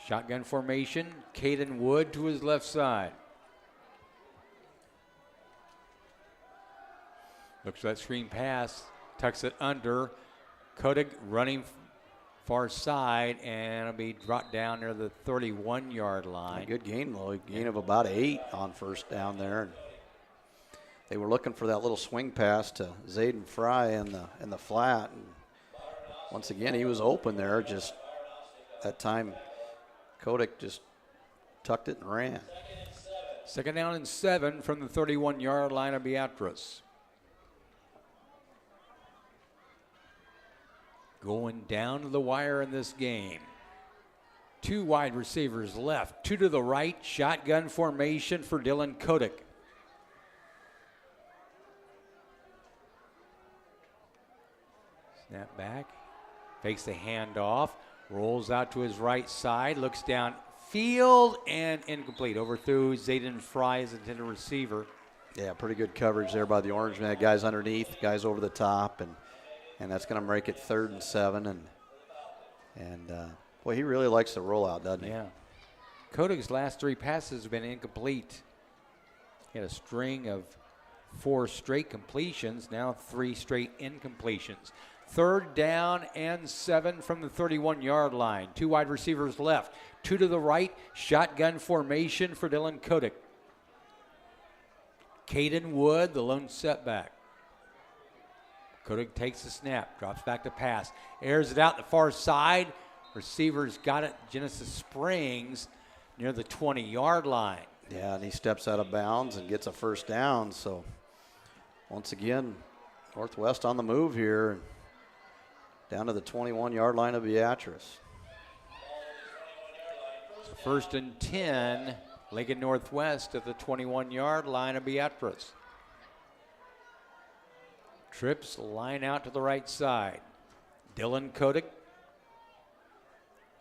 Shotgun formation. Caden Wood to his left side. Looks for that screen pass. Tucks it under. Kodak running far side, and it'll be brought down near the 31-yard line. a good gain, though. A gain of about 8 on 1st down there. And they were looking for that little swing pass to Zayden Fry in the flat. And once again, he was open there. Just that time, Kodak just tucked it and ran. 2nd down and 7 from the 31-yard line of Beatrice. Going down to the wire in this game. 2 wide receivers left, 2 to the right. Shotgun formation for Dylan Kodak. Snap back, fakes the handoff, rolls out to his right side, looks downfield, and incomplete. Overthrew Zayden Fry, his intended receiver. Yeah, pretty good coverage there by the Orangemen. Guys underneath, guys over the top, and that's going to make it 3rd and 7. And boy, he really likes the rollout, doesn't he? Yeah. Kodak's last 3 passes have been incomplete. He had a string of 4 straight completions, now 3 straight incompletions. 3rd down and 7 from the 31-yard line. 2 wide receivers left, 2 to the right. Shotgun formation for Dylan Kodak. Caden Wood, the lone setback. Kodak takes the snap, drops back to pass, airs it out the far side. Receiver's got it. Genesis Springs near the 20-yard line. Yeah, and he steps out of bounds and gets a 1st down. So once again, Northwest on the move here, down to the 21-yard line of Beatrice. So 1st and 10, Lincoln Northwest at the 21-yard line of Beatrice. Trips line out to the right side. Dylan Kodak.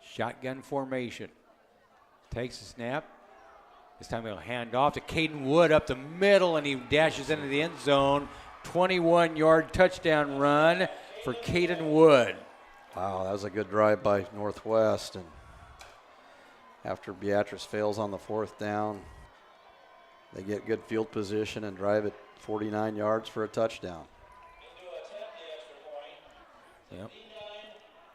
Shotgun formation. Takes the snap. This time he'll hand off to Caden Wood up the middle, and he dashes into the end zone. 21-yard touchdown run for Caden Wood. Wow, that was a good drive by Northwest. And after Beatrice fails on the 4th down, they get good field position and drive it 49 yards for a touchdown. Yep.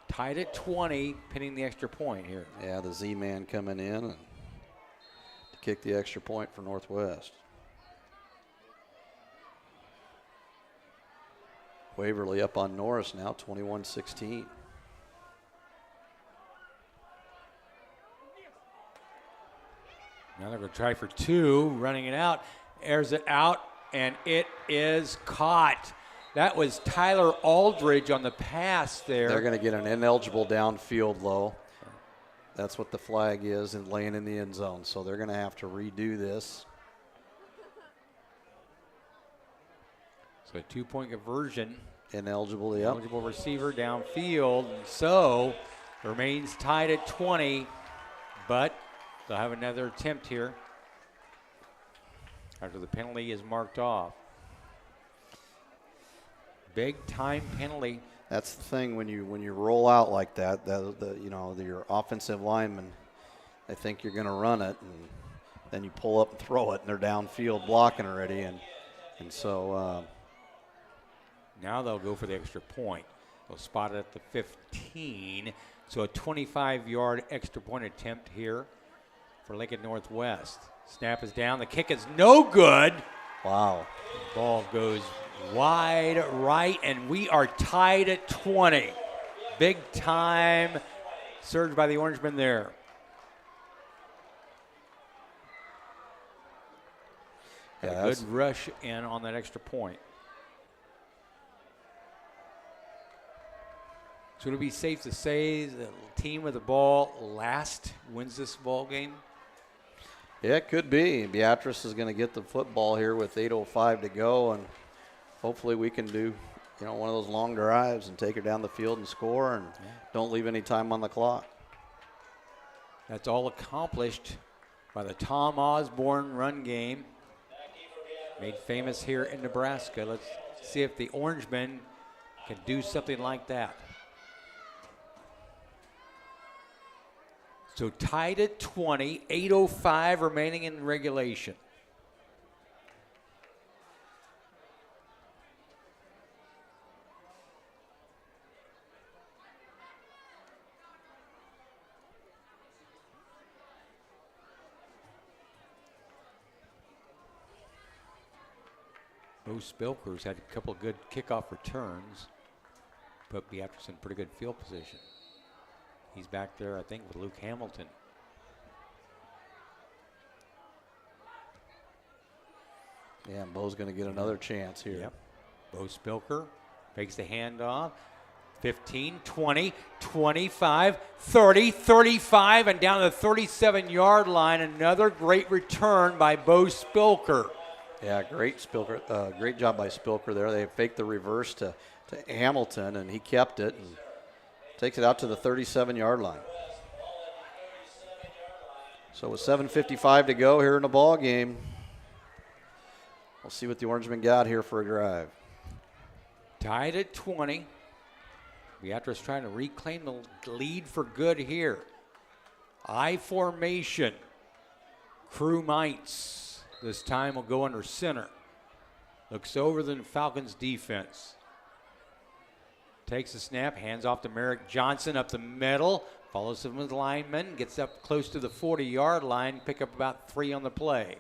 Tied at 20, pinning the extra point here. Yeah, the Z-man coming in. And kick the extra point for Northwest. Waverly up on Norris now, 21-16. Now they're going to try for two, running it out, airs it out, and it is caught. That was Tyler Aldridge on the pass there. They're going to get an ineligible downfield low. That's what the flag is, and laying in the end zone. So they're going to have to redo this. So a 2-point conversion. Ineligible, yep. Eligible receiver downfield. And so remains tied at 20, but they'll have another attempt here after the penalty is marked off. Big time penalty. That's the thing when you roll out like that. Your offensive linemen, they think you're going to run it, and then you pull up and throw it, and they're downfield blocking already, and so. Now they'll go for the extra point. They'll spot it at the 15. So a 25-yard extra point attempt here for Lincoln Northwest. Snap is down. The kick is no good. Wow. The ball goes wide right, and we are tied at 20. Big time surge by the Orangemen there. Yeah, a good rush in on that extra point. So would it be safe to say the team with the ball last wins this ball game? Yeah, it could be. Beatrice is going to get the football here with 8:05 to go, and hopefully we can do, one of those long drives and take her down the field and score, and don't leave any time on the clock. That's all accomplished by the Tom Osborne run game, made famous here in Nebraska. Let's see if the Orangemen can do something like that. So tied at 20, 8:05 remaining in regulation. Bo Spilker's had a couple of good kickoff returns, put Beatrice in pretty good field position. He's back there, I think, with Luke Hamilton. Yeah, and Bo's going to get another chance here. Yep. Bo Spilker fakes the handoff. 15, 20, 25, 30, 35, and down to the 37-yard line. Another great return by Bo Spilker. Yeah, great Spilker. Great job by Spilker there. They faked the reverse to Hamilton, and he kept it and takes it out to the 37-yard line. So with 7:55 to go here in the ball game, we'll see what the Orangemen got here for a drive. Tied at 20. Beatrice trying to reclaim the lead for good here. I formation. Crew Mites this time will go under center. Looks over the Falcons defense. Takes the snap, hands off to Merrick Johnson up the middle. Follows him with lineman, gets up close to the 40-yard line, pick up about 3 on the play.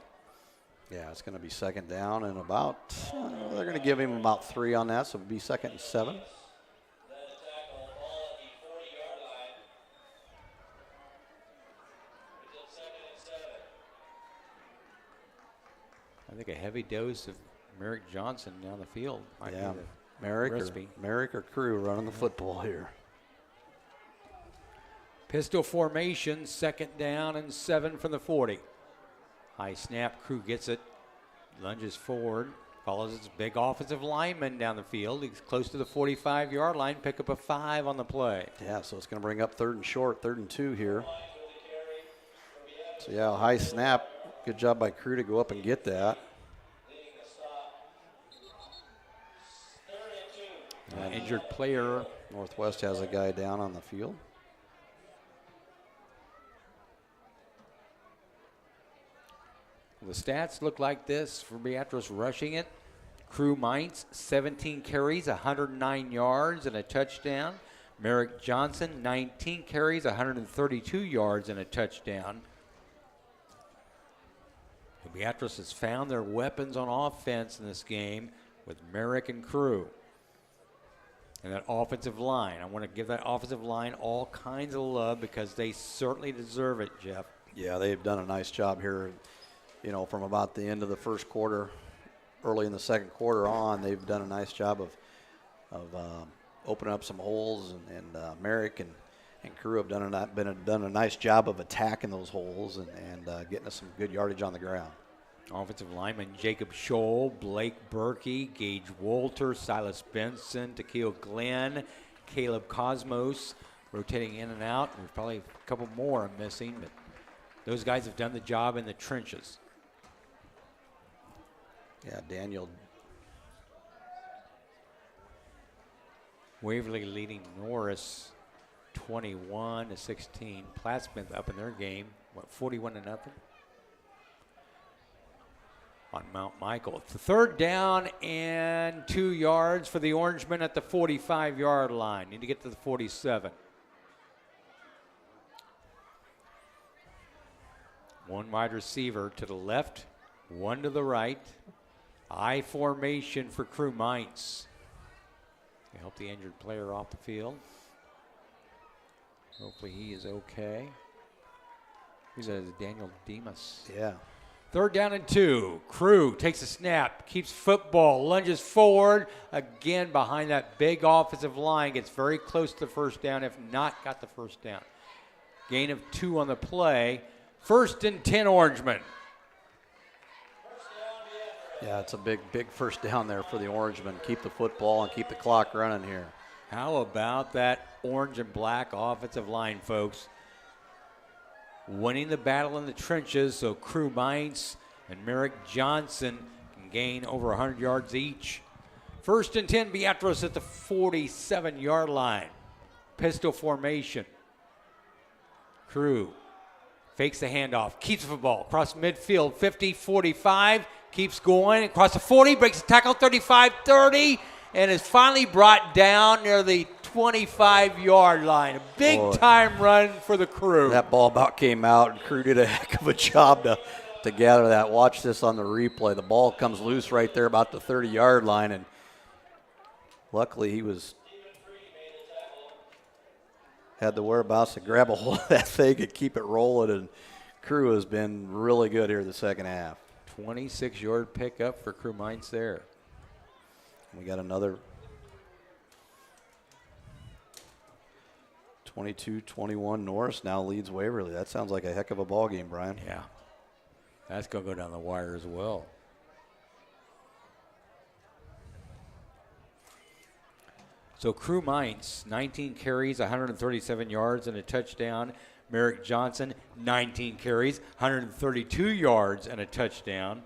Yeah, it's going to be second down and about, they're going to give him about 3 on that, so it'll be 2nd and 7. I think a heavy dose of Merrick Johnson down the field might be the Merrick or Crew running the football here. Pistol formation, 2nd down and 7 from the 40. High snap, Crew gets it, lunges forward, follows its big offensive lineman down the field. He's close to the 45-yard line, pick up a 5 on the play. Yeah, so it's going to bring up 3rd and short, 3rd and 2 here. So yeah, high snap, good job by Crew to go up and get that. Injured player. Northwest has a guy down on the field. The stats look like this for Beatrice rushing it. Crew Mites, 17 carries, 109 yards, and a touchdown. Merrick Johnson, 19 carries, 132 yards, and a touchdown. Beatrice has found their weapons on offense in this game with Merrick and Crew. And that offensive line, I want to give that offensive line all kinds of love because they certainly deserve it, Jeff. Yeah, they've done a nice job here. From about the end of the first quarter, early in the second quarter on, they've done a nice job of opening up some holes, and Merrick and Crew have done a nice job of attacking those holes and getting us some good yardage on the ground. Offensive lineman Jacob Scholl, Blake Berkey, Gage Wolter, Silas Benson, Takeo Glenn, Caleb Cosmos rotating in and out. There's probably a couple more I'm missing, but those guys have done the job in the trenches. Yeah, Daniel. Waverly leading Norris 21-16. Plattsmouth up in their game, 41-0 on Mount Michael. It's the 3rd down and 2 yards for the Orangemen at the 45-yard line. Need to get to the 47. One wide receiver to the left, one to the right. I formation for Crew Mainz. They help the injured player off the field. Hopefully he is okay. He's Daniel Demas. Yeah. 3rd down and 2. Crew takes a snap, keeps football, lunges forward. Again, behind that big offensive line, gets very close to the first down, if not got the first down. Gain of 2 on the play. 1st and 10 Orangemen. Yeah, it's a big first down there for the Orangemen. Keep the football and keep the clock running here. How about that orange and black offensive line, folks? Winning the battle in the trenches, so Crew Mainz and Merrick Johnson can gain over 100 yards each. 1st and 10, Beatrice at the 47-yard line. Pistol formation. Crew fakes the handoff, keeps the football across midfield, 50, 45, keeps going across the 40, breaks the tackle, 35, 30, and is finally brought down near the 25-yard line. A big-time run for the Crew. That ball about came out, and Crew did a heck of a job to gather that. Watch this on the replay. The ball comes loose right there about the 30-yard line, and luckily he had the whereabouts to grab a hold of that thing and keep it rolling, and Crew has been really good here the second half. 26-yard pickup for Crew Mainz there. We got another 22-21 Norris now leads Waverly. That sounds like a heck of a ball game, Brian. Yeah. That's going to go down the wire as well. So Crew Mainz, 19 carries, 137 yards and a touchdown. Merrick Johnson, 19 carries, 132 yards and a touchdown.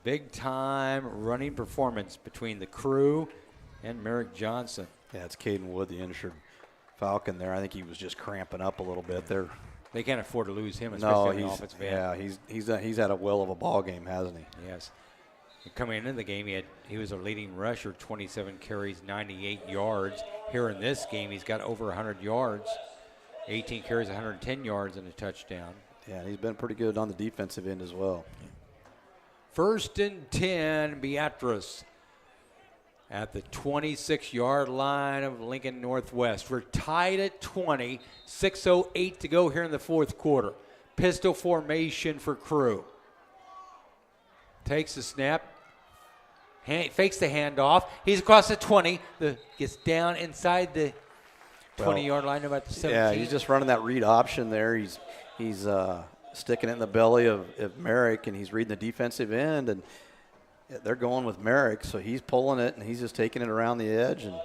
Big time running performance between the Crew and Merrick Johnson. Yeah, it's Caden Wood, the injured Falcon there. I think he was just cramping up a little bit there. They can't afford to lose him, especially on the offensive end. Yeah, he's had a will of a ball game, hasn't he? Yes. Coming into the game, he was a leading rusher, 27 carries, 98 yards. Here in this game, he's got over 100 yards, 18 carries, 110 yards, and a touchdown. Yeah, and he's been pretty good on the defensive end as well. 1st and 10, Beatrice at the 26-yard line of Lincoln Northwest. We're tied at 20, 6:08 to go here in the 4th quarter. Pistol formation for Crew. Takes the snap, fakes the handoff. He's across the 20, gets down inside the 20-yard line about the 17. Yeah, he's just running that read option there. He's sticking it in the belly of Merrick, and he's reading the defensive end, and they're going with Merrick, so he's pulling it, and he's just taking it around the edge and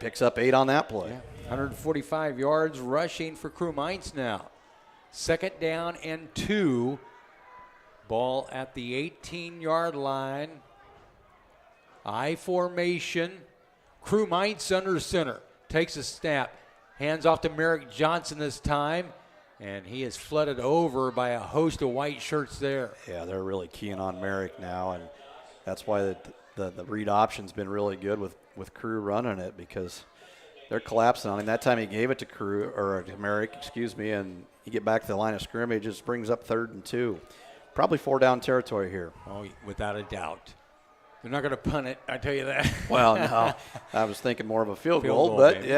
picks up 8 on that play. Yeah, 145 yards rushing for Crew Mainz now. 2nd down and 2. Ball at the 18-yard line. I formation. Crew Mainz under center. Takes a snap. Hands off to Merrick Johnson this time. And he is flooded over by a host of white shirts there. Yeah, they're really keying on Merrick now. And that's why the read option's been really good with Crew running it, because they're collapsing on him. That time he gave it to Merrick, and you get back to the line of scrimmage, it just brings up 3rd and 2. Probably 4-down territory here. Oh, without a doubt. They're not going to punt it, I tell you that. Well, no, I was thinking more of a field goal, but maybe.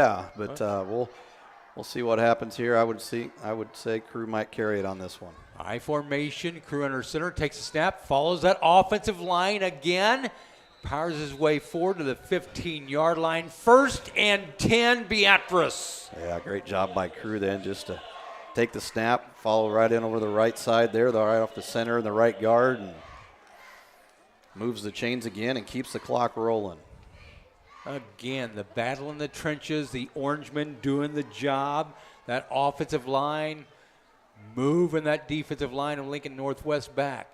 We'll see what happens here. I would say Crew might carry it on this one. I formation, Crew under center, takes a snap, follows that offensive line again, powers his way forward to the 15-yard line. 1st and 10, Beatrice. Yeah, great job by Crew then, just to take the snap, follow right in over the right side there, right off the center in the right guard, and moves the chains again and keeps the clock rolling. Again, the battle in the trenches, the Orangemen doing the job, that offensive line moving that defensive line of Lincoln Northwest back.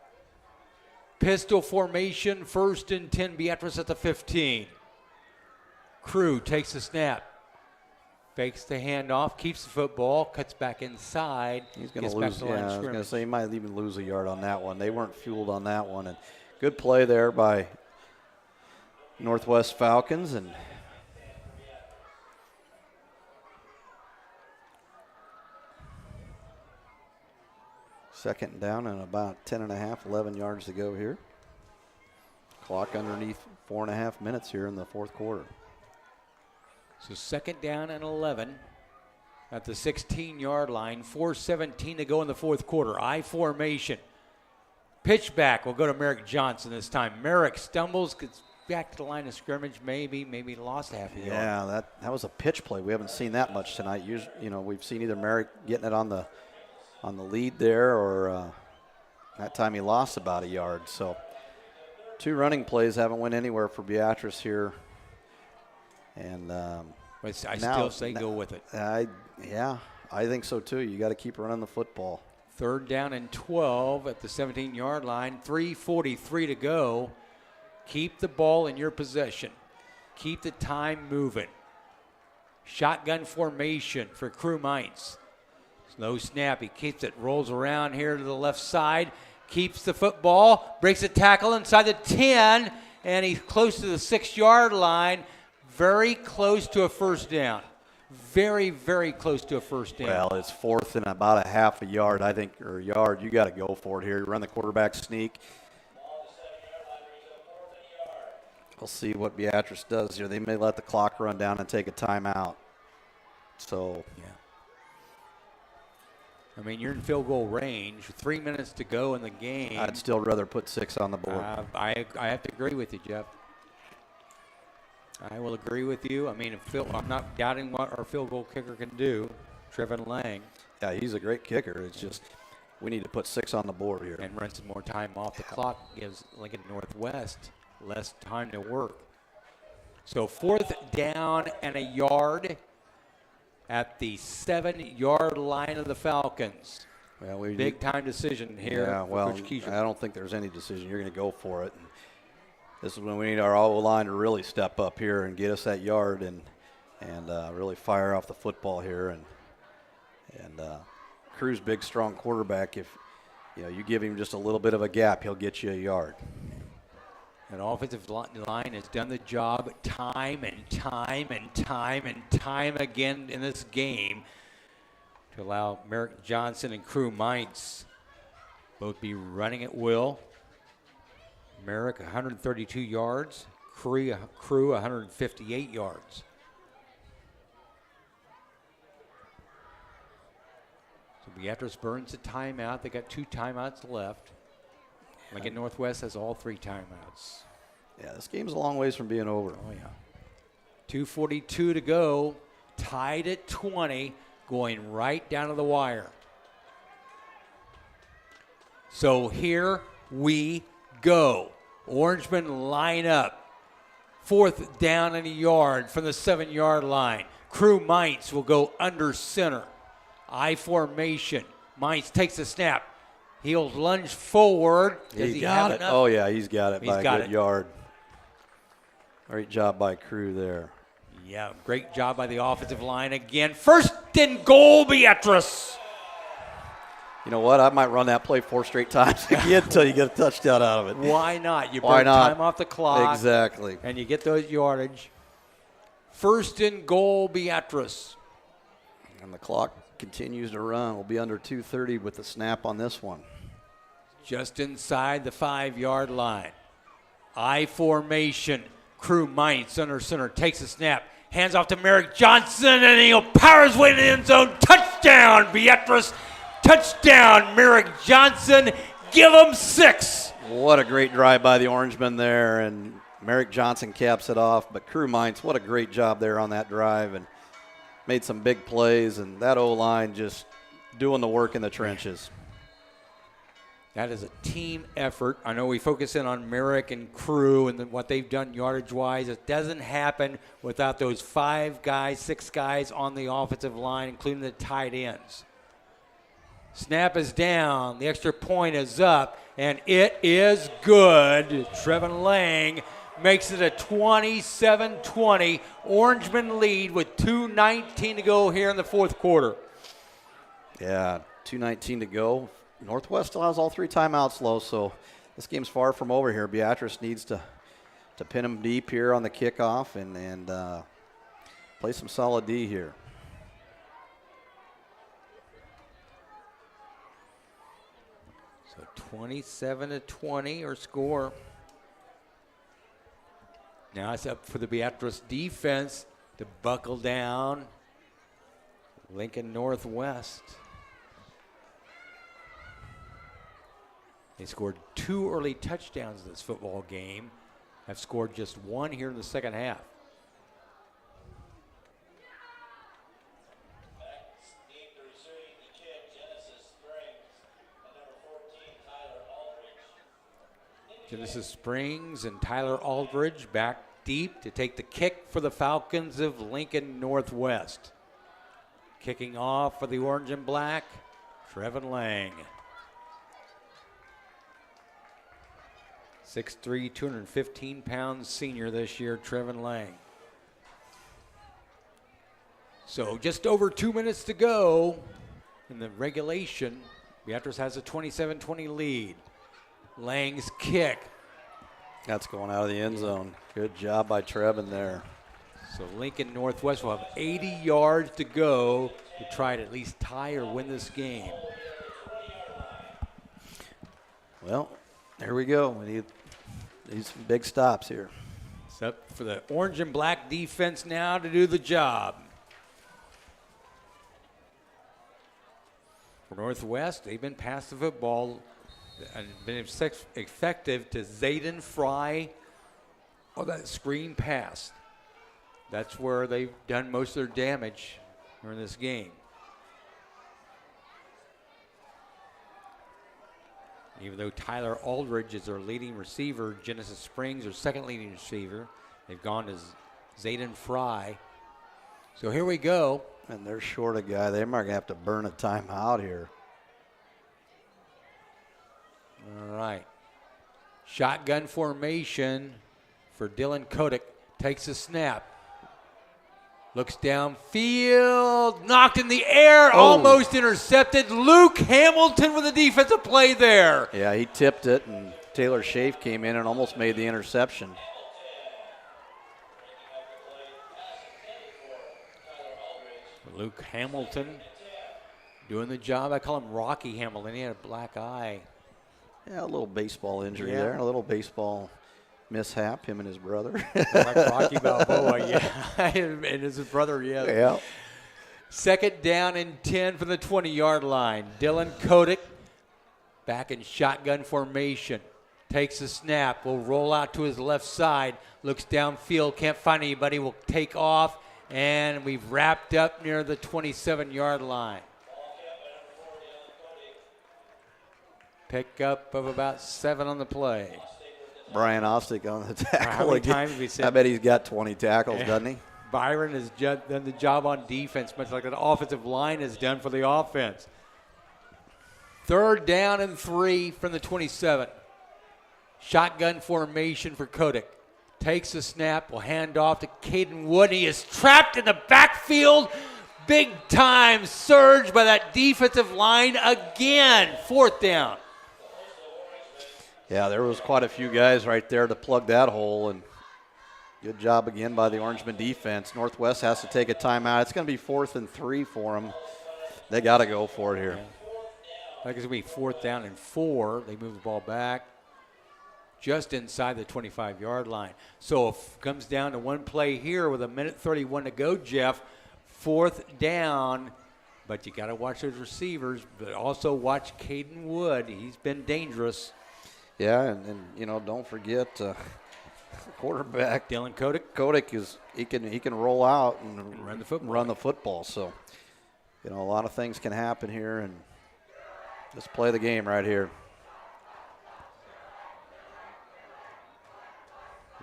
Pistol formation, 1st and 10, Beatrice at the 15. Crew takes the snap, fakes the handoff, keeps the football, cuts back inside. He's going to lose. Yeah, I was going to say he might even lose a yard on that one. They weren't fueled on that one, and good play there by Northwest Falcons. And second down and about 11 yards to go here. Clock underneath 4.5 minutes here in the 4th quarter. So 2nd down and 11 at the 16-yard line. 4:17 to go in the 4th quarter. I formation. Pitch back. We'll go to Merrick Johnson this time. Merrick stumbles, gets back to the line of scrimmage, maybe lost half a yard. Yeah, that was a pitch play. We haven't seen that much tonight. Usually, we've seen either Merrick getting it on the lead there, or that time he lost about a yard. So 2 running plays haven't went anywhere for Beatrice here. And I still say go with it. I think so too. You got to keep running the football. 3rd down and 12 at the 17-yard line. 3:43 to go. Keep the ball in your possession. Keep the time moving. Shotgun formation for Crew Mainz. Slow snap. He keeps it, rolls around here to the left side, keeps the football, breaks a tackle inside the 10, and he's close to the 6-yard line. Very close to a 1st down. Very, very close to a 1st down. Well, it's 4th and about a half a yard, I think, or a yard. You got to go for it here. You run the quarterback sneak. We'll see what Beatrice does here. They may let the clock run down and take a timeout. So, yeah. I mean, you're in field goal range. 3 minutes to go in the game. I'd still rather put 6 on the board. I have to agree with you, Jeff. I will agree with you. I mean, I'm not doubting what our field goal kicker can do, Trevin Lang. Yeah, he's a great kicker. It's just we need to put 6 on the board here. And run some more time off the clock. Gives Lincoln Northwest less time to work. So 4th down and a yard at the 7-yard line of the Falcons. Well, big time decision here. Yeah, well, I don't think there's any decision. You're going to go for it. And this is when we need our O-line to really step up here and get us that yard and really fire off the football here. And Crew's big, strong quarterback. If you give him just a little bit of a gap, he'll get you a yard. An offensive line has done the job time and time and time and time again in this game to allow Merrick Johnson and Crew Mainz both be running at will. Merrick 132 yards, Crew 158 yards. So Beatrice burns a timeout. They got 2 timeouts left. Lincoln Northwest has all 3 timeouts. Yeah, this game's a long ways from being over. Oh, yeah. 2:42 to go, tied at 20, going right down to the wire. So here we go. Orangemen line up. 4th down and a yard from the 7-yard line. Crew Mainz will go under center. I formation. Mainz takes the snap. He'll lunge forward. Does he got have it. enough? Oh, yeah, he's got it by a good it. yard. Great job by Crew there. Yeah, great job by the offensive line again. 1st and goal, Beatrice. You know what? I might run that play 4 straight times again until you get a touchdown out of it. Why not? You burn time off the clock. Exactly. And you get those yardage. 1st and goal, Beatrice. And the clock continues to run. We'll be under 2:30 with the snap on this one. Just inside the 5-yard line. I formation. Crew Mines under center. Takes a snap. Hands off to Merrick Johnson, and he'll power his way to the end zone. Touchdown, Beatrice. Touchdown, Merrick Johnson. Give him 6. What a great drive by the Orangemen there, and Merrick Johnson caps it off. But Crew Mines, what a great job there on that drive, and made some big plays, and that O-line just doing the work in the trenches. That is a team effort. I know we focus in on Merrick and Crew and what they've done yardage-wise. It doesn't happen without those 5 guys, 6 guys on the offensive line, including the tight ends. Snap is down. The extra point is up, and it is good. Trevin Lang makes it a 27-20. Orangemen lead with 2:19 to go here in the fourth quarter. Yeah, 2:19 to go. Northwest still has all 3 timeouts low, so this game's far from over here. Beatrice needs to pin him deep here on the kickoff and play some solid D here. So 27-20 or score. Now it's up for the Beatrice defense to buckle down. Lincoln Northwest. They scored 2 early touchdowns in this football game. Have scored just 1 here in the second half. Genesis Springs and Tyler Aldridge back deep to take the kick for the Falcons of Lincoln Northwest. Kicking off for the orange and black, Trevin Lang. 6'3", 215-pound senior this year, Trevin Lang. So just over 2 minutes to go in the regulation. Beatrice has a 27-20 lead. Lang's kick. That's going out of the end zone. Good job by Trevin there. So Lincoln Northwest will have 80 yards to go to try to at least tie or win this game. Well, there we go. We need some big stops here. It's up for the orange and black defense now to do the job. For Northwest, they've been past the football and been effective to Zayden Fry on that screen pass. That's where they've done most of their damage during this game. Even though Tyler Aldridge is their leading receiver, Genesis Springs their second leading receiver. They've gone to Zayden Fry. So here we go. And they're short a guy. They might have to burn a timeout here. All right. Shotgun formation for Dylan Kodak. Takes a snap. Looks downfield. Knocked in the air. Oh. Almost intercepted. Luke Hamilton with a defensive play there. Yeah, he tipped it, and Taylor Schaaf came in and almost made the interception. Luke Hamilton doing the job. I call him Rocky Hamilton. He had a black eye. Yeah, a little baseball injury there, a little baseball mishap, him and his brother. Like Rocky Balboa, yeah. And his brother, yeah. Yeah. Second down and 10 from the 20-yard line. Dylan Kodak back in shotgun formation. Takes a snap. Will roll out to his left side. Looks downfield. Can't find anybody. Will take off. And we've wrapped up near the 27-yard line. Pickup of about 7 on the play. Brian Ostick on the tackle. How many times have we said? I bet he's got 20 tackles, doesn't he? Byron has done the job on defense, much like the offensive line has done for the offense. Third down and 3 from the 27. Shotgun formation for Kodak. Takes a snap, will hand off to Caden Wood. He is trapped in the backfield. Big time surge by that defensive line again. Fourth down. Yeah, there was quite a few guys right there to plug that hole, and good job again by the Orangeman defense. Northwest has to take a timeout. It's going to be 4th and 3 for them. They got to go for it here. Like it's going to be 4th down and 4. They move the ball back just inside the 25-yard line. So if it comes down to one play here with 1:31 to go, Jeff, 4th down, but you got to watch those receivers, but also watch Caden Wood. He's been dangerous. Yeah, and don't forget quarterback Dylan Kodak. Kodak he can roll out and run the football. So, a lot of things can happen here, and just play the game right here.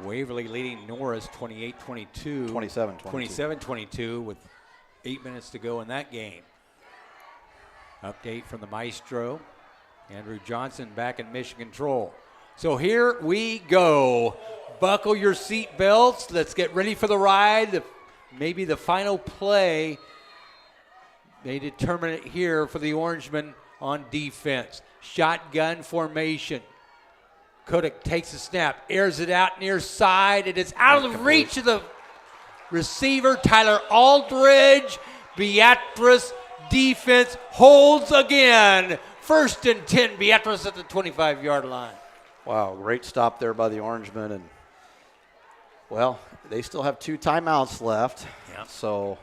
Waverly leading Norris 28-22. 27-22 with 8 minutes to go in that game. Update from the maestro. Andrew Johnson back in mission control. So here we go. Buckle your seat belts. Let's get ready for the ride. Maybe the final play may determine it here for the Orangemen on defense. Shotgun formation. Kodak takes a snap, airs it out near side. It is out of the reach of the receiver, Tyler Aldridge. Beatrice defense holds again. 1st and 10, Beatrice at the 25-yard line. Wow, great stop there by the Orangemen. And, well, they still have 2 timeouts left. Yeah. So,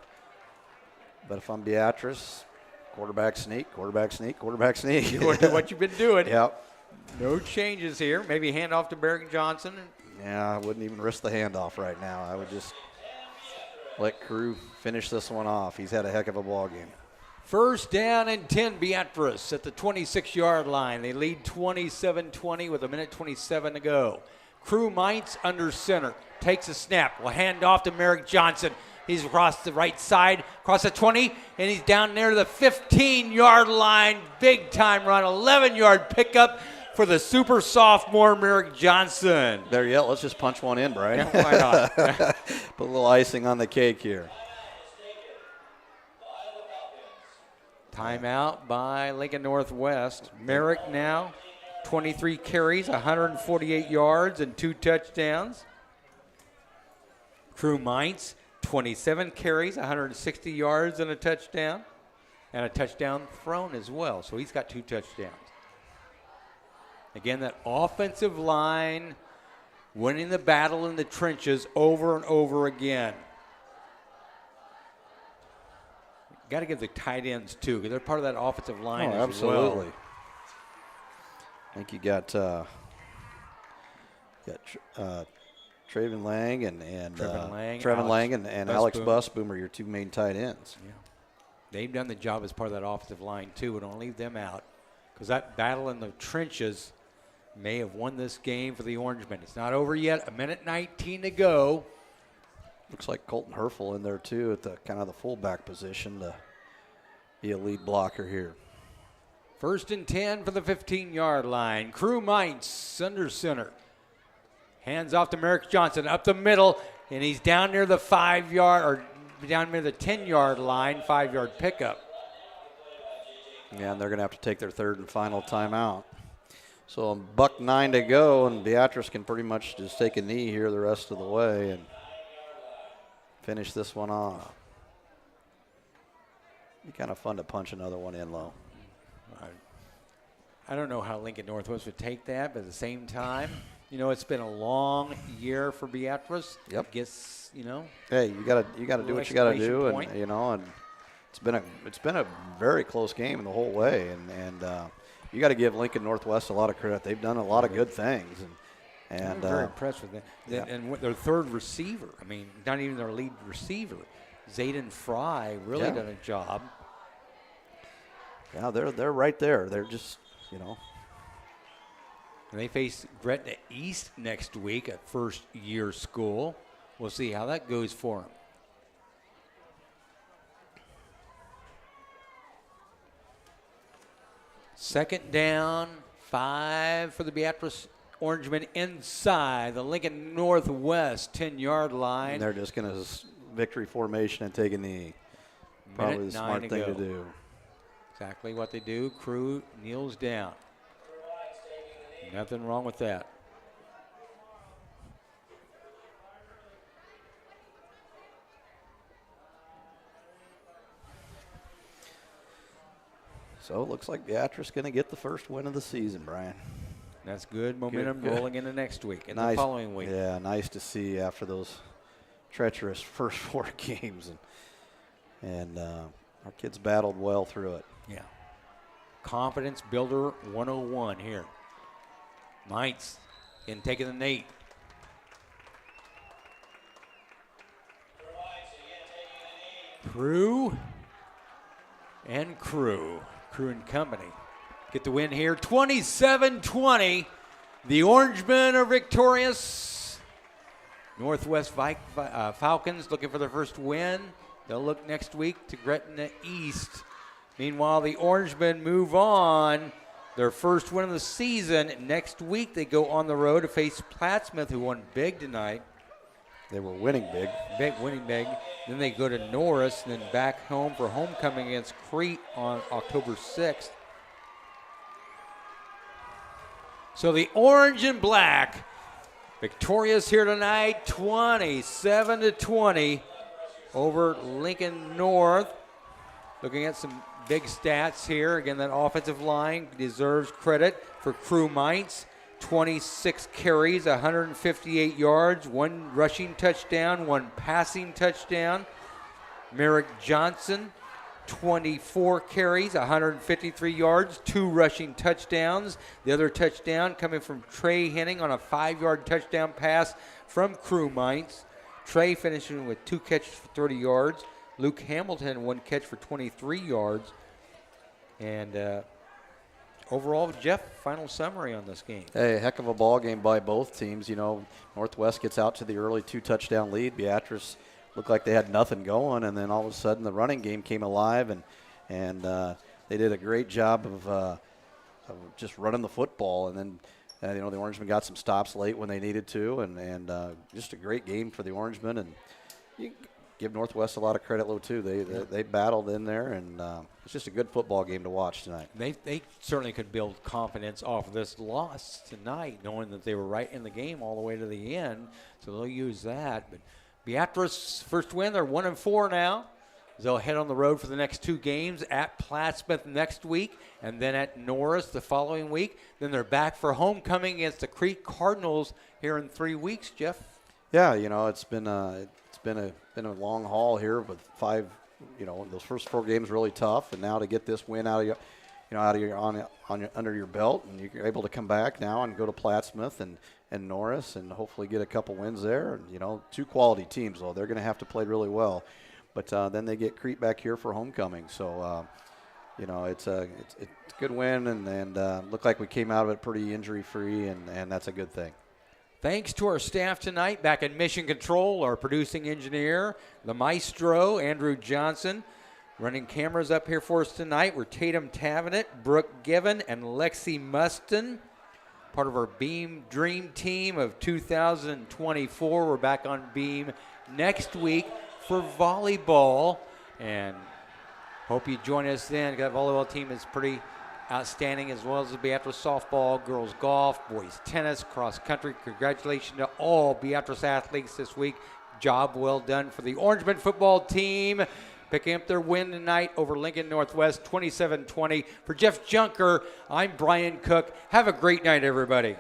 but if I'm Beatrice, quarterback sneak, quarterback sneak, quarterback sneak. You want to do what you've been doing. Yep. No changes here. Maybe hand off to Barrick Johnson. Yeah, I wouldn't even risk the handoff right now. I would just let Crew finish this one off. He's had a heck of a ball game. 1st down and 10, Beatrice at the 26-yard line. They lead 27-20 with 1:27 to go. Crew Mintz under center. Takes a snap. Will hand off to Merrick Johnson. He's across the right side, across the 20, and he's down near the 15-yard line. Big time run, 11-yard pickup for the super sophomore Merrick Johnson. There you go. Let's just punch one in, Brian. Yeah, why not? Put a little icing on the cake here. Timeout by Lincoln Northwest. Merrick now, 23 carries, 148 yards, and 2 touchdowns. Crew Mintz, 27 carries, 160 yards, and a touchdown thrown as well. So he's got 2 touchdowns. Again, that offensive line winning the battle in the trenches over and over again. Got to give the tight ends too, because they're part of that offensive line as absolutely. well. I think you got Traven Lang and Trevin Lang and Alex Busboom are your 2 main tight ends. Yeah. They've done the job as part of that offensive line too. We don't leave them out, because that battle in the trenches may have won this game for the Orangemen. It's not over yet. 1:19 to go. Looks like Colton Herfel in there too at the kind of the fullback position to be a lead blocker here. 1st and 10 for the 15-yard line. Crew Mintz under center. Hands off to Merrick Johnson up the middle, and he's down near the 5-yard or down near the 10-yard line, 5-yard pickup. Yeah, and they're going to have to take their 3rd and final timeout. So $1:09 to go, and Beatrice can pretty much just take a knee here the rest of the way and finish this one off. Be kind of fun to punch another one in low. I don't know how Lincoln Northwest would take that, but at the same time, it's been a long year for Beatrice. Yep. I guess, Hey, you gotta do what you gotta do, and and it's been a very close game the whole way, and you got to give Lincoln Northwest a lot of credit. They've done a lot of good things, and I'm very impressed with them. Yeah. And their 3rd receiver, not even their lead receiver, Zayden Fry, really done a job. Yeah, they're right there. They're just, And they face Gretna East next week at first-year school. We'll see how that goes for them. Second down, 5 for the Beatrice Orangemen inside the Lincoln Northwest 10-yard line. And they're just going to victory formation and take a knee. Probably the smart thing to do. Exactly what they do. Crew kneels down. Nothing wrong with that. So it looks like Beatrice going to get the first win of the season, Brian. That's good momentum Good. rolling into next week and Nice. the following week. Yeah, nice to see after those treacherous first 4 games. And our kids battled well through it. Yeah. Confidence builder 101 here. Mites in taking the Nate. Crew and Crew and Company get the win here. 27-20. The Orangemen are victorious. Northwest Falcons looking for their first win. They'll look next week to Gretna East. Meanwhile, the Orangemen move on. Their first win of the season. Next week, they go on the road to face Plattsmouth, who won big tonight. They were winning big. Winning big. Then they go to Norris and then back home for homecoming against Crete on October 6th. So the orange and black victorious here tonight, 27-20 over Lincoln North. Looking at some big stats here. Again, that offensive line deserves credit for Crew Mites. 26 carries, 158 yards, 1 rushing touchdown, 1 passing touchdown. Merrick Johnson, 24 carries, 153 yards, 2 rushing touchdowns. The other touchdown coming from Trey Henning on a 5-yard touchdown pass from Crew Mites. Trey finishing with 2 catches for 30 yards. Luke Hamilton, 1 catch for 23 yards. And overall, Jeff, final summary on this game. Hey, heck of a ball game by both teams. You know, Northwest gets out to the early 2-touchdown lead. Beatrice looked like they had nothing going, and then all of a sudden the running game came alive, and they did a great job of just running the football. And then, you know, the Orangemen got some stops late when they needed to, and just a great game for the Orangemen. And you give Northwest a lot of credit, though, too. They battled in there, and it's just a good football game to watch tonight. They certainly could build confidence off of this loss tonight, knowing that they were right in the game all the way to the end. So they'll use that. But Beatrice, first win. They're 1-4 now. They'll head on the road for the next 2 games at Plattsmouth next week and then at Norris the following week. Then they're back for homecoming against the Crete Cardinals here in 3 weeks, Jeff. Yeah, you know, it's been a long haul here with 5. You know, those first 4 games really tough, and now to get this win out of under your belt, and you're able to come back now and go to Plattsmouth and Norris, and hopefully get a couple wins there. And, you know, 2 quality teams, though. They're going to have to play really well. But then they get Crete back here for homecoming. So, you know, it's a good win, and looked like we came out of it pretty injury-free, and that's a good thing. Thanks to our staff tonight. Back in Mission Control, our producing engineer, the maestro, Andrew Johnson. Running cameras up here for us tonight were Tatum Tavenet, Brooke Given, and Lexi Muston. Part of our Beam Dream Team of 2024. We're back on Beam next week for volleyball. And hope you join us then. The volleyball team is pretty outstanding, as well as the Beatrice softball, girls golf, boys tennis, cross country. Congratulations to all Beatrice athletes this week. Job well done for the Orangemen football team, picking up their win tonight over Lincoln Northwest, 27-20. For Jeff Junker, I'm Brian Cook. Have a great night, everybody.